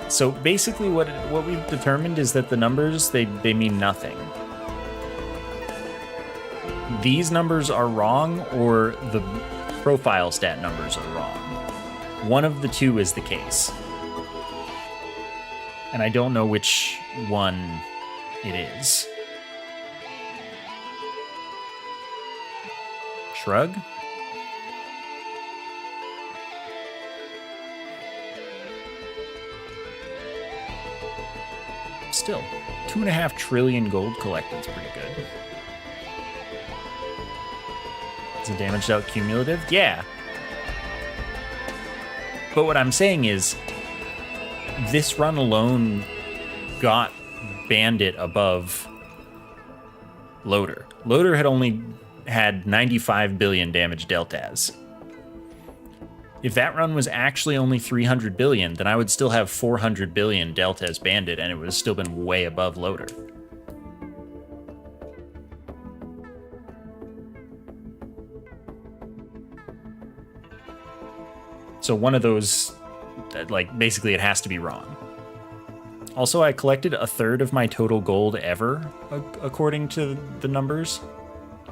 So basically what we've determined is that the numbers, they mean nothing. These numbers are wrong, or the profile stat numbers are wrong. One of the two is the case. And I don't know which one it is. Shrug? Still, 2.5 trillion gold collected is pretty good. Is it damage dealt cumulative? Yeah. But what I'm saying is, this run alone got Bandit above Loader. Loader had only had 95 billion damage dealt as. If that run was actually only 300 billion, then I would still have 400 billion dealt as Bandit, and it would have still been way above Loader. So one of those, like, basically it has to be wrong. Also, I collected a third of my total gold ever, according to the numbers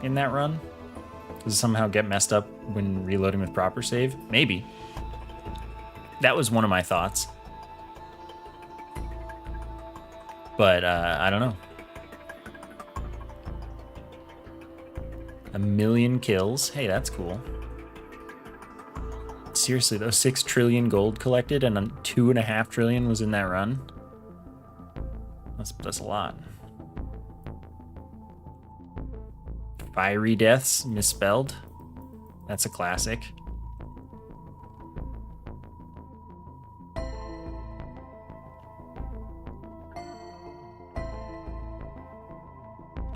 in that run. Does it somehow get messed up when reloading with proper save? Maybe. That was one of my thoughts. But, I don't know. 1 million kills. Hey, that's cool. Seriously, though, 6 trillion gold collected and 2.5 trillion was in that run? That's a lot. Fiery deaths, misspelled. That's a classic.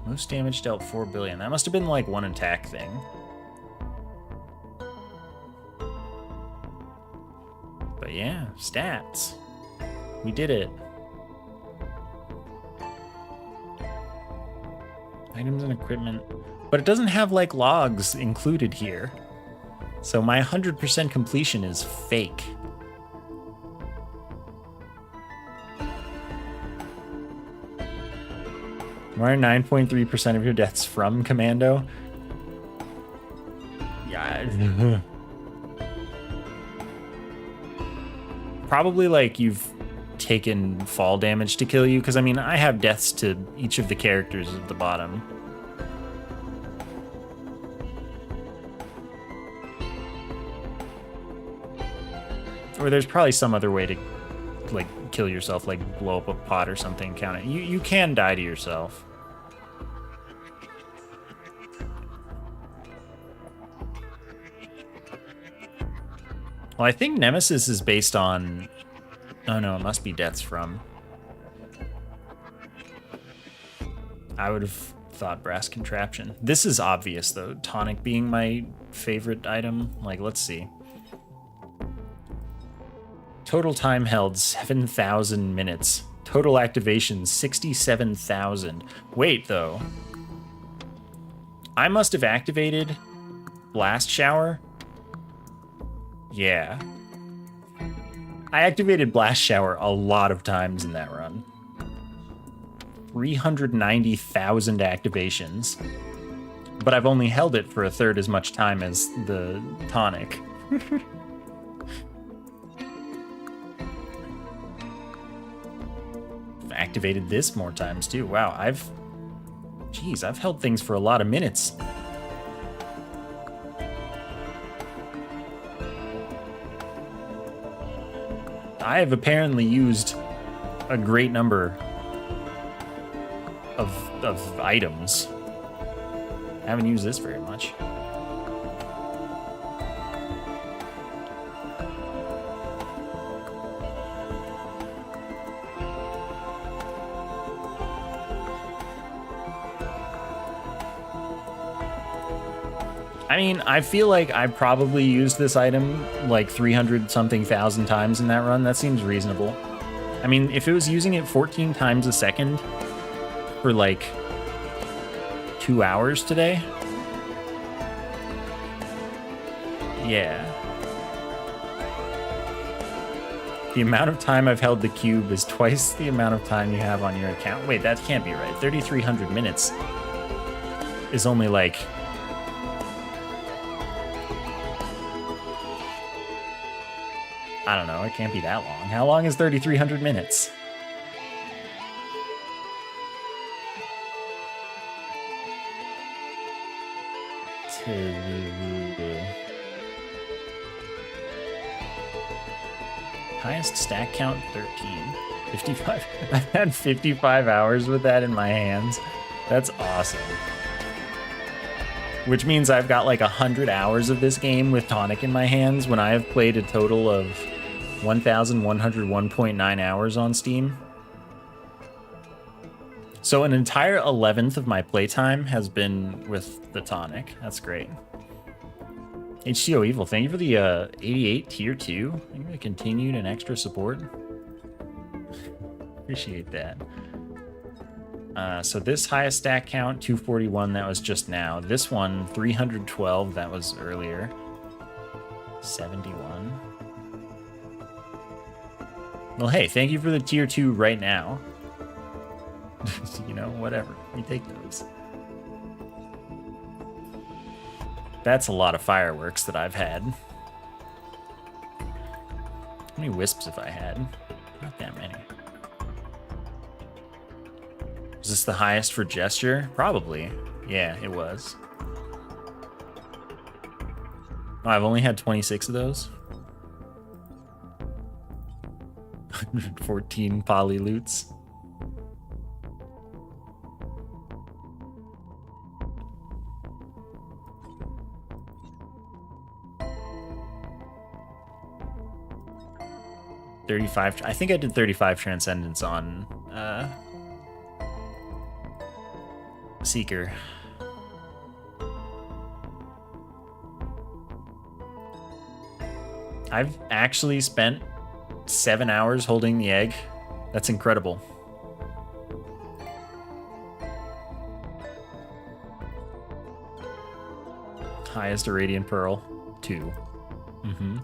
Most damage dealt 4 billion. That must have been like one attack thing. But yeah, stats. We did it. Items and equipment. But it doesn't have like logs included here. So my 100% completion is fake. Why are 9.3% of your deaths from Commando? Yeah. Probably like you've taken fall damage to kill you, because I mean, I have deaths to each of the characters at the bottom. Or there's probably some other way to like kill yourself, like blow up a pot or something, count it. You can die to yourself. Well, I think Nemesis is based on... Oh no, it must be deaths from. I would have thought brass contraption. This is obvious though, tonic being my favorite item. Like, let's see. Total time held, 7,000 minutes. Total activation, 67,000. Wait, though. I must have activated Blast Shower. Yeah. I activated Blast Shower a lot of times in that run. 390,000 activations. But I've only held it for a third as much time as the tonic. Activated this more times too. Wow, I've held things for a lot of minutes. I have apparently used a great number of items. I haven't used this very much. I mean, I feel like I probably used this item like 300-something thousand times in that run. That seems reasonable. I mean, if it was using it 14 times a second for like 2 hours today, yeah. The amount of time I've held the cube is twice the amount of time you have on your account. Wait, that can't be right. 3,300 minutes is only like... I don't know, it can't be that long. How long is 3,300 minutes? Highest stack count 13. 55. I've had 55 hours with that in my hands. That's awesome. Which means I've got like 100 hours of this game with Tonic in my hands when I have played a total of 1,101.9 hours on Steam. So an entire 11th of my playtime has been with the Tonic. That's great. HTO Evil, thank you for the 88 tier 2. Thank you for the continued and extra support. Appreciate that. So this highest stack count, 241, that was just now. This one, 312, that was earlier. 71. Well, hey, thank you for the tier 2 right now. You know, whatever. We take those. That's a lot of fireworks that I've had. How many wisps have I had? Not that many. Is this the highest for gesture? Probably. Yeah, it was. Oh, I've only had 26 of those. 114 poly loots. I think I did 35 Transcendence on Seeker. I've actually spent 7 hours holding the egg. That's incredible. Highest Irradiant Pearl, 2. Mm-hmm.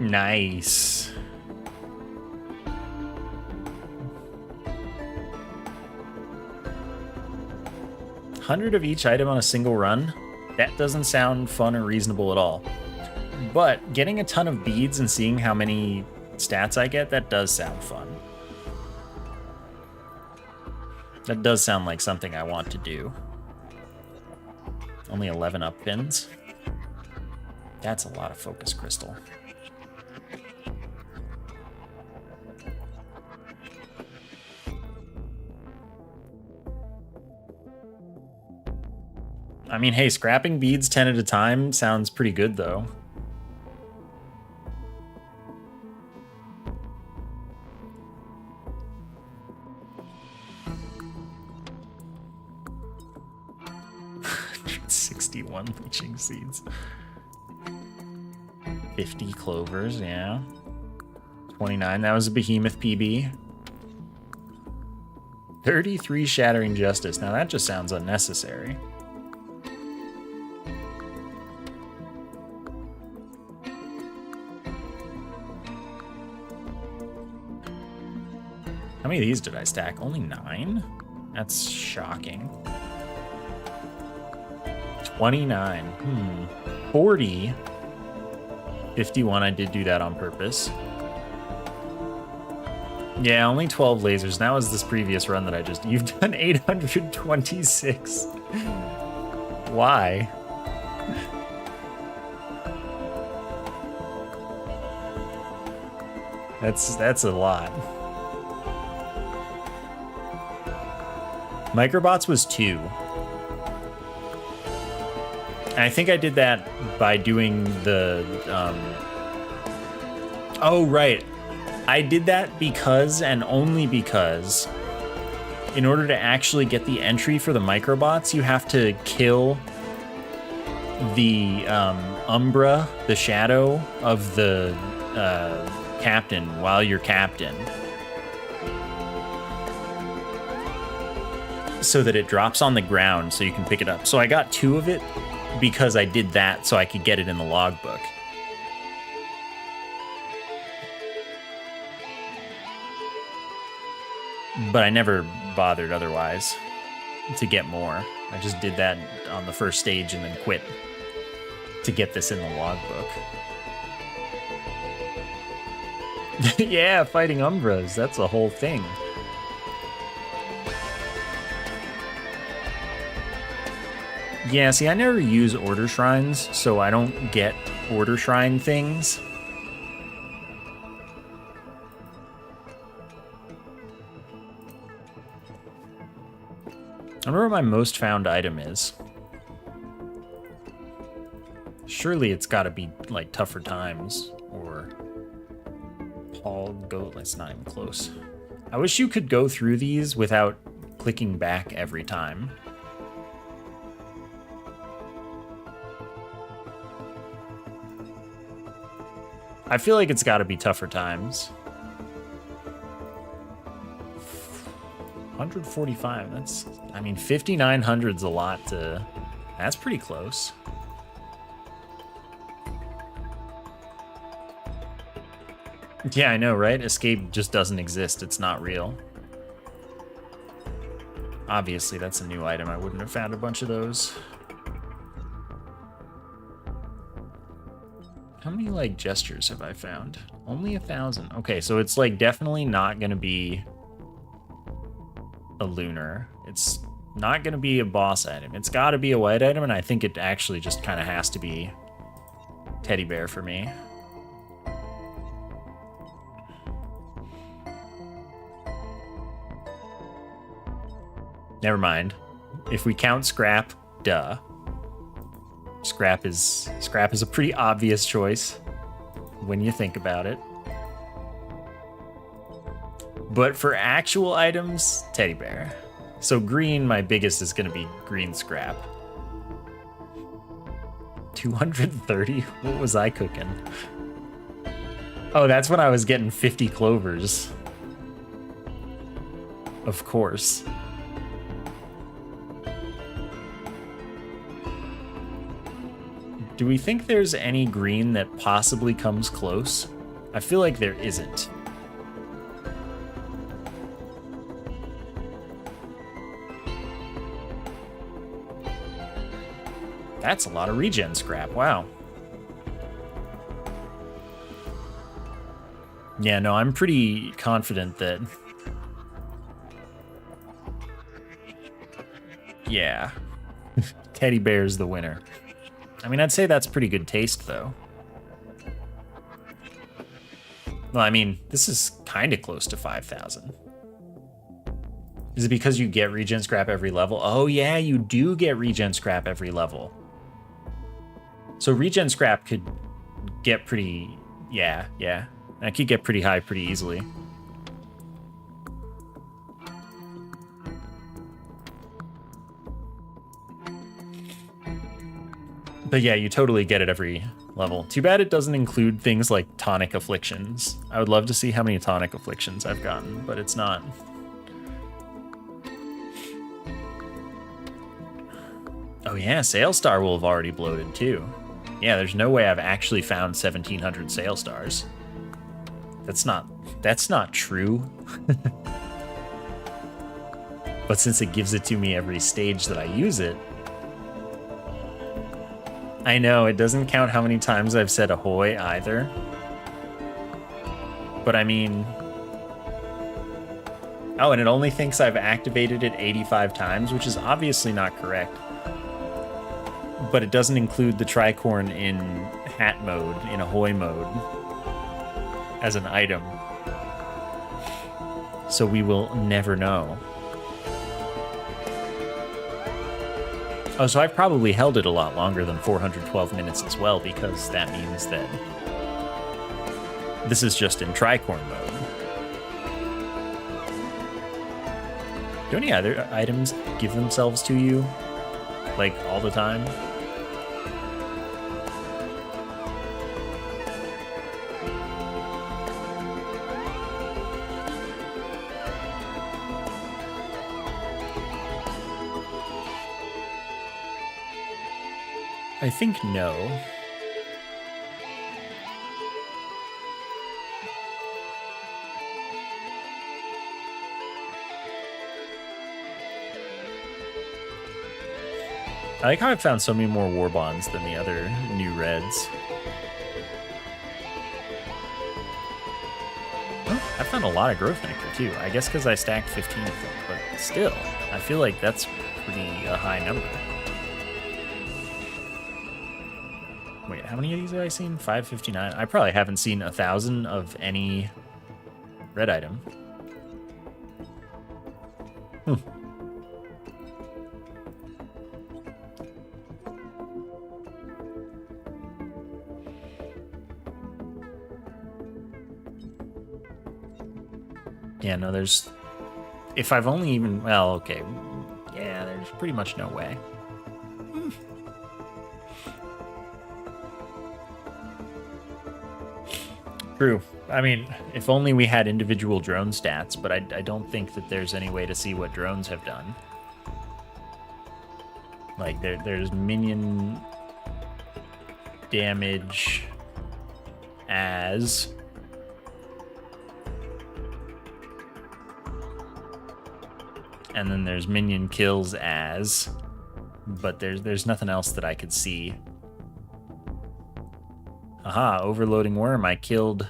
Nice. $100 of each item on a single run? That doesn't sound fun or reasonable at all. But getting a ton of beads and seeing how many stats I get, that does sound fun. That does sound like something I want to do. Only 11 up pins. That's a lot of focus crystal. I mean, hey, scrapping beads 10 at a time sounds pretty good, though. $161 leeching seeds. 50 clovers, yeah. 29, that was a behemoth PB. 33 shattering justice. Now that just sounds unnecessary. How many of these did I stack? Only 9? That's shocking. 29. 40. 51, I did do that on purpose. Yeah, only 12 lasers. That was this previous run that I just... You've done 826. Why? That's a lot. Microbots was 2. And I think I did that by doing the... Oh, right. I did that because, and only because, in order to actually get the entry for the microbots, you have to kill the Umbra, the shadow of the captain, while you're captain. so that it drops on the ground so you can pick it up. So I got 2 of it because I did that so I could get it in the logbook. But I never bothered otherwise to get more. I just did that on the first stage and then quit to get this in the logbook. Yeah, fighting Umbras, that's a whole thing. Yeah, see, I never use order shrines, so I don't get order shrine things. I wonder what my most found item is. Surely it's got to be, like, Tougher Times, or Paul Goat. That's not even close. I wish you could go through these without clicking back every time. I feel like it's got to be Tougher Times. 145, that's, I mean, 5,900's a lot to, that's pretty close. Yeah, I know, right? Escape just doesn't exist, it's not real. Obviously, that's a new item, I wouldn't have found a bunch of those. How many, like, gestures have I found? Only 1,000. Okay, so it's, like, definitely not gonna be a lunar. It's not going to be a boss item. It's got to be a white item, and I think it actually just kind of has to be teddy bear for me. Never mind. If we count scrap, duh. Scrap is a pretty obvious choice when you think about it. But for actual items, teddy bear. So green, my biggest is going to be green scrap. 230? What was I cooking? Oh, that's when I was getting 50 clovers. Of course. Do we think there's any green that possibly comes close? I feel like there isn't. That's a lot of regen scrap, wow. Yeah, no, I'm pretty confident that... Yeah. Teddy bear's the winner. I mean, I'd say that's pretty good taste, though. Well, I mean, this is kind of close to 5,000. Is it because you get regen scrap every level? Oh, yeah, you do get regen scrap every level. So regen scrap could get pretty... Yeah. That could get pretty high pretty easily. But yeah, you totally get it every level. Too bad it doesn't include things like tonic afflictions. I would love to see how many tonic afflictions I've gotten, but it's not. Oh yeah, Sail Star will have already bloated too. Yeah, there's no way I've actually found 1,700 Sail Stars. That's not true. But since it gives it to me every stage that I use it, I know, it doesn't count how many times I've said ahoy either. But I mean... Oh, and it only thinks I've activated it 85 times, which is obviously not correct. But it doesn't include the tricorn in hat mode, in ahoy mode, as an item. So we will never know. Oh, so I've probably held it a lot longer than 412 minutes as well, because that means that this is just in tricorn mode. Do any other items give themselves to you, like, all the time? I think no. I like how I found so many more war bonds than the other new reds. Oh, I found a lot of growth nectar too. I guess because I stacked 15 of them, but still, I feel like that's pretty a high number. Wait, how many of these have I seen? 559. I probably haven't seen 1,000 of any red item. Yeah, no, there's... If I've only even... Well, okay. Yeah, there's pretty much no way. True. I mean, if only we had individual drone stats, but I don't think that there's any way to see what drones have done. Like, there's minion damage as... And then there's minion kills as, but there's nothing else that I could see. Aha, overloading worm. I killed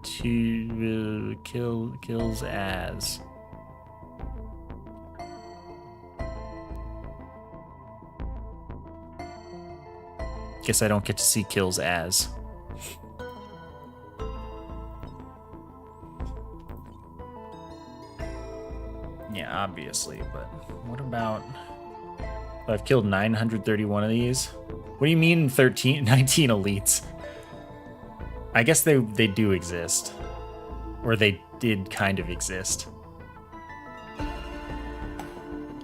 2 kills as. Guess I don't get to see kills as. Yeah, obviously, but what about... I've killed 931 of these. What do you mean 19 elites? I guess they do exist. Or they did kind of exist.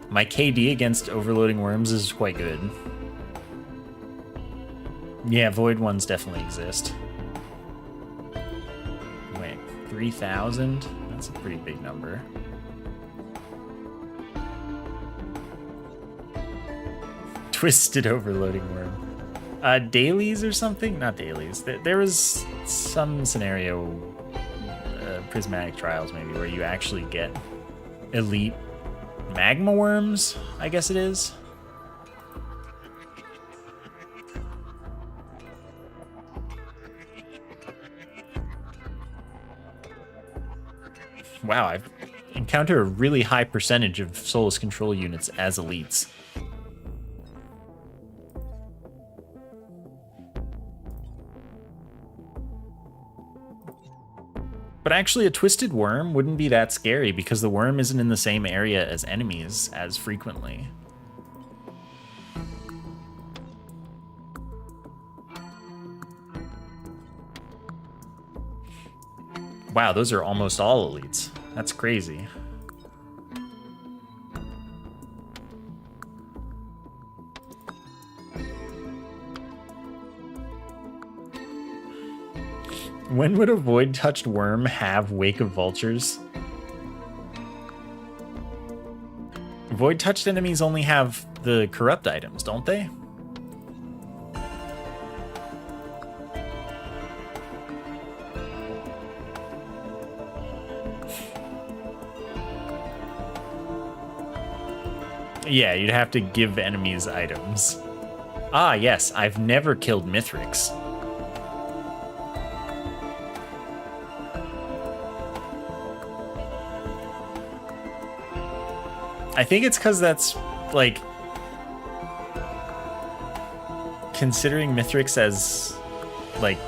My KD against overloading worms is quite good. Yeah, void ones definitely exist. Wait, 3,000? That's a pretty big number. Twisted overloading worm. Dailies or something? Not dailies. There was some scenario, prismatic trials maybe, where you actually get elite magma worms, I guess it is. Wow, I've encountered a really high percentage of Soulless Control units as elites. But actually, a twisted worm wouldn't be that scary because the worm isn't in the same area as enemies as frequently. Wow, those are almost all elites. That's crazy. When would a void-touched worm have Wake of Vultures? Void-touched enemies only have the corrupt items, don't they? Yeah, you'd have to give enemies items. Ah, yes, I've never killed Mithrix. I think it's because that's, like, considering Mithrix as, like,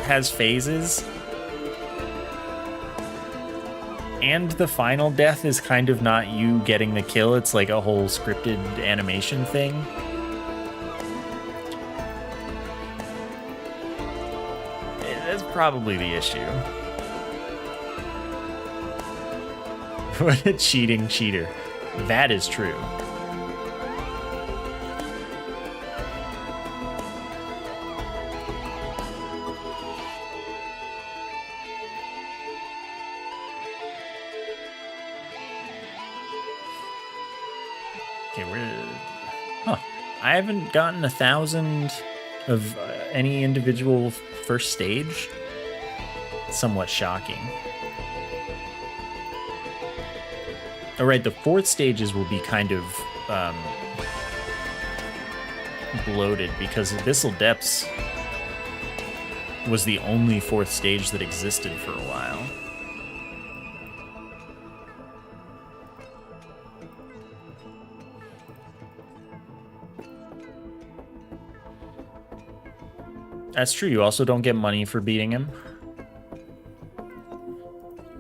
has phases, and the final death is kind of not you getting the kill, it's like a whole scripted animation thing. That's probably the issue. What a cheating cheater. That is true. Okay, huh. I haven't gotten 1,000 of any individual first stage. Somewhat shocking. All right, the 4th stages will be kind of bloated because Abyssal Depths was the only 4th stage that existed for a while. That's true. You also don't get money for beating him.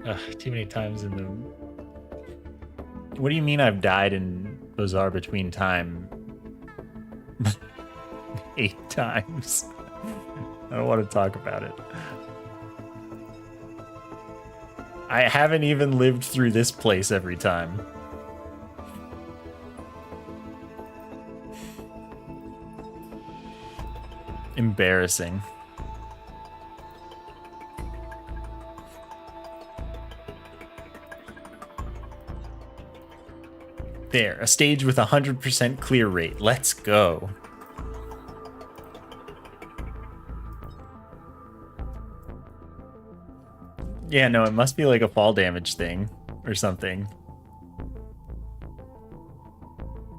Ugh, too many times in the... What do you mean I've died in Bazaar Between Time 8 times? I don't want to talk about it. I haven't even lived through this place every time. Embarrassing. There, a stage with 100% clear rate. Let's go. Yeah, no, it must be like a fall damage thing or something.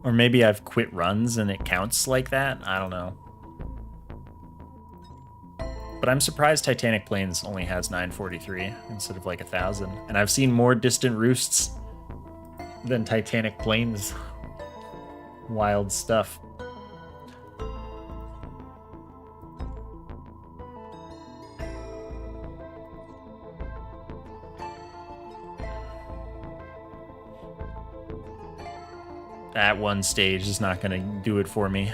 Or maybe I've quit runs and it counts like that. I don't know. But I'm surprised Titanic Plains only has 943 instead of like 1,000. And I've seen more Distant Roosts than Titanic Plains. Wild stuff. That one stage is not gonna do it for me.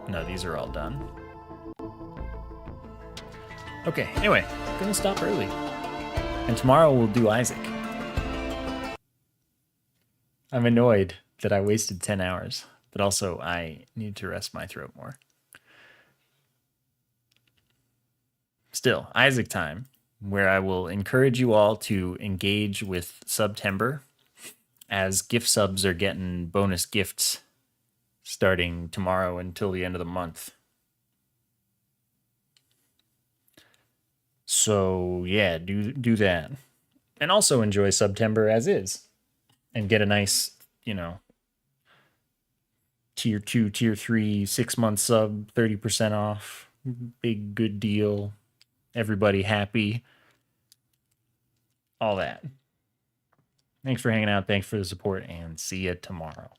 No, these are all done. Okay, anyway, gonna stop early. And tomorrow we'll do Isaac. I'm annoyed that I wasted 10 hours, but also I need to rest my throat more. Still, Isaac time, where I will encourage you all to engage with September, as gift subs are getting bonus gifts starting tomorrow until the end of the month. So yeah, do that. And also enjoy September as is. And get a nice, you know, tier 2, tier 3, 6-month sub, 30% off. Big good deal. Everybody happy. All that. Thanks for hanging out. Thanks for the support, and see you tomorrow.